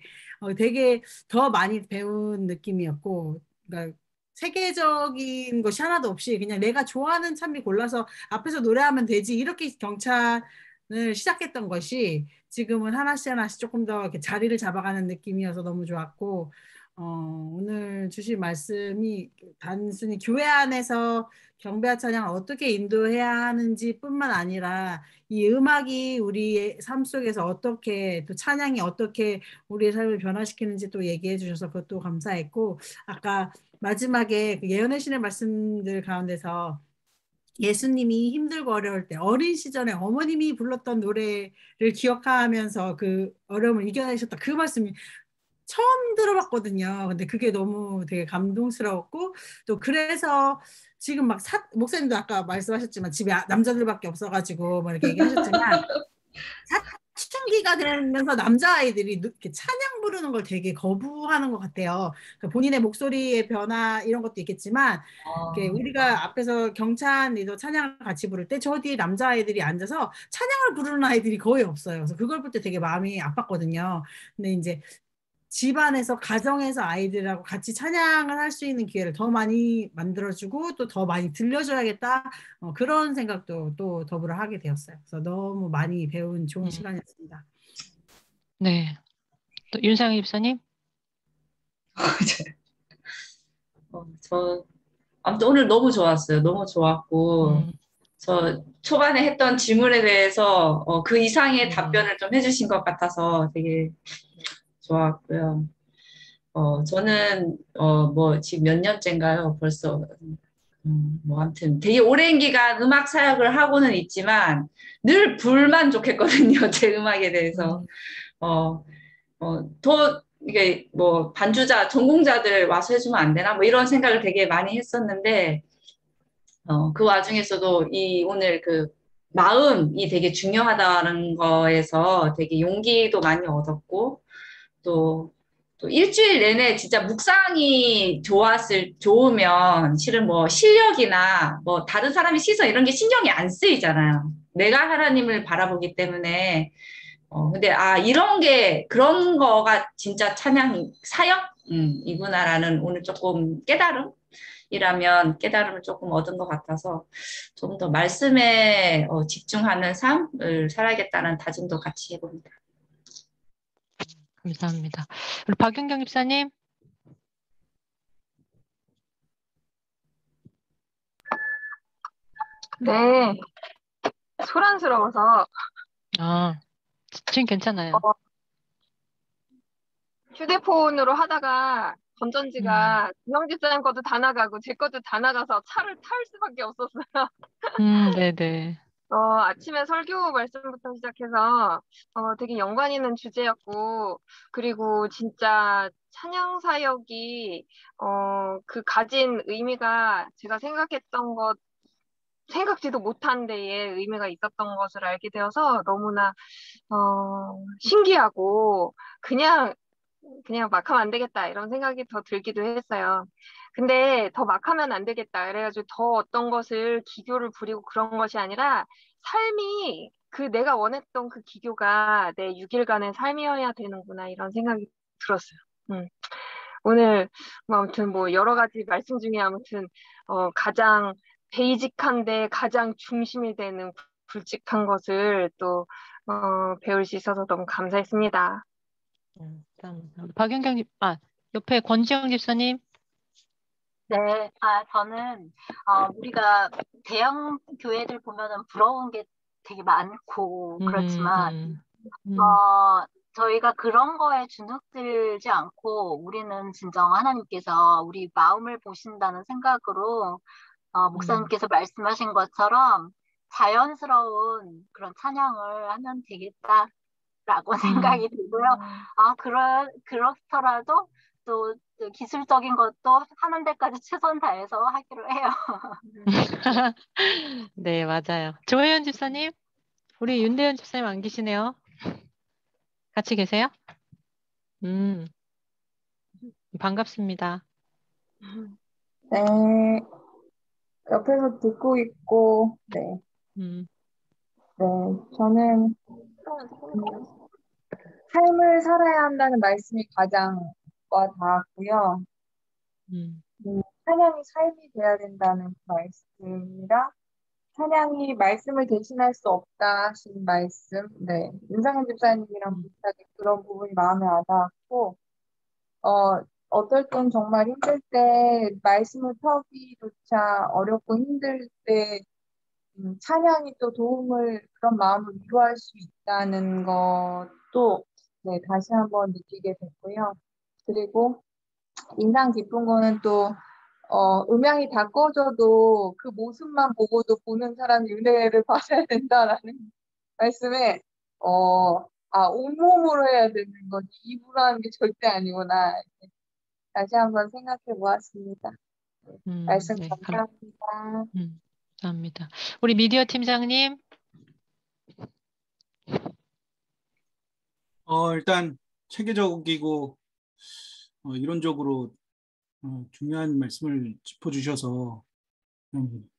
되게 더 많이 배운 느낌이었고, 그러니까 세계적인 것이 하나도 없이 그냥 내가 좋아하는 찬미 골라서 앞에서 노래하면 되지, 이렇게 경찰을 시작했던 것이 지금은 하나씩 조금 더 이렇게 자리를 잡아가는 느낌이어서 너무 좋았고, 오늘 주신 말씀이 단순히 교회 안에서 경배와 찬양을 어떻게 인도해야 하는지 뿐만 아니라 이 음악이 우리의 삶 속에서 어떻게, 또 찬양이 어떻게 우리의 삶을 변화시키는지 또 얘기해 주셔서 그것도 감사했고, 아까 마지막에 그 예언의 신의 말씀들 가운데서 예수님이 힘들고 어려울 때 어린 시절에 어머님이 불렀던 노래를 기억하면서 그 어려움을 이겨내셨다, 그 말씀이 처음 들어봤거든요. 근데 그게 너무 되게 감동스러웠고, 또 그래서 지금 막 목사님도 아까 말씀하셨지만 집에 남자들밖에 없어가지고 뭐 이렇게 얘기하셨지만 사춘기가 되면서 남자아이들이 이렇게 찬양 부르는 걸 되게 거부하는 것 같아요. 그러니까 본인의 목소리의 변화 이런 것도 있겠지만, 우리가 앞에서 경찬 리더 찬양을 같이 부를 때 저 뒤에 남자아이들이 앉아서 찬양을 부르는 아이들이 거의 없어요. 그래서 그걸 볼 때 되게 마음이 아팠거든요. 근데 이제 집안에서 가정에서 아이들하고 같이 찬양을 할 수 있는 기회를 더 많이 만들어주고 또 더 많이 들려줘야겠다 그런 생각도 또 더불어 하게 되었어요. 그래서 너무 많이 배운 좋은 시간이었습니다. 네. 또 윤상희 집사님? 저 아무튼 오늘 너무 좋았어요. 너무 좋았고 저 초반에 했던 질문에 대해서 그 이상의 답변을 좀 해주신 것 같아서 되게 좋았고요. 저는 뭐 지금 몇 년째인가요? 벌써 뭐 아무튼 되게 오랜 기간 음악 사역을 하고는 있지만 늘 불만족했거든요. 제 음악에 대해서. 더 이게 뭐 반주자, 전공자들 와서 해주면 안 되나? 뭐 이런 생각을 되게 많이 했었는데 그 와중에서도 이 오늘 그 마음이 되게 중요하다는 거에서 되게 용기도 많이 얻었고 또 일주일 내내 진짜 묵상이 좋으면 실은 뭐 실력이나 뭐 다른 사람의 시선 이런 게 신경이 안 쓰이잖아요. 내가 하나님을 바라보기 때문에 근데 그런 거가 진짜 찬양 사역 이구나라는 오늘 조금 깨달음을 조금 얻은 것 같아서 좀 더 말씀에 집중하는 삶을 살아야겠다는 다짐도 같이 해봅니다. 감사합니다. 우리 박윤경 집사님? 네, 소란스러워서 지금 괜찮아요. 휴대폰으로 하다가 건전지가 주영 집사님 것도 다 나가고 제 것도 다 나가서 차를 탈 수밖에 없었어요. 네네. 아침에 설교 말씀부터 시작해서 되게 연관 있는 주제였고, 그리고 진짜 찬양 사역이 그 가진 의미가 제가 생각지도 못한 데에 의미가 있었던 것을 알게 되어서 너무나 신기하고 그냥 막 하면 안 되겠다 이런 생각이 더 들기도 했어요. 근데 더 막 하면 안 되겠다 그래가지고 더 어떤 것을 기교를 부리고 그런 것이 아니라 삶이 내가 원했던 그 기교가 내 6일간의 삶이어야 되는구나 이런 생각이 들었어요. 오늘 뭐 아무튼 뭐 여러 가지 말씀 중에 아무튼 가장 베이직한데 가장 중심이 되는 굵직한 것을 또 배울 수 있어서 너무 감사했습니다. 박윤경 옆에 권지영 집사님. 네, 저는 우리가 대형 교회들 보면은 부러운 게 되게 많고 그렇지만 저희가 그런 거에 주눅들지 않고 우리는 진정 하나님께서 우리 마음을 보신다는 생각으로 목사님께서 말씀하신 것처럼 자연스러운 그런 찬양을 하면 되겠다라고 생각이 들고요. 그렇더라도 또 기술적인 것도 하는 데까지 최선 다해서 하기로 해요. 네, 맞아요. 조혜연 집사님, 우리 윤대현 집사님 안 계시네요. 같이 계세요? 반갑습니다. 네, 옆에서 듣고 있고, 네. 네, 저는 삶을 살아야 한다는 말씀이 가장 와 닿았고요. 찬양이 삶이 돼야 된다는 그 말씀이랑 찬양이 말씀을 대신할 수 없다 하신 말씀, 네, 윤상현 집사님이랑 비슷하게 그런 부분이 마음에 와닿았고, 어떨 땐 정말 힘들 때 말씀을 펴기조차 어렵고 힘들 때 찬양이 또 그런 마음을 위로할 수 있다는 것도 네, 다시 한번 느끼게 됐고요. 그리고 인상 깊은 거는 또 음향이 다 꺼져도 그 모습만 보고도 보는 사람이 은혜를 받아야 된다라는 말씀에 온몸으로 해야 되는 거지 입으로 하는 게 절대 아니구나. 다시 한번 생각해 보았습니다. 말씀 네, 감사합니다. 감사합니다. 우리 미디어 팀장님. 일단 체계적이고 이론적으로 중요한 말씀을 짚어주셔서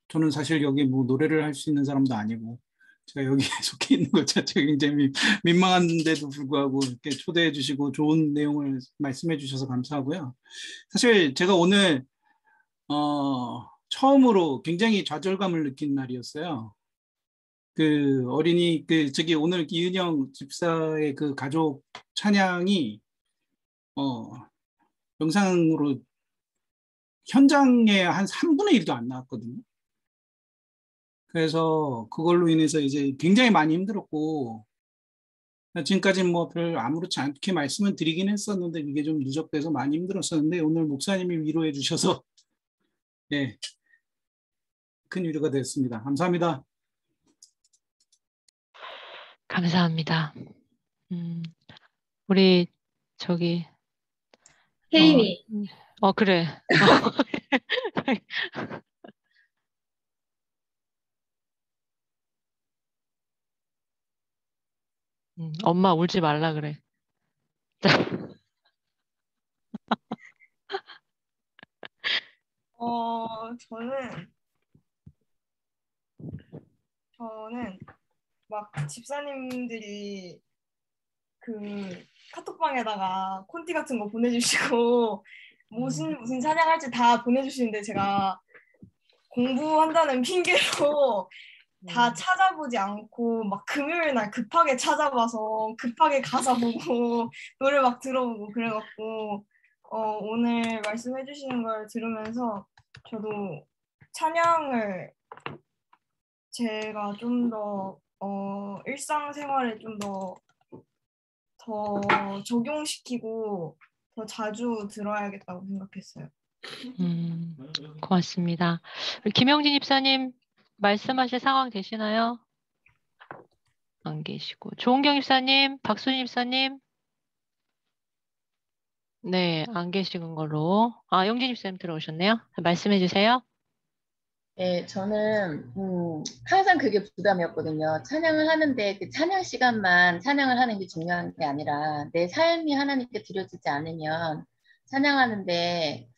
저는 사실 여기 뭐 노래를 할 수 있는 사람도 아니고 제가 여기에 속해 있는 것 자체가 굉장히 민망한데도 불구하고 이렇게 초대해 주시고 좋은 내용을 말씀해 주셔서 감사하고요. 사실 제가 오늘 처음으로 굉장히 좌절감을 느낀 날이었어요. 그 어린이 저기 오늘 이은영 집사의 그 가족 찬양이 영상으로 현장에 한 3분의 1도 안 나왔거든요. 그래서 그걸로 인해서 이제 굉장히 많이 힘들었고, 지금까지는 뭐 별 아무렇지 않게 말씀을 드리긴 했었는데 이게 좀 누적돼서 많이 힘들었었는데 오늘 목사님이 위로해 주셔서 예, 큰 위로가 됐습니다. 감사합니다. 감사합니다. 우리 저기 혜인이. 그래. 엄마 울지 말라 그래. 저는 막 집사님들이 그 카톡방에다가 콘티 같은 거 보내주시고 무슨 찬양할지 다 보내주시는데 제가 공부한다는 핑계로 다 찾아보지 않고 막 금요일 날 급하게 찾아봐서 급하게 가사 보고 노래 막 들어보고 그래갖고 오늘 말씀해 주시는 걸 들으면서 저도 찬양을 제가 좀 더 일상생활에 좀 더 적용시키고 더 자주 들어야겠다고 생각했어요. 고맙습니다. 김영진 집사님 말씀하실 상황 되시나요? 안 계시고. 조은경 집사님, 박순희 집사님. 네, 안 계시는 걸로. 영진 집사님 들어오셨네요. 말씀해 주세요. 네, 저는 항상 그게 부담이었거든요. 찬양을 하는데 그 찬양 시간만 찬양을 하는 게 중요한 게 아니라 내 삶이 하나님께 드려지지 않으면 찬양하는데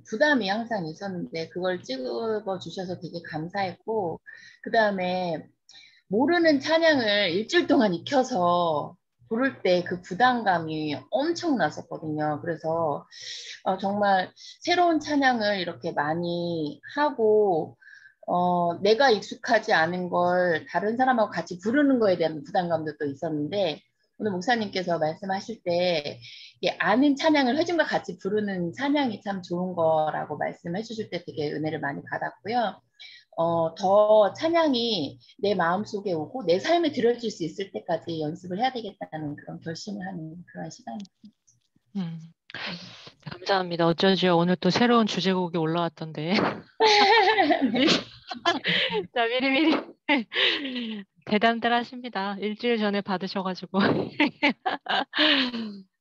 부담이 항상 있었는데 그걸 찍어 주셔서 되게 감사했고, 그 다음에 모르는 찬양을 일주일 동안 익혀서 부를 때 그 부담감이 엄청 났었거든요. 그래서 정말 새로운 찬양을 이렇게 많이 하고 내가 익숙하지 않은 걸 다른 사람하고 같이 부르는 거에 대한 부담감도 또 있었는데, 오늘 목사님께서 말씀하실 때 아는 찬양을 회중과 같이 부르는 찬양이 참 좋은 거라고 말씀해 주실 때 되게 은혜를 많이 받았고요. 더 찬양이 내 마음속에 오고 내 삶에 들어질 수 있을 때까지 연습을 해야 되겠다는 그런 결심을 하는 그런 시간이었습니다. 감사합니다. 어쩌지요. 오늘 또 새로운 주제곡이 올라왔던데. 자, 미리미리 대단들 하십니다. 일주일 전에 받으셔가지고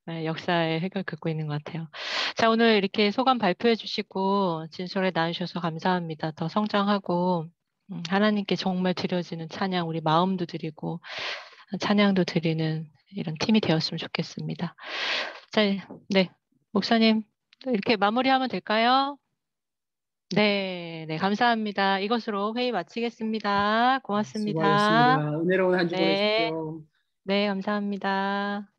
네, 역사의 획을 긋고 있는 것 같아요. 자, 오늘 이렇게 소감 발표해 주시고 진솔에 나누셔서 감사합니다. 더 성장하고 하나님께 정말 드려지는 찬양, 우리 마음도 드리고 찬양도 드리는 이런 팀이 되었으면 좋겠습니다. 자, 네, 목사님 이렇게 마무리하면 될까요? 네, 감사합니다. 이것으로 회의 마치겠습니다. 고맙습니다. 수고하셨습니다. 은혜로운 한 주 네. 보내십시오. 네, 감사합니다.